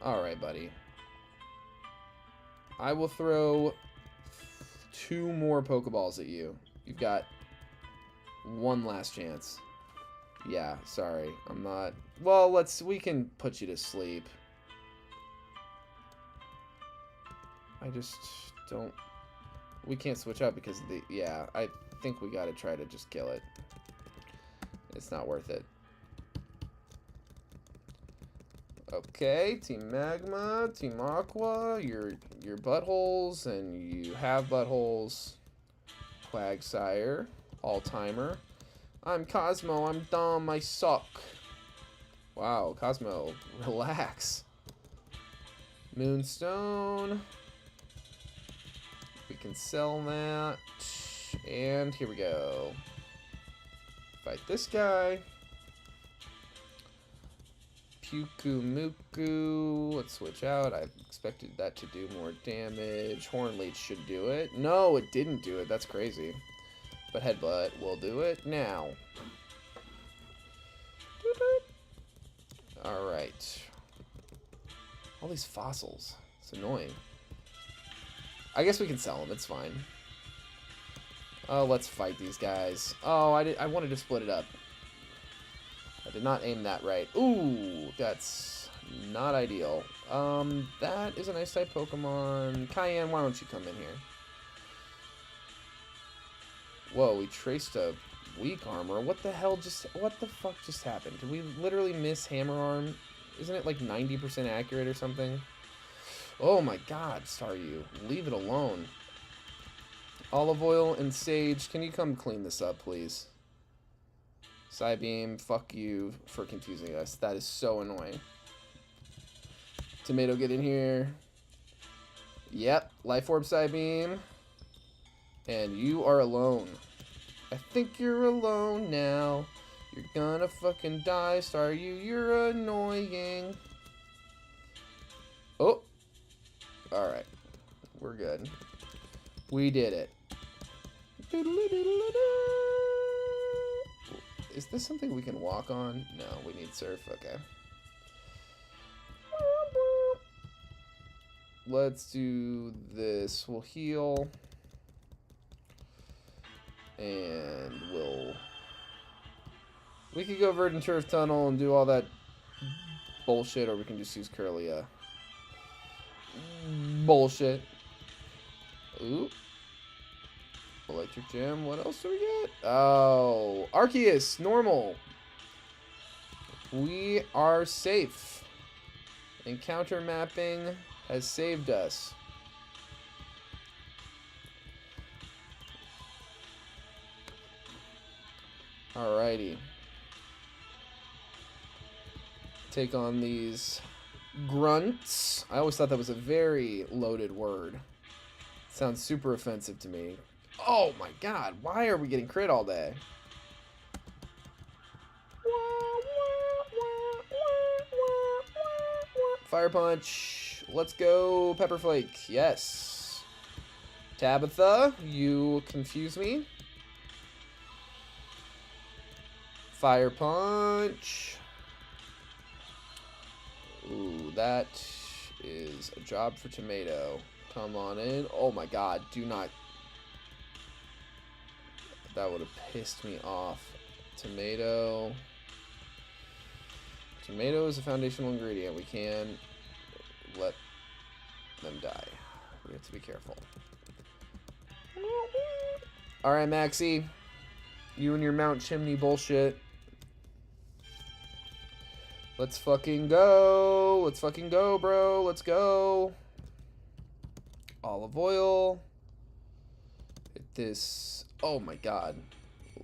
Alright, buddy. I will throw 2 more Pokeballs at you. You've got 1 last chance. Yeah, sorry. I'm not... Well, we can put you to sleep. I just don't... We can't switch up because of the... Yeah, I think we gotta try to just kill it. It's not worth it. Okay, Team Magma, Team Aqua, your buttholes, and you have buttholes. Quagsire, All-Timer. I'm Cosmo, I'm dumb, I suck. Wow, Cosmo, relax. Moonstone. We can sell that. And here we go. Fight this guy. Muku. Let's switch out. I expected that to do more damage. Hornleech should do it. No, it didn't do it. That's crazy. But Headbutt will do it now. Alright. All these fossils. It's annoying. I guess we can sell them. It's fine. Oh, let's fight these guys. Oh, I wanted to split it up. I did not aim that right. Ooh, that's not ideal. That is a nice type Pokemon. Cayenne, why don't you come in here? Whoa, we traced a weak armor. What the fuck just happened? Did we literally miss Hammer Arm? Isn't it like 90% accurate or something? Oh my god, Staryu. Leave it alone. Olive Oil and Sage, can you come clean this up, please? Psybeam, fuck you for confusing us. That is so annoying. Tomato, get in here. Yep, Life Orb Psybeam. And you are alone. I think you're alone now. You're gonna fucking die, Staryu. You're annoying. Oh. Alright. We're good. We did it. Is this something we can walk on? No, we need surf. Okay. Let's do this. We'll heal. And we could go Verdant Turf Tunnel and do all that bullshit, or we can just use Curlia. Bullshit. Ooh. Electric Gem. What else do we get? Oh, Arceus. Normal. We are safe. Encounter mapping has saved us. Alrighty. Take on these grunts. I always thought that was a very loaded word. Sounds super offensive to me. Oh my god, why are we getting crit all day? Fire Punch. Let's go, Pepper Flake. Yes. Tabitha, you confuse me. Fire Punch. Ooh, that is a job for Tomato. Come on in. Oh my god, do not. That would have pissed me off. Tomato. Tomato is a foundational ingredient. We can let them die. We have to be careful. Alright, Maxie. You and your Mount Chimney bullshit. Let's fucking go. Let's fucking go, bro. Let's go. Olive Oil. this. Oh my god.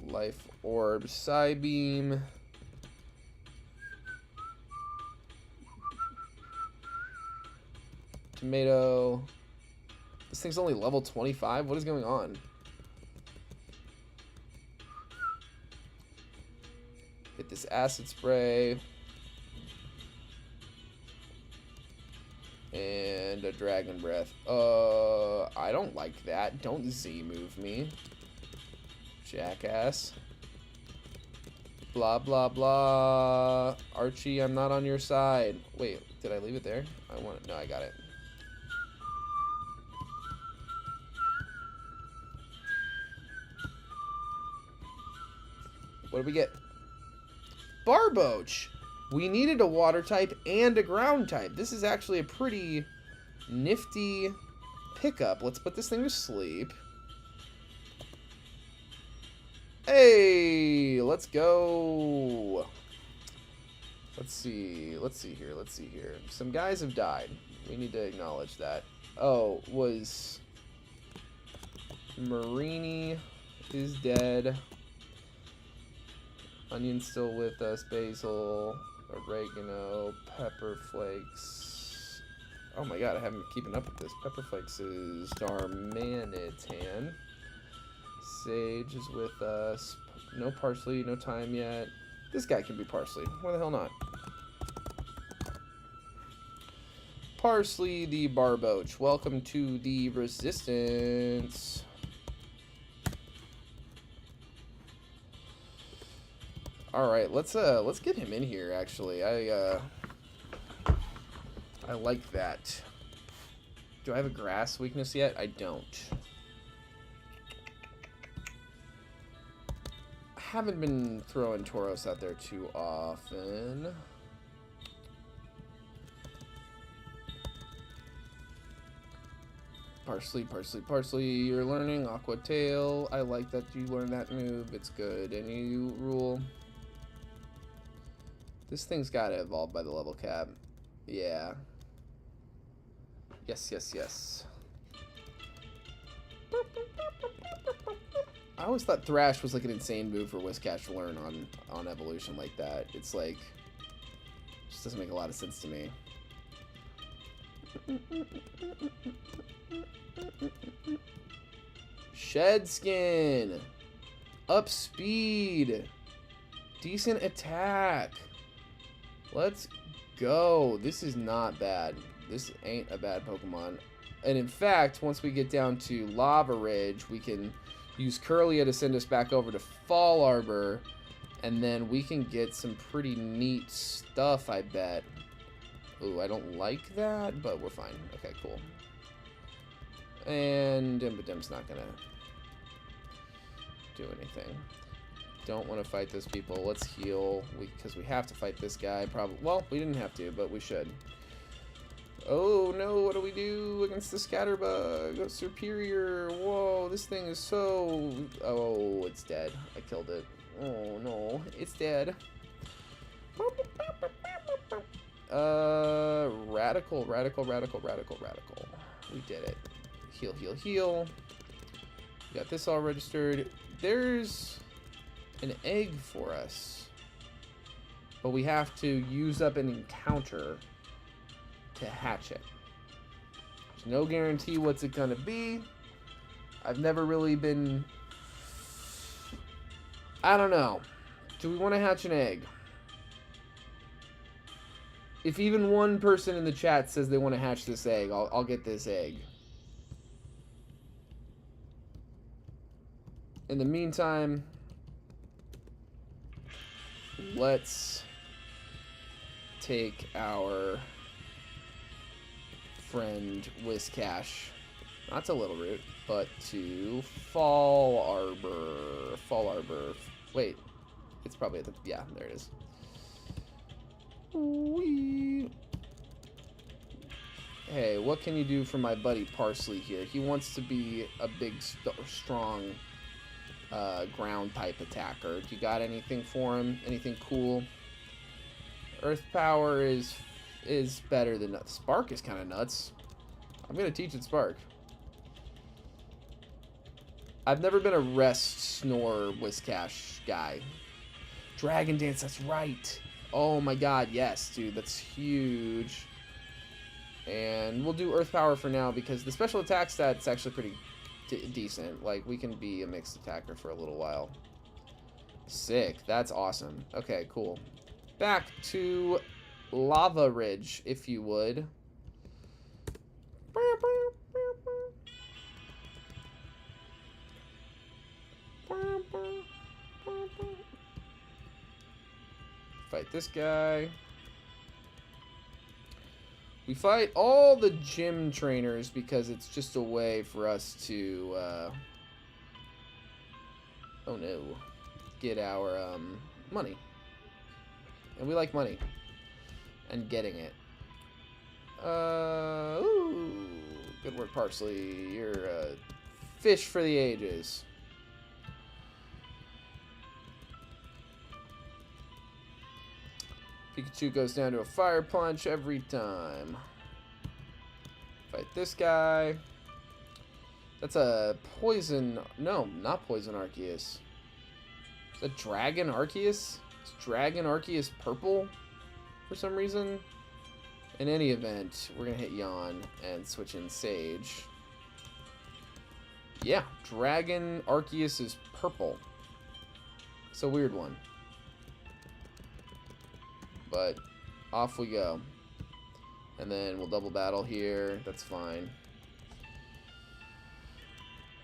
Life Orb, Psybeam. Tomato. This thing's only level 25? What is going on? Hit this Acid Spray. And a Dragon Breath. I don't like that. Don't Z-move me. Jackass. Blah, blah, blah. Archie, I'm not on your side. Wait, did I leave it there? I want it. No, I got it. What did we get? Barboach. We needed a water type and a ground type. This is actually a pretty nifty pickup. Let's put this thing to sleep. Hey, let's go. Let's see here. Some guys have died. We need to acknowledge that. Oh, was Marini is dead. Onion's still with us. Basil, oregano, pepper flakes. Oh my god, I haven't been keeping up with this. Pepper flakes is Darmanitan. Sage is with us. No parsley, no time yet. This guy can be parsley. Why the hell not? Parsley the Barboach. Welcome to the Resistance. All right, let's get him in here. Actually, I like that. Do I have a grass weakness yet? I don't. I haven't been throwing Tauros out there too often. Parsley, parsley, parsley. You're learning Aqua Tail. I like that you learned that move. It's good. Any rule? This thing's got to evolve by the level cap. Yeah. Yes, yes, yes. I always thought Thrash was like an insane move for Whiscash to learn on evolution like that. It's like, just doesn't make a lot of sense to me. Shed Skin. Up speed. Decent attack. Let's go. This is not bad. This ain't a bad Pokemon. And in fact, once we get down to Lava Ridge, we can use Curlia to send us back over to Fall Arbor. And then we can get some pretty neat stuff, I bet. Ooh, I don't like that, but we're fine. Okay, cool. And Dimbadim's not gonna do anything. Don't want to fight those people. Let's heal, because we have to fight this guy. Probably. Well, we didn't have to, but we should. Oh no! What do we do against the Scatterbug? Superior. Whoa! This thing is so. Oh, it's dead. I killed it. Oh no! It's dead. Radical, radical, radical, radical, radical. We did it. Heal, heal, heal. We got this all registered. There's an egg for us, but we have to use up an encounter to hatch it. There's no guarantee what's it gonna be. I've never really been, I don't know. Do we want to hatch an egg? If even one person in the chat says they want to hatch this egg, I'll get this egg. In the meantime, let's take our friend Whiscash, not to Little Root, but to Fall Arbor. Fall Arbor. Wait, it's probably at the, yeah, there it is. Whee. Hey, what can you do for my buddy Parsley here? He wants to be a big, strong ground type attacker. Do you got anything for him? Anything cool? Earth Power is better than Spark is kind of nuts. I'm gonna teach it Spark. I've never been a rest, snore, Whiscash guy. Dragon Dance, that's right. Oh my god, yes, dude, that's huge. And we'll do Earth Power for now because the special attack stat's actually pretty decent. Like, we can be a mixed attacker for a little while. Sick, that's awesome. Okay, cool. Back to Lava Ridge, if you would. Fight this guy. We fight all the gym trainers because it's just a way for us to, oh no, get our, money. And we like money. And getting it. Ooh, good work, Parsley. You're a fish for the ages. Pikachu goes down to a fire punch every time. Fight this guy. That's a poison. No, not poison Arceus. Is that Dragon Arceus? Is Dragon Arceus purple for some reason? In any event, we're going to hit Yawn and switch in Sage. Yeah, Dragon Arceus is purple. It's a weird one. But off we go. And then we'll double battle here. That's fine.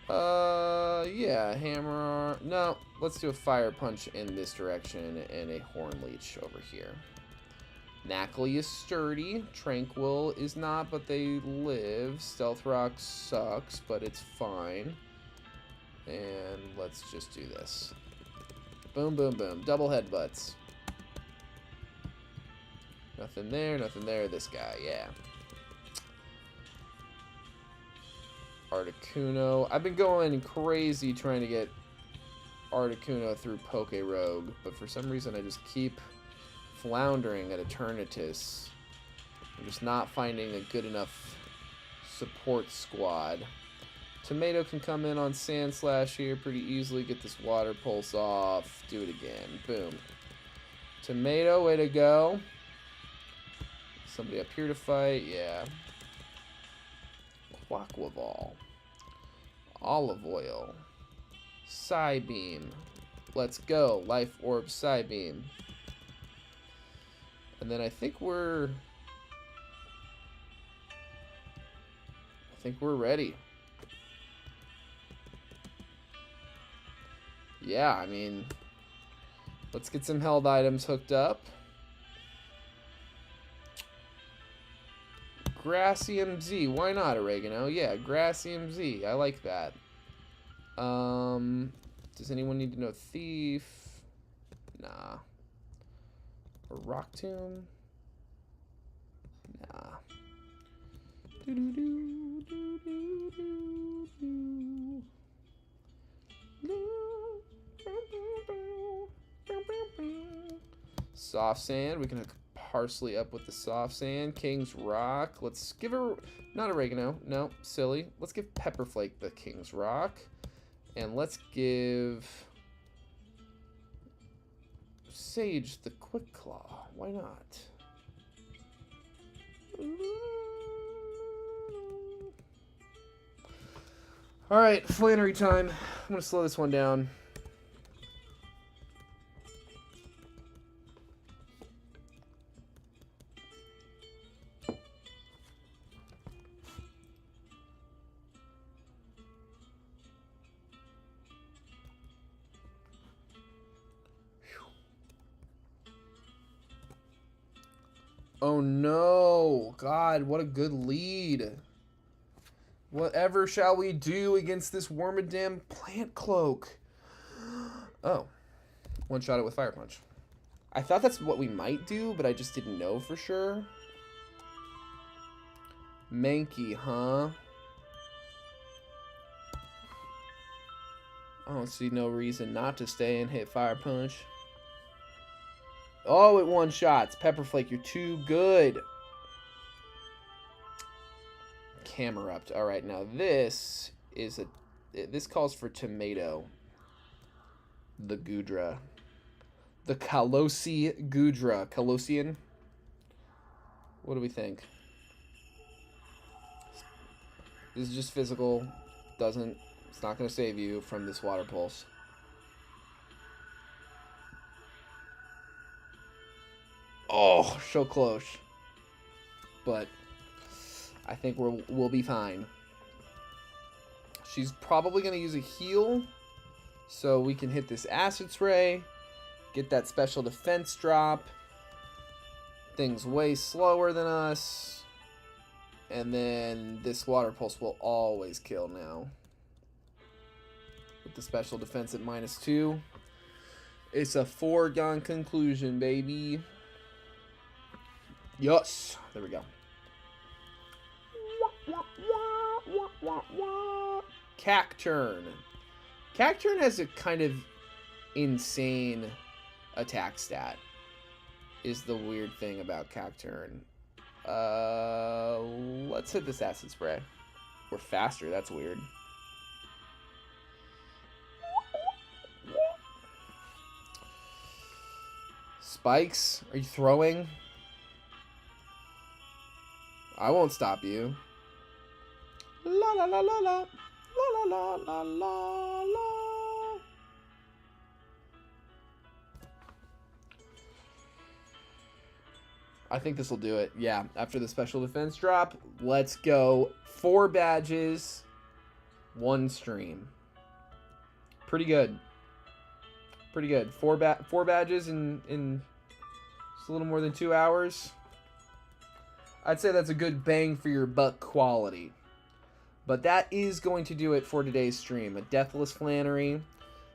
Yeah, hammer. No, let's do a fire punch in this direction and a horn leech over here. Knackley is sturdy. Tranquil is not, but they live. Stealth Rock sucks, but it's fine. And let's just do this. Boom, boom, boom. Double headbutts. Nothing there, nothing there. This guy, yeah. Articuno. I've been going crazy trying to get Articuno through Poke Rogue, but for some reason I just keep floundering at Eternatus. I'm just not finding a good enough support squad. Tomato can come in on Sandslash here pretty easily, get this water pulse off, do it again. Boom. Tomato, way to go. Somebody up here to fight, yeah. Quaquaval. Olive Oil. Psybeam. Let's go. Life Orb Psybeam. And then I think we're ready. Yeah, I mean, let's get some held items hooked up. Grassium Z, why not, Oregano? Yeah, Grassium Z, I like that. Does anyone need to know Thief? Nah. Or Rock Tomb? Nah. Soft Sand, we can hook Parsley up with the Soft Sand. King's Rock. Let's give her... Not Oregano. No, silly. Let's give Pepperflake the King's Rock. And let's give... Sage the Quick Claw. Why not? Alright, Flannery time. I'm going to slow this one down. Oh no, God, what a good lead. Whatever shall we do against this Wormadam Plant Cloak? Oh, one shot it with Fire Punch. I thought that's what we might do, but I just didn't know for sure. Mankey, huh? I don't see no reason not to stay and hit Fire Punch. Oh, it one-shots. Pepperflake, you're too good. Camerupt. Alright, now this is a This calls for tomato. The Gudra. The Kalosi Gudra. Kalosian? What do we think? This is just physical. It's not going to save you from this water pulse. Oh, so close. But I think we'll be fine. She's probably going to use a heal, so we can hit this acid spray, get that special defense drop. Thing's way slower than us. And then this water pulse will always kill now. With the special defense at -2. It's a foregone conclusion, baby. Yes. There we go. Cacturn. Cacturn has a kind of insane attack stat. Is the weird thing about Cacturn. Let's hit this acid spray. We're faster. That's weird. Spikes? Are you throwing? I won't stop you. La la la la la. La la la la la la. I think this will do it. Yeah, after the special defense drop, let's go. 4 badges, 1 stream. Pretty good. Pretty good. 4 badges in just a little more than 2 hours. I'd say that's a good bang for your buck quality. But that is going to do it for today's stream. A Deathless Flannery,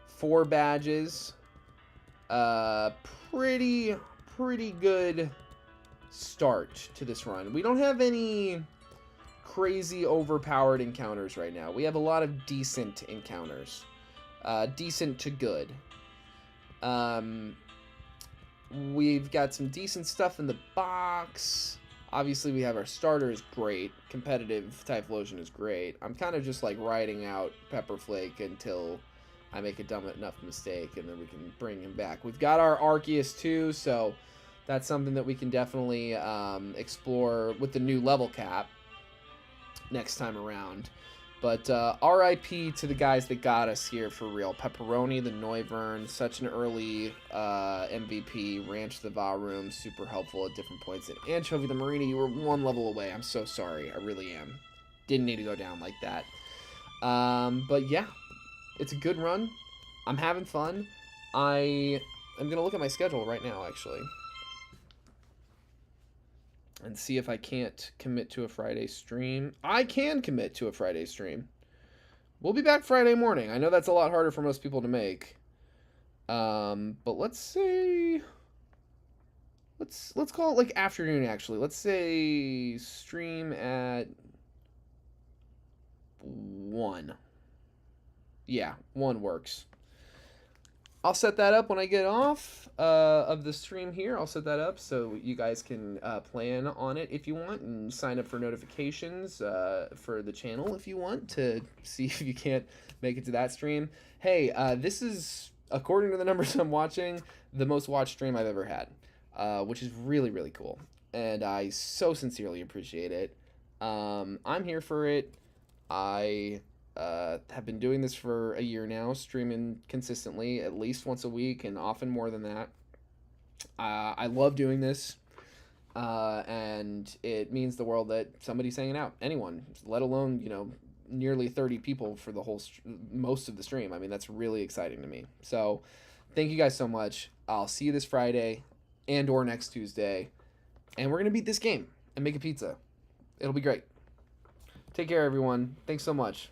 4 badges. Pretty good start to this run. We don't have any crazy overpowered encounters right now. We have a lot of decent encounters. Decent to good. We've got some decent stuff in the box. Obviously, we have our starter is great. Competitive Typhlosion is great. I'm kind of just like riding out Pepperflake until I make a dumb enough mistake, and then we can bring him back. We've got our Arceus too, so that's something that we can definitely explore with the new level cap next time around. But RIP to the guys that got us here for real. Pepperoni, the Noivern, such an early MVP. Ranch the Varum, super helpful at different points. And Anchovy the Marina, you were 1 level away. I'm so sorry. I really am. Didn't need to go down like that. But yeah, it's a good run. I'm having fun. I'm going to look at my schedule right now, actually, and see if I can't commit to a Friday stream. I can commit to a Friday stream. We'll be back Friday morning. I know that's a lot harder for most people to make. But let's say... Let's call it like afternoon, actually. Let's say stream at 1. Yeah, 1 works. I'll set that up when I get off of the stream here. I'll set that up so you guys can plan on it if you want, and sign up for notifications for the channel if you want to see if you can't make it to that stream. Hey, this is, according to the numbers I'm watching, the most watched stream I've ever had, which is really, really cool. And I so sincerely appreciate it. I'm here for it. I have been doing this for a year now, streaming consistently at least once a week and often more than that. I love doing this, and it means the world that somebody's hanging out. Anyone, let alone, you know, nearly 30 people for the whole most of the stream. I mean, that's really exciting to me. So thank you guys so much. I'll see you this Friday and or next Tuesday, and we're gonna beat this game and make a pizza. It'll be great. Take care, everyone. Thanks so much.